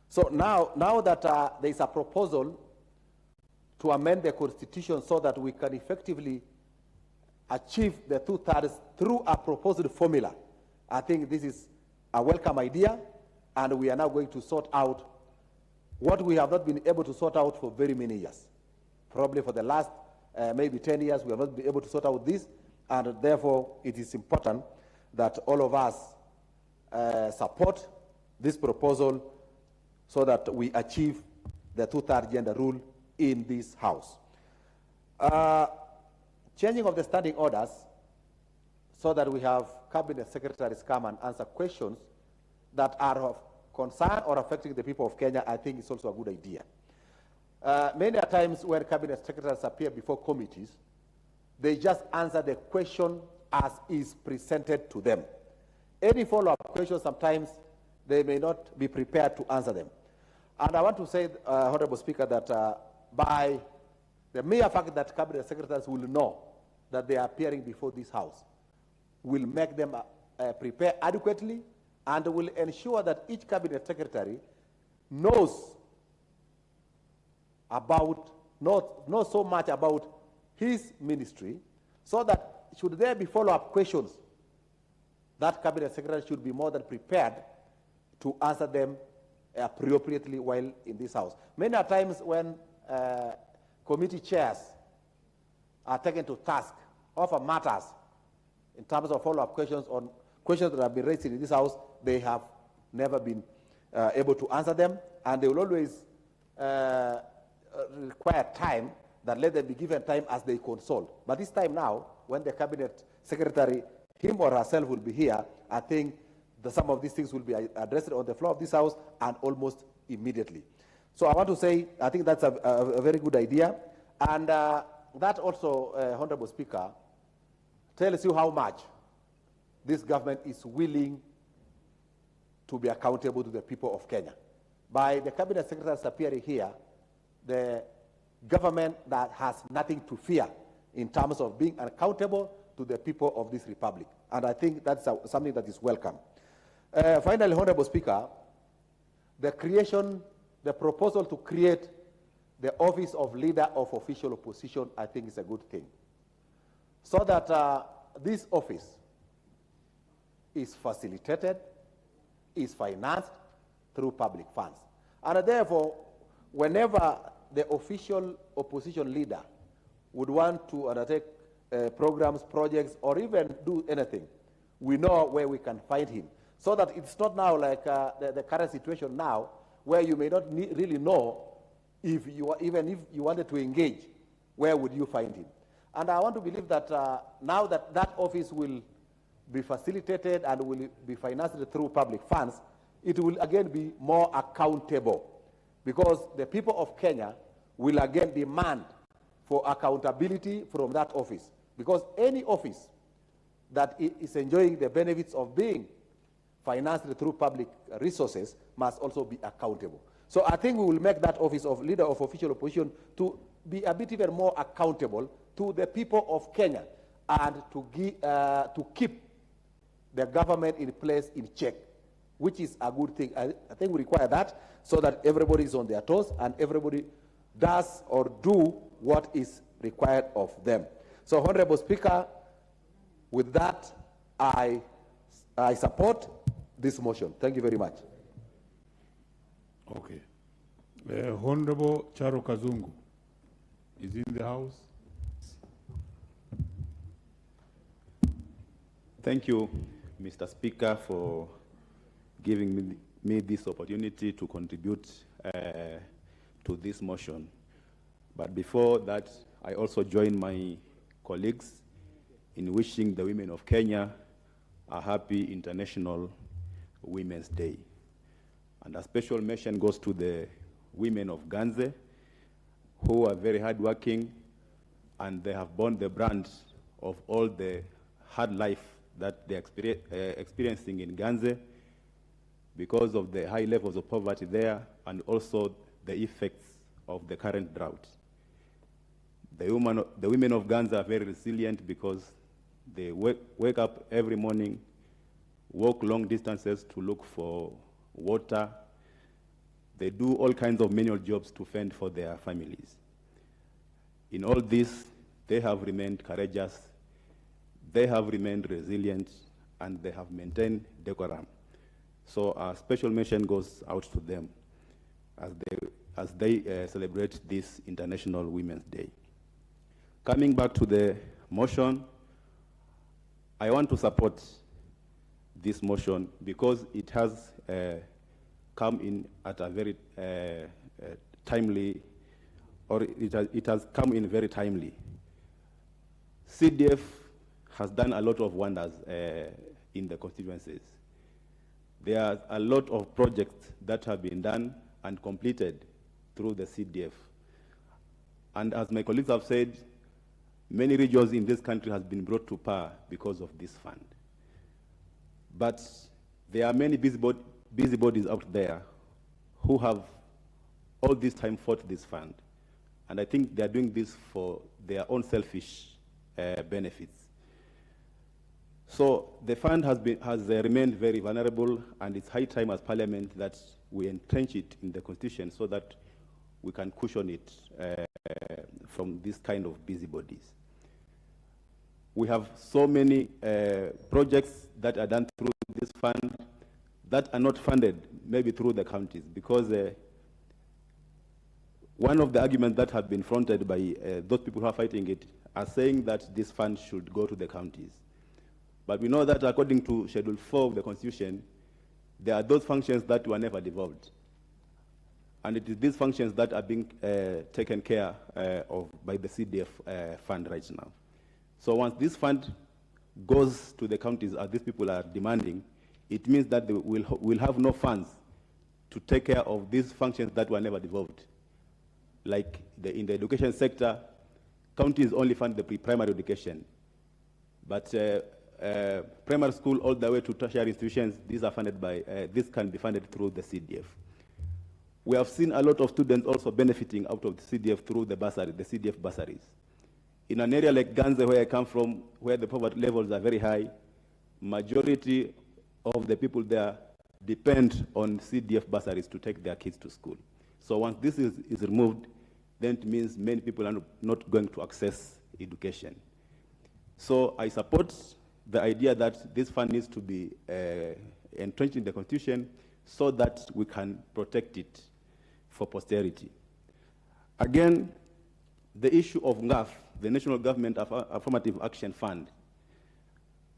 So now that there is a proposal to amend the Constitution so that we can effectively achieve the two-thirds through a proposed formula, I think this is a welcome idea, and we are now going to sort out what we have not been able to sort out for very many years. Probably for the last maybe 10 years, we have not been able to sort out this, and therefore it is important that all of us support this proposal so that we achieve the two-thirds gender rule in this House. Changing of the standing orders so that we have cabinet secretaries come and answer questions that are of concern or affecting the people of Kenya, I think is also a good idea. Many times when cabinet secretaries appear before committees, they just answer the question as is presented to them. Any follow-up questions, sometimes they may not be prepared to answer them. And I want to say, Honorable Speaker, that by the mere fact that cabinet secretaries will know that they are appearing before this House will make them prepare adequately and will ensure that each cabinet secretary knows so much about his ministry, so that should there be follow-up questions, that cabinet secretary should be more than prepared to answer them appropriately while in this House. Many times when committee chairs are taken to task over matters in terms of follow-up questions on questions that have been raised in this House, they have never been able to answer them, and they will always require time, that let them be given time as they consult. But this time now, when the cabinet secretary, him or herself, will be here, I think some of these things will be addressed on the floor of this House and almost immediately. So I want to say, I think that's a very good idea. And that also, Honorable Speaker, tells you how much this government is willing to be accountable to the people of Kenya. By the cabinet secretaries appearing here, the government that has nothing to fear in terms of being accountable to the people of this republic. And I think that's something that is welcome. Finally, Honorable Speaker, the proposal to create the office of leader of official opposition, I think is a good thing. So that this office is facilitated, is financed through public funds. And therefore, whenever the official opposition leader would want to undertake programs, projects, or even do anything, we know where we can find him. So that it's not now like the current situation now, where you may not really know even if you wanted to engage, where would you find him? And I want to believe that now that that office will be facilitated and will be financed through public funds, it will again be more accountable, because the people of Kenya will again demand for accountability from that office. Because any office that is enjoying the benefits of being financed through public resources must also be accountable. So I think we will make that office of leader of official opposition to be a bit even more accountable to the people of Kenya, and to keep the government in place, in check, which is a good thing. I think we require that so that everybody is on their toes and everybody does or do what is required of them. So, Honorable Speaker, with that, I support this motion. Thank you very much. Okay. Honorable Charo Kazungu is in the house. Thank you, Mr. Speaker, for giving me this opportunity to contribute to this motion. But before that, I also join my colleagues in wishing the women of Kenya a happy International Women's Day. And a special mention goes to the women of Ganze, who are very hardworking, and they have borne the brunt of all the hard life that they're experiencing in Ganze because of the high levels of poverty there and also the effects of the current drought. The women of Ganze are very resilient because they wake up every morning, walk long distances to look for water. They do all kinds of manual jobs to fend for their families. In all this, they have remained courageous, they have remained resilient, and they have maintained decorum. So a special mention goes out to them as they celebrate this International Women's Day. Coming back to the motion, I want to support this motion because it has come in at a very timely, or it has come in very timely. CDF has done a lot of wonders in the constituencies. There are a lot of projects that have been done and completed through the CDF. And as my colleagues have said, many regions in this country have been brought to par because of this fund. But there are many busybodies out there who have all this time fought this fund. And I think they are doing this for their own selfish benefits. So the fund has remained very vulnerable, and it's high time as Parliament that we entrench it in the Constitution so that we can cushion it from this kind of busybodies. We have so many projects that are done through this fund that are not funded, maybe through the counties, because one of the arguments that have been fronted by those people who are fighting it are saying that this fund should go to the counties. But we know that according to Schedule 4 of the Constitution, there are those functions that were never devolved. And it is these functions that are being taken care of by the CDF fund right now. So once this fund goes to the counties, as these people are demanding, it means that they will have no funds to take care of these functions that were never devolved. Like in the education sector, counties only fund the pre-primary education. But primary school all the way to tertiary institutions, these are funded by, this can be funded through the CDF. We have seen a lot of students also benefiting out of the CDF through the bursary, the CDF bursaries. In an area like Ganze, where I come from, where the poverty levels are very high, majority of the people there depend on CDF bursaries to take their kids to school. So once this is removed, then it means many people are not going to access education. So I support the idea that this fund needs to be entrenched in the Constitution so that we can protect it for posterity. Again, the issue of NGAF, the National Government Affirmative Action Fund,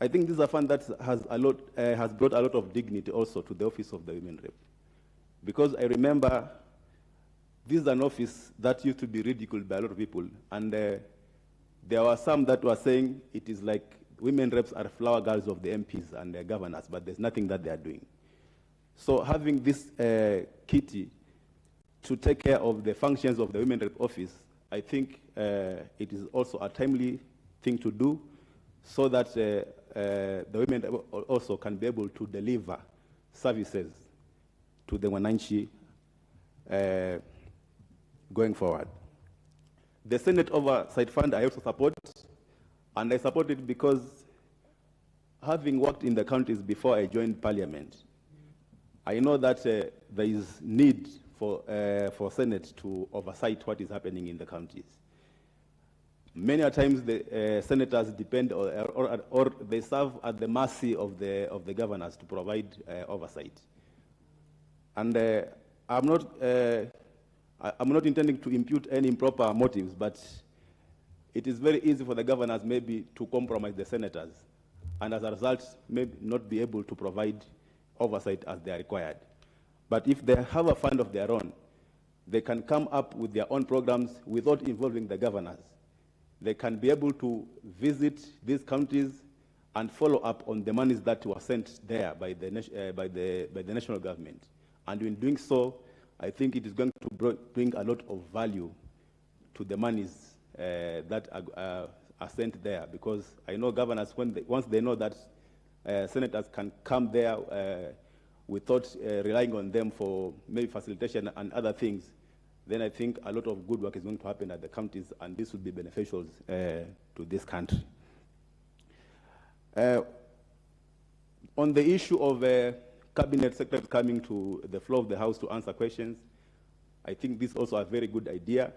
I think this is a fund that has brought a lot of dignity also to the office of the Women Rep. Because I remember this is an office that used to be ridiculed by a lot of people, and there were some that were saying it is like women reps are flower girls of the MPs and the governors, but there's nothing that they are doing. So having this kitty to take care of the functions of the Women Rep office, I think it is also a timely thing to do so that the women also can be able to deliver services to the Wananchi going forward. The Senate Oversight Fund I also support, and I support it because having worked in the counties before I joined Parliament, I know that there is need for Senate to oversight what is happening in the counties. Many a times the senators depend or they serve at the mercy of the governors to provide oversight. And I'm not intending to impute any improper motives, but it is very easy for the governors maybe to compromise the senators, and as a result, maybe not be able to provide oversight as they are required. But if they have a fund of their own, they can come up with their own programs without involving the governors. They can be able to visit these counties and follow up on the monies that were sent there by the national government. And in doing so, I think it is going to bring a lot of value to the monies that are sent there, because I know governors, once they know that senators can come there without relying on them for maybe facilitation and other things, then I think a lot of good work is going to happen at the counties, and this will be beneficial to this country. On the issue of cabinet secretary coming to the floor of the House to answer questions, I think this is also a very good idea,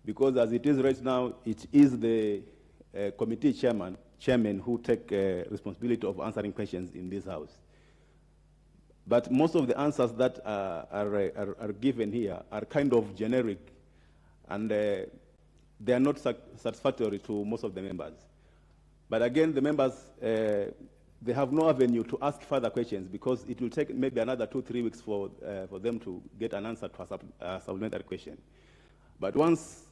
because as it is right now, it is the committee chairman who take responsibility of answering questions in this House. But most of the answers that are given here are kind of generic, and they are not satisfactory to most of the members. But again, the members, they have no avenue to ask further questions, because it will take maybe another 2-3 weeks for them to get an answer to a supplementary question. But once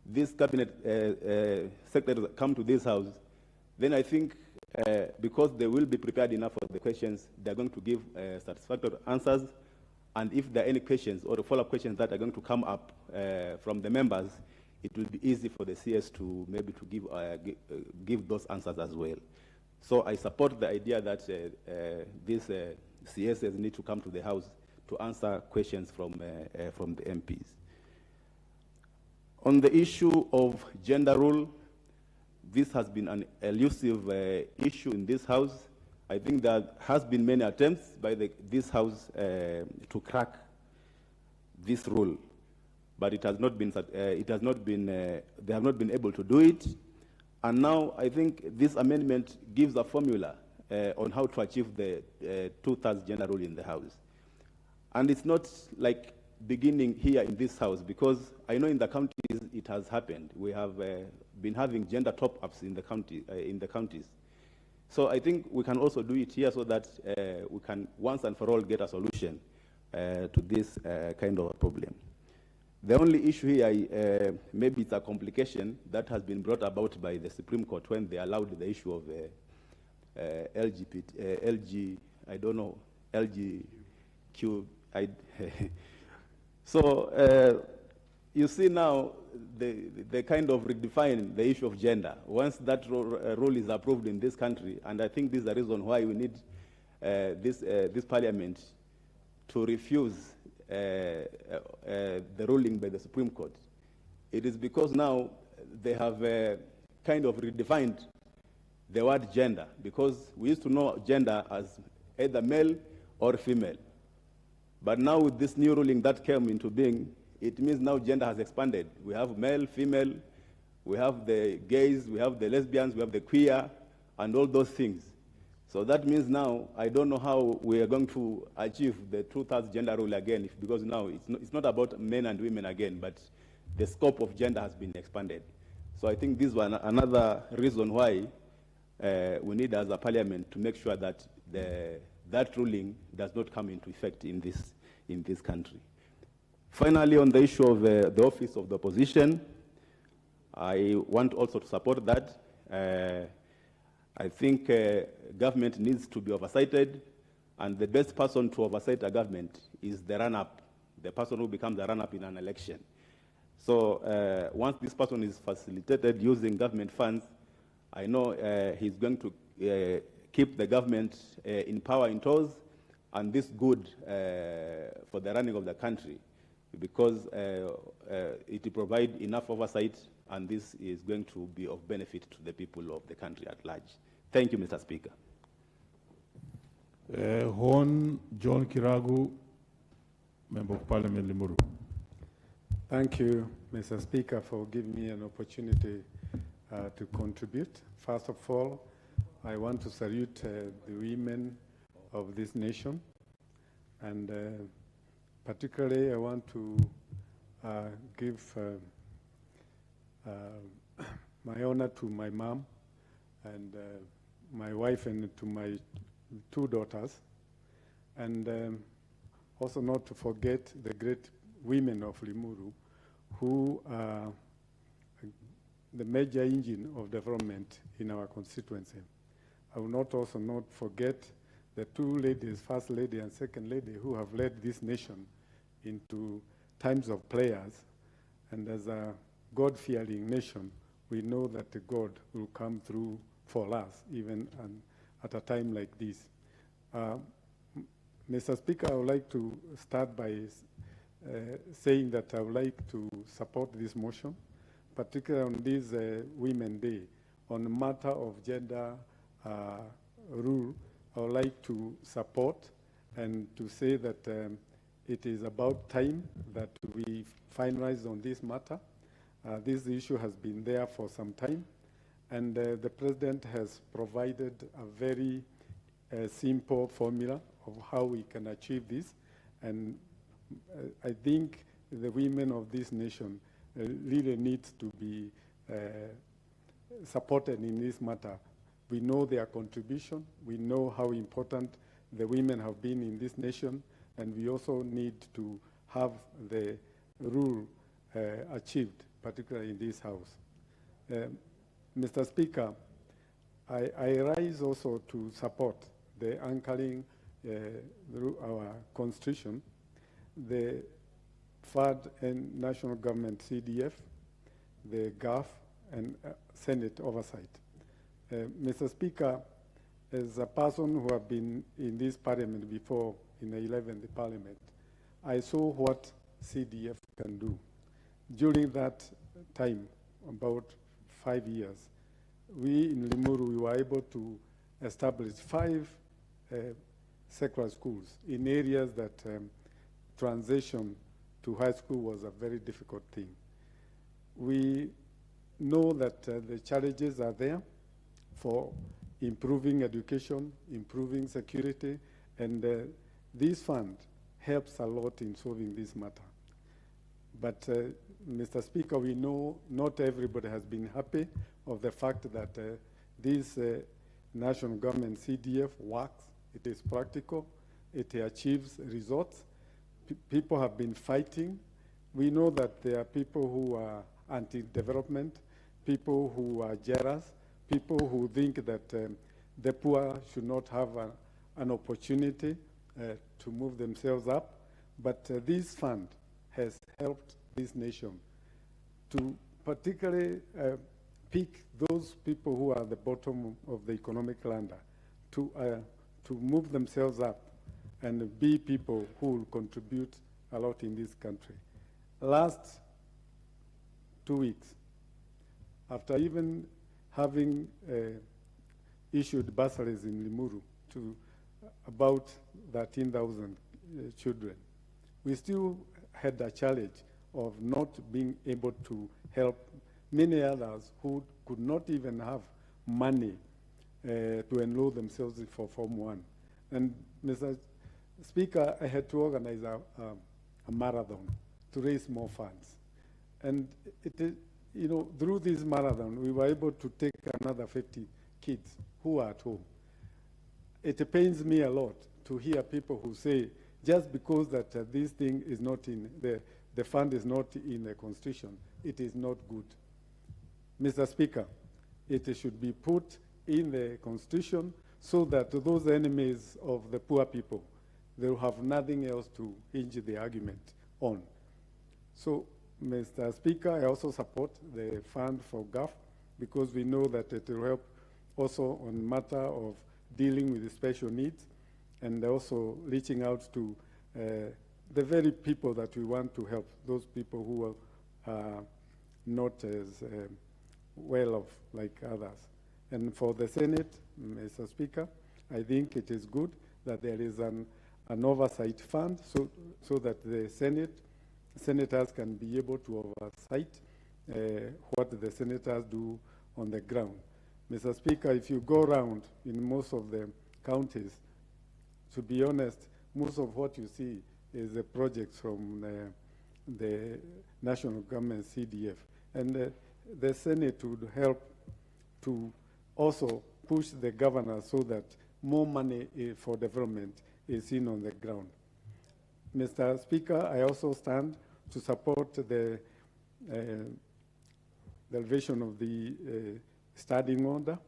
these cabinet secretaries come to this House, then I think because they will be prepared enough for the questions, they're going to give satisfactory answers. And if there are any questions or follow-up questions that are going to come up from the members, it will be easy for the CS to maybe to give those answers as well. So I support the idea that these CSs need to come to the House to answer questions from the MPs. On the issue of gender role, this has been an elusive issue in this House. I think there has been many attempts by this House to crack this rule, but it has not been. They have not been able to do it. And now I think this amendment gives a formula on how to achieve the 2/3 gender rule in the House. And it's not like beginning here in this House, because I know in the counties it has happened. We have been having gender top-ups in the counties. So I think we can also do it here, so that we can once and for all get a solution to this kind of a problem. The only issue here, maybe it's a complication that has been brought about by the Supreme Court when they allowed the issue of LGQ. So you see now they kind of redefine the issue of gender once that rule is approved in this country, and I think this is the reason why we need this parliament to refuse the ruling by the Supreme Court. It is because now they have kind of redefined the word gender, because we used to know gender as either male or female. But now with this new ruling that came into being, it means now gender has expanded. We have male, female, we have the gays, we have the lesbians, we have the queer, and all those things. So that means now, I don't know how we are going to achieve the 2/3 gender rule again, because now it's not about men and women again, but the scope of gender has been expanded. So I think this was another reason why we need as a parliament to make sure that that ruling does not come into effect in this country. Finally, on the issue of the office of the opposition, I want also to support that. I think government needs to be oversighted, and the best person to oversight a government is the run-up, the person who becomes the run-up in an election. So once this person is facilitated using government funds, I know he's going to keep the government in power in toes, and this good for the running of the country, because it will provide enough oversight, and this is going to be of benefit to the people of the country at large. Thank you, Mr. Speaker. Hon John Kiragu, Member of Parliament, Limuru. Thank you, Mr. Speaker, for giving me an opportunity to contribute. First of all, I want to salute the women of this nation, and particularly, I want to give my honor to my mom and my wife and to my 2 daughters, and also not to forget the great women of Limuru who are the major engine of development in our constituency. I will not also not forget the 2 ladies, First Lady and Second Lady, who have led this nation into times of prayers. And as a God-fearing nation, we know that the God will come through for us, even at a time like this. Mr. Speaker, I would like to start by saying that I would like to support this motion, particularly on this Women's Day. On the matter of gender rule, I would like to support and to say that it is about time that we finalize on this matter. This issue has been there for some time, and the President has provided a very simple formula of how we can achieve this. And I think the women of this nation really need to be supported in this matter. We know their contribution. We know how important the women have been in this nation, and we also need to have the rule achieved, particularly in this House. Mr. Speaker, I rise also to support the anchoring through our Constitution, the FAD and national government CDF, the GAF, and Senate oversight. Mr. Speaker, as a person who have been in this parliament before, in the 11th parliament, I saw what CDF can do. During that time, about 5 years, we in Limuru, we were able to establish 5 secular schools in areas that transition to high school was a very difficult thing. We know that the challenges are there for improving education, improving security, and this fund helps a lot in solving this matter. But Mr. Speaker, we know not everybody has been happy of the fact that this national government CDF works, it is practical, it achieves results. People have been fighting. We know that there are people who are anti-development, people who are jealous, people who think that the poor should not have an opportunity to move themselves up. But this fund has helped this nation to particularly pick those people who are at the bottom of the economic ladder to move themselves up and be people who will contribute a lot in this country. Last 2 weeks, after even having issued bursaries in Limuru to about 13,000 children, we still had a challenge of not being able to help many others who could not even have money to enroll themselves for Form 1. And Mr. Speaker, I had to organize a marathon to raise more funds. And you know, through this marathon, we were able to take another 50 kids who are at home. It pains me a lot to hear people who say, just because that this thing is not in, the fund is not in the Constitution, it is not good. Mr. Speaker, it should be put in the Constitution so that those enemies of the poor people, they will have nothing else to hinge the argument on. So, Mr. Speaker, I also support the fund for GAF because we know that it will help also on matter of dealing with the special needs and also reaching out to the very people that we want to help, those people who are not as well off like others. And for the Senate, Mr. Speaker, I think it is good that there is an oversight fund so that the senators can be able to oversight what the senators do on the ground. Mr. Speaker, if you go around in most of the counties, to be honest, most of what you see is the projects from the national government CDF. And the Senate would help to also push the governor so that more money for development is seen on the ground. Mr. Speaker, I also stand to support the elevation of the standing order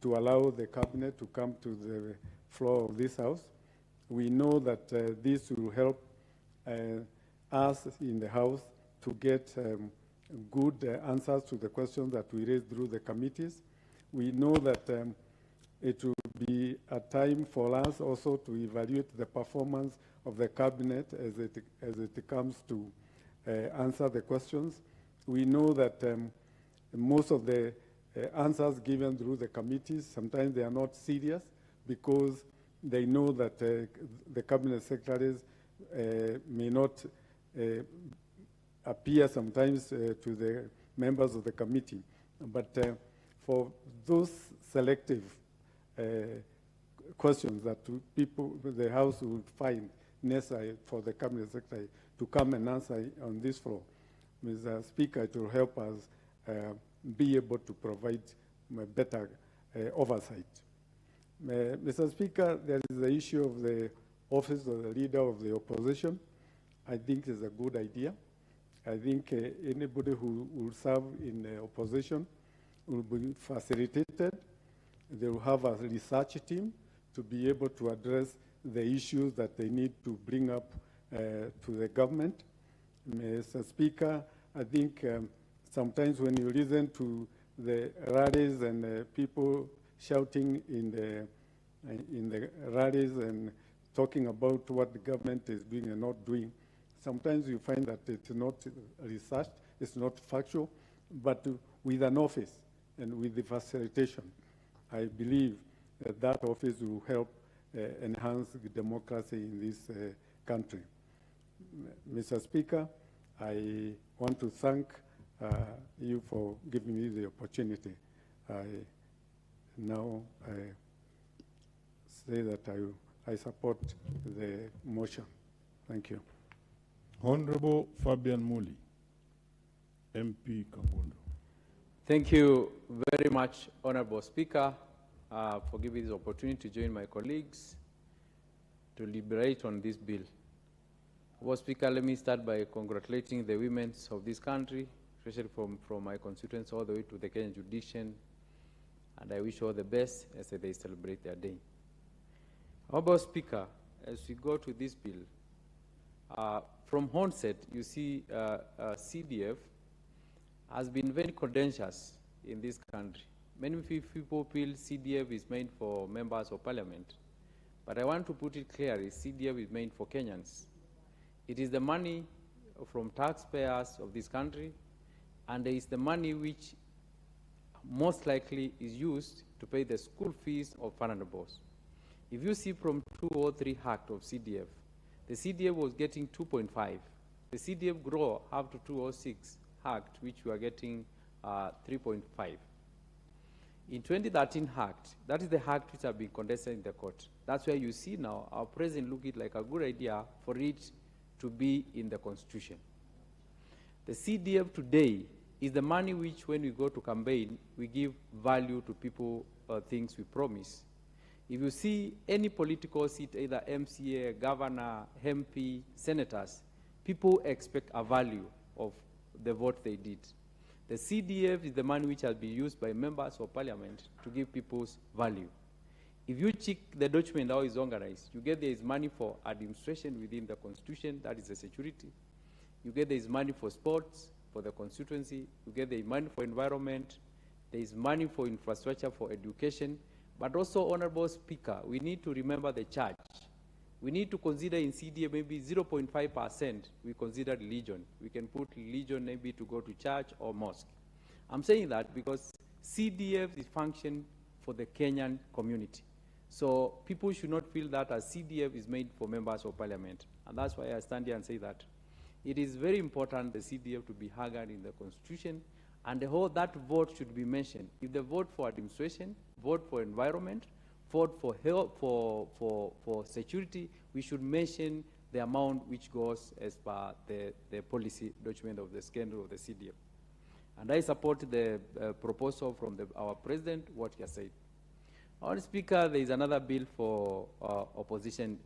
to allow the cabinet to come to the floor of this House. We know that this will help us in the House to get good answers to the questions that we raised through the committees. We know that it will be a time for us also to evaluate the performance of the cabinet as it comes to answer the questions. We know that most of the answers given through the committees, sometimes they are not serious because they know that the cabinet secretaries may not appear sometimes to the members of the committee. But for those selective questions that the House will find necessary for the cabinet secretary to come and answer on this floor, Mr. Speaker, it will help us be able to provide better oversight. Mr. Speaker, there is the issue of the office of the leader of the opposition. I think it's a good idea. I think anybody who will serve in the opposition will be facilitated. They will have a research team to be able to address the issues that they need to bring up to the government. Mr. Speaker, I think sometimes when you listen to the rallies and people shouting in the rallies and talking about what the government is doing and not doing, sometimes you find that it's not researched, it's not factual, but with an office and with the facilitation, I believe that office will help enhance democracy in this country. Mr. Speaker, I want to thank you for giving me the opportunity. I now say that I support the motion. Thank you. Honorable Fabian Muli, MP Kangondo. Thank you very much, Honorable Speaker, for giving this opportunity to join my colleagues to deliberate on this bill. Honorable Speaker, let me start by congratulating the women of this country, especially from my constituents all the way to the Kenyan jurisdiction, and I wish all the best as they celebrate their day. Honorable Speaker, as we go to this bill, from onset, you see CDF has been very contentious in this country. Many people feel CDF is made for members of parliament, but I want to put it clearly, CDF is made for Kenyans. It is the money from taxpayers of this country, and it is the money which most likely is used to pay the school fees of vulnerables. If you see from 203 Act of CDF, the CDF was getting 2.5. The CDF grow up to 206 Act, which we are getting 3.5. In 2013 Act, that is the Act which have been contested in the court. That's why you see now our president look it like a good idea for it to be in the Constitution. The CDF today is the money which, when we go to campaign, we give value to people, things we promise. If you see any political seat, either MCA, governor, MP, senators, people expect a value of the vote they did. The CDF is the money which has been used by members of parliament to give people's value. If you check the document how it's organized, you get there is money for administration within the constitution, that is the security. You get there is money for sports, for the constituency. You get there is money for environment. There is money for infrastructure, for education. But also, Honorable Speaker, we need to remember the church. We need to consider in CDF maybe 0.5% we consider religion. We can put religion maybe to go to church or mosque. I'm saying that because CDF is function for the Kenyan community. So people should not feel that a CDF is made for members of parliament. And that's why I stand here and say that it is very important the CDF to be haggard in the constitution, and the whole that vote should be mentioned. If the vote for administration, vote for environment, vote for health, for security, we should mention the amount which goes as per the policy document of the schedule of the CDF. And I support the proposal from our president, what he has said. Our Speaker, there is another bill for opposition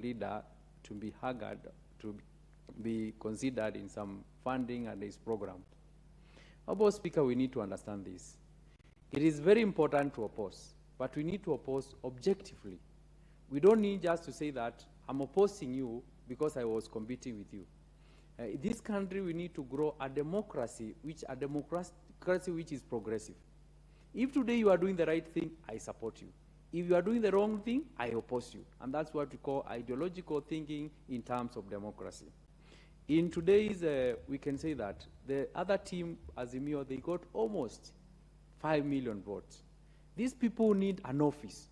leader to be haggard, to be considered in some funding and his program. Our Speaker, we need to understand this. It is very important to oppose, but we need to oppose objectively. We don't need just to say that I'm opposing you because I was competing with you. In this country, we need to grow a democracy which is progressive. If today you are doing the right thing, I support you. If you are doing the wrong thing, I oppose you. And that's what we call ideological thinking in terms of democracy. In today's, we can say that the other team, Azimio, they got almost 5 million votes. These people need an office.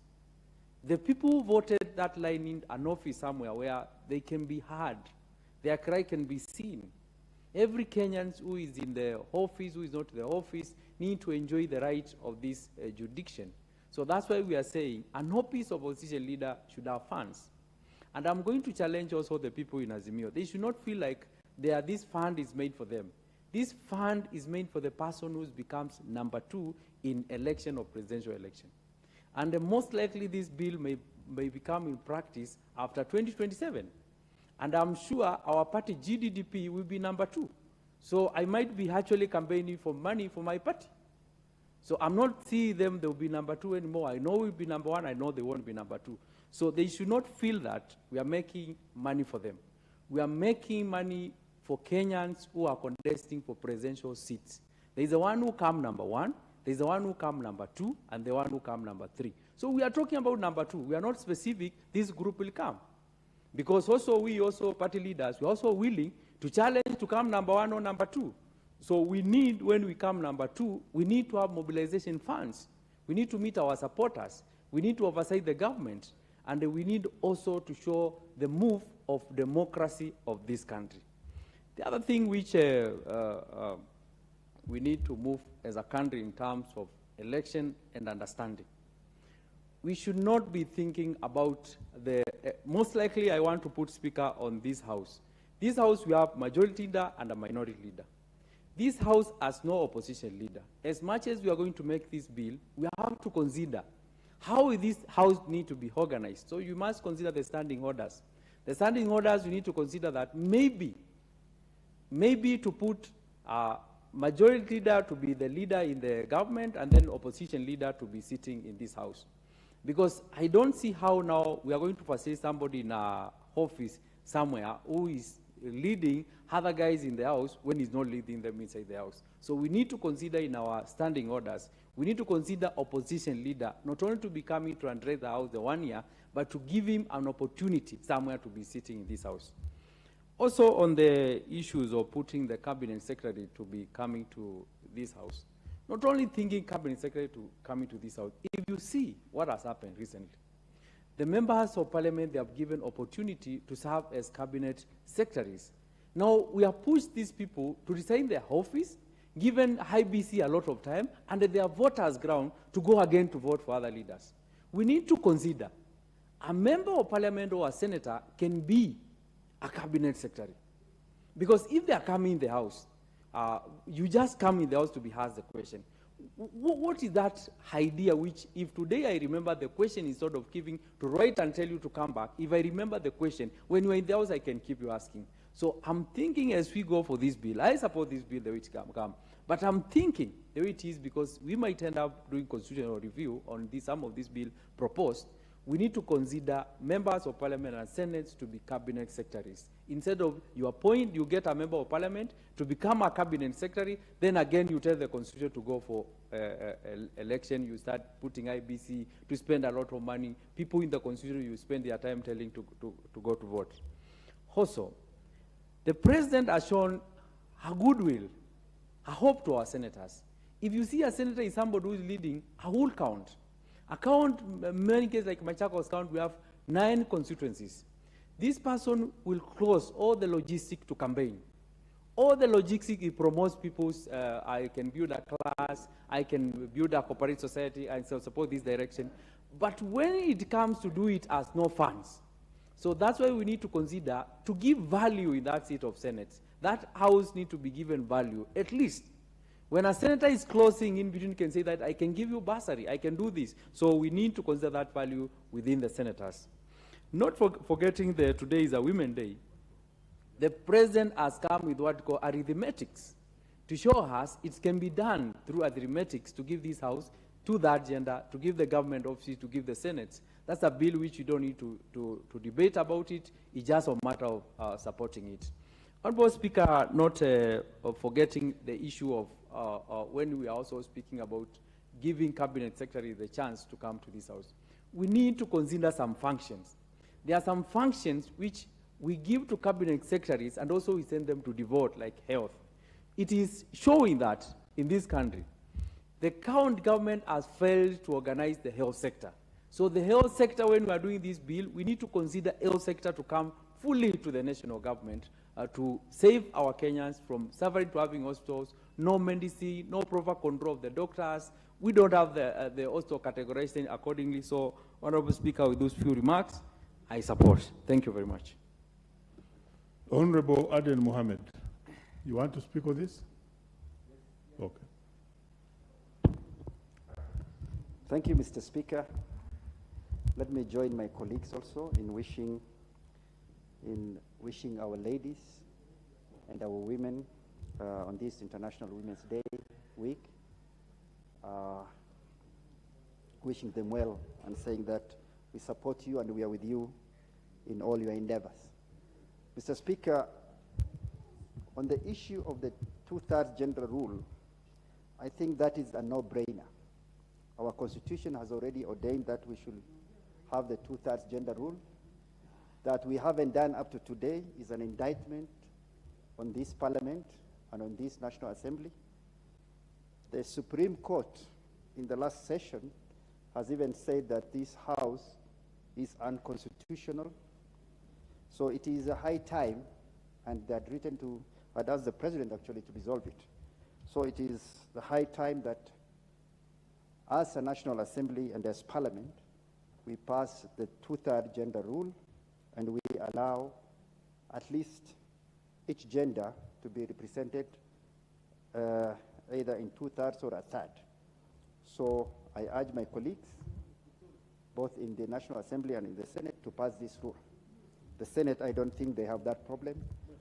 The people who voted that line need an office somewhere where they can be heard. Their cry can be seen. Every Kenyan who is in the office, who is not in the office, need to enjoy the right of this jurisdiction. So that's why we are saying an office of opposition leader should have funds. And I'm going to challenge also the people in Azimio. They should not feel like this fund is made for them. This fund is made for the person who becomes number 2 in election or presidential election. And most likely this bill may become in practice after 2027. And I'm sure our party, GDDP, will be number 2. So I might be actually campaigning for money for my party. So I'm not seeing them, they will be number 2 anymore. I know we'll be number 1, I know they won't be number 2. So they should not feel that we are making money for them. We are making money for Kenyans who are contesting for presidential seats. There is the one who come number 1, there is the one who come number 2, and the one who come number 3. So we are talking about number 2. We are not specific, this group will come. Because also we party leaders, we are also willing to challenge to come number 1 or number 2. So we need, when we come number 2, we need to have mobilization funds. We need to meet our supporters. We need to oversight the government. And we need also to show the move of democracy of this country. The other thing which we need to move as a country in terms of election and understanding. We should not be thinking about most likely I want to put speaker on this house. This house we have majority leader and a minority leader. This house has no opposition leader. As much as we are going to make this bill, we have to consider how this house need to be organized. So you must consider the standing orders. The standing orders, you need to consider that maybe to put majority leader to be the leader in the government and then opposition leader to be sitting in this house. Because I don't see how now we are going to facilitate somebody in our office somewhere who is leading other guys in the house when he's not leading them inside the house. So we need to consider in our standing orders, we need to consider opposition leader, not only to be coming to address the house the 1 year, but to give him an opportunity somewhere to be sitting in this house. Also on the issues of putting the cabinet secretary to be coming to this house, not only thinking cabinet secretary to come into this house, if you see what has happened recently, the members of parliament, they have given opportunity to serve as cabinet secretaries. Now, we have pushed these people to resign their office, given IBC a lot of time, and their voters' ground to go again to vote for other leaders. We need to consider a member of parliament or a senator can be a cabinet secretary. Because if they are coming in the house, you just come in the house to be asked the question. What is that idea which, if today I remember the question instead of giving to write and tell you to come back, if I remember the question, when you're in the house, I can keep you asking. So I'm thinking as we go for this bill, I support this bill the way it come. But I'm thinking the way it is, because we might end up doing constitutional review on some of this bill proposed, we need to consider members of parliament and senates to be cabinet secretaries. Instead of you appoint, you get a member of parliament to become a cabinet secretary, then again you tell the constitution to go for election, you start putting IBC to spend a lot of money. People in the constitution, you spend their time telling to go to vote. Also, the president has shown a goodwill, a hope to our senators. If you see a senator is somebody who is leading a whole count, many cases like Machakos count, we have 9 constituencies. This person will close all the logistics to campaign. All the logistics, it promotes people's, I can build a class, I can build a cooperative society, and so support this direction. But when it comes to do it as no funds, So that's why we need to consider to give value in that seat of Senate. That house need to be given value, at least. When a senator is closing in between, can say that I can give you bursary, I can do this. So we need to consider that value within the senators. Not forgetting that today is a Women's Day. The president has come with what we call arithmetics to show us it can be done through arithmetics to give this house to that gender, to give the government office, to give the Senate. That's a bill which you don't need to debate about it. It's just a matter of supporting it. Honorable Speaker, not of forgetting the issue of when we are also speaking about giving cabinet secretary the chance to come to this house. We need to consider some functions. There are some functions which we give to cabinet secretaries and also we send them to devote, like health. It is showing that in this country, the current government has failed to organize the health sector. So the health sector, when we are doing this bill, we need to consider health sector to come fully to the national government to save our Kenyans from suffering to having hospitals, no medicine, no proper control of the doctors. We don't have the hospital categorization accordingly. So, Honorable Speaker, with those few remarks, I support. Thank you very much. Honorable Aden Mohammed, you want to speak on this? Okay. Thank you, Mr. Speaker. Let me join my colleagues also in wishing our ladies and our women on this International Women's Day week, wishing them well and saying that we support you and we are with you in all your endeavors. Mr. Speaker, on the issue of the two-thirds gender rule, I think that is a no-brainer. Our Constitution has already ordained that we should have the two-thirds gender rule. That we haven't done up to today is an indictment on this Parliament and on this National Assembly. The Supreme Court in the last session has even said that this House is unconstitutional. So it is a high time, and they had written to, had asked the President actually to resolve it. So it is the high time that as a National Assembly and as Parliament, we pass the two-thirds gender rule and we allow at least each gender to be represented either in two-thirds or a third. So I urge my colleagues, both in the National Assembly and in the Senate, to pass this rule. The Senate, I don't think they have that problem,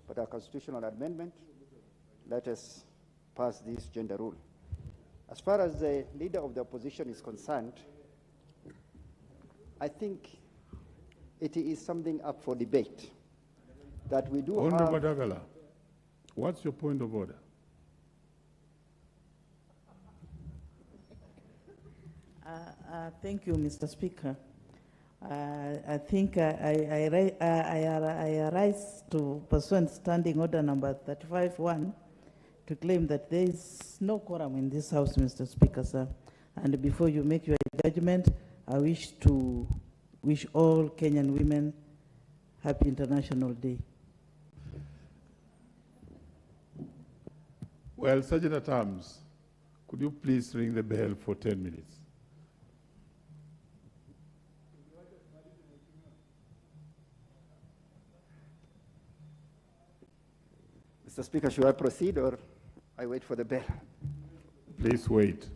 but our constitutional amendment, let us pass this gender rule. As far as the leader of the opposition is concerned, I think it is something up for debate that we do Honorable have... Dagala, what's your point of order? Thank you, Mr. Speaker. I think I arise to pursuant standing order number 35-1 to claim that there is no quorum in this House, Mr. Speaker, sir. And before you make your judgment, I wish to wish all Kenyan women Happy International Day. Well, Sergeant at Arms, could you please ring the bell for 10 minutes? Mr. Speaker, should I proceed or I wait for the bell? Please wait.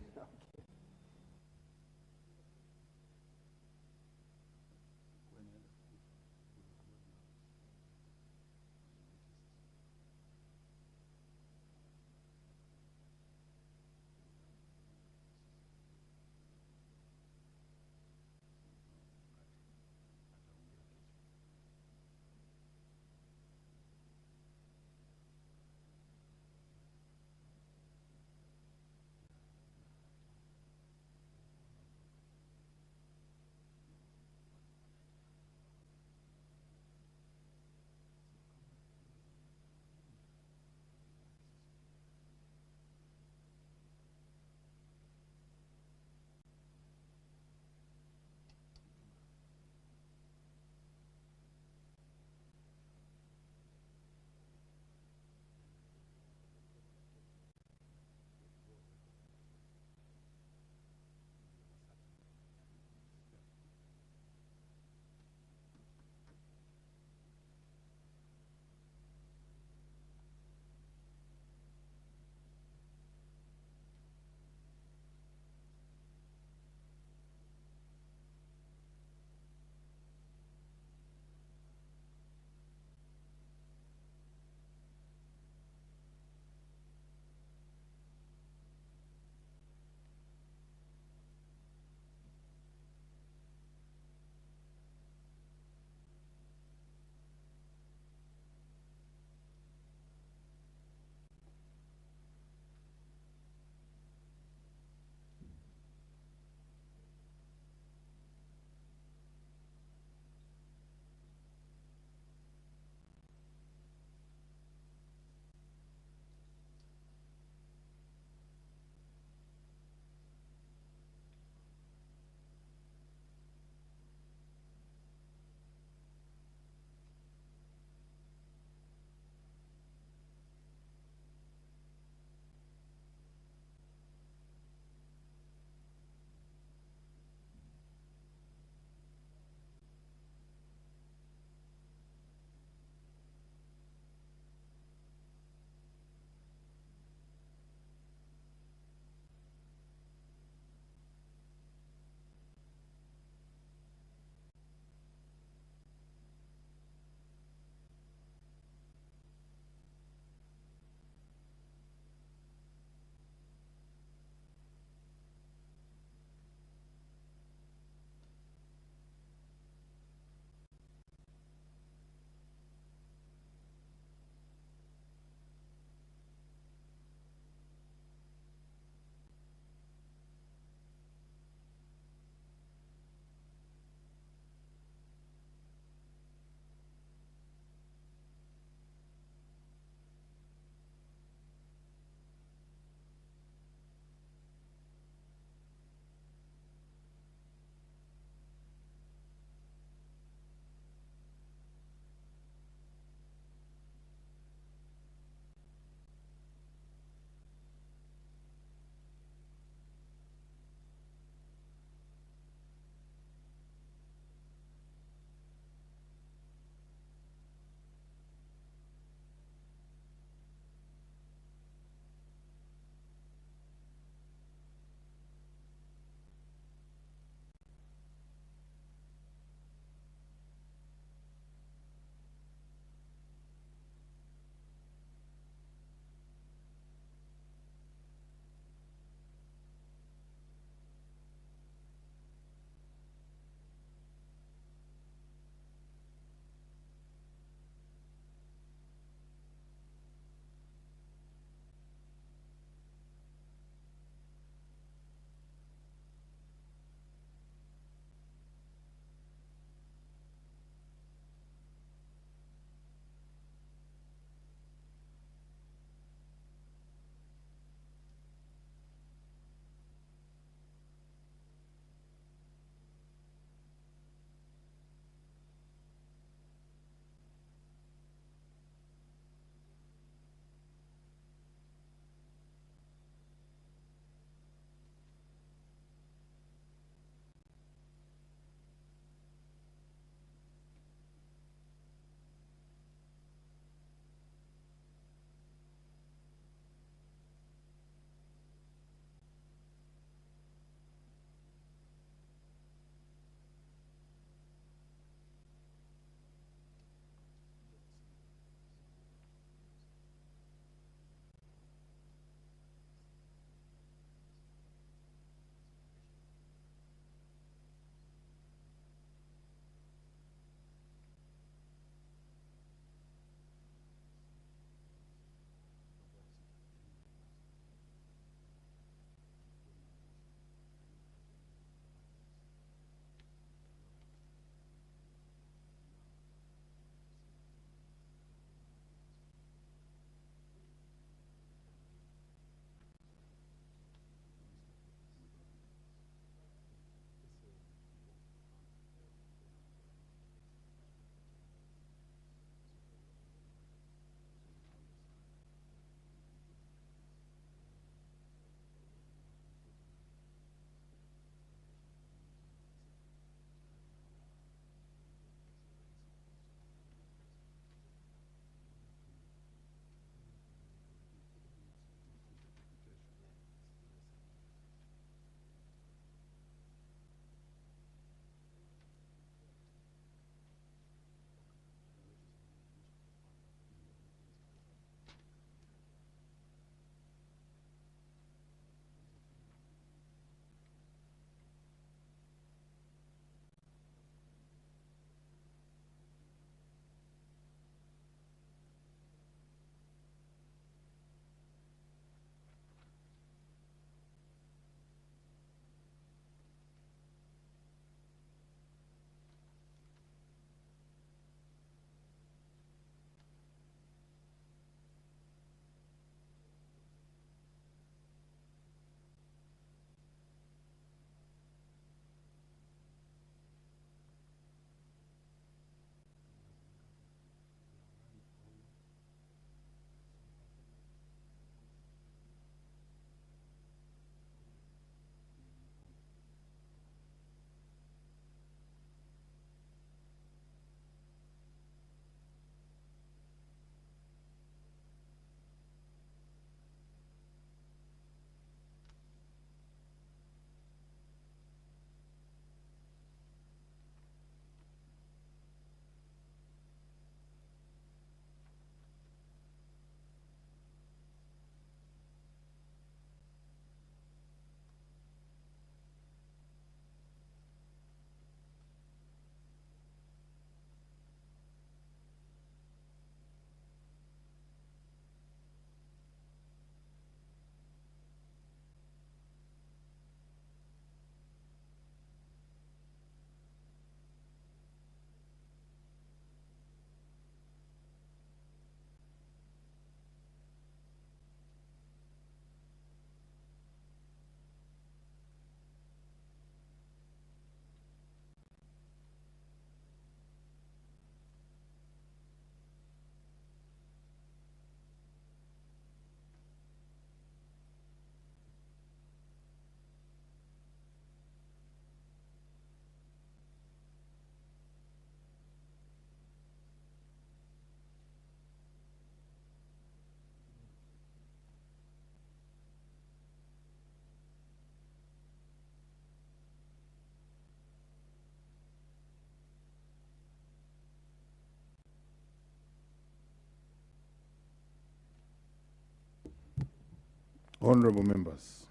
Honorable members,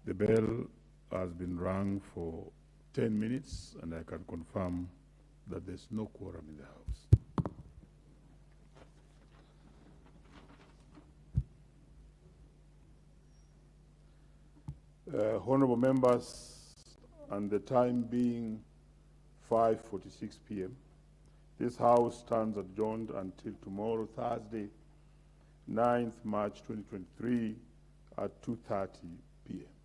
the bell has been rung for 10 minutes, and I can confirm that there's no quorum in the House. Honorable members, and the time being 5:46 p.m., this House stands adjourned until tomorrow, Thursday, 9th March 2023 at 2:30 p.m.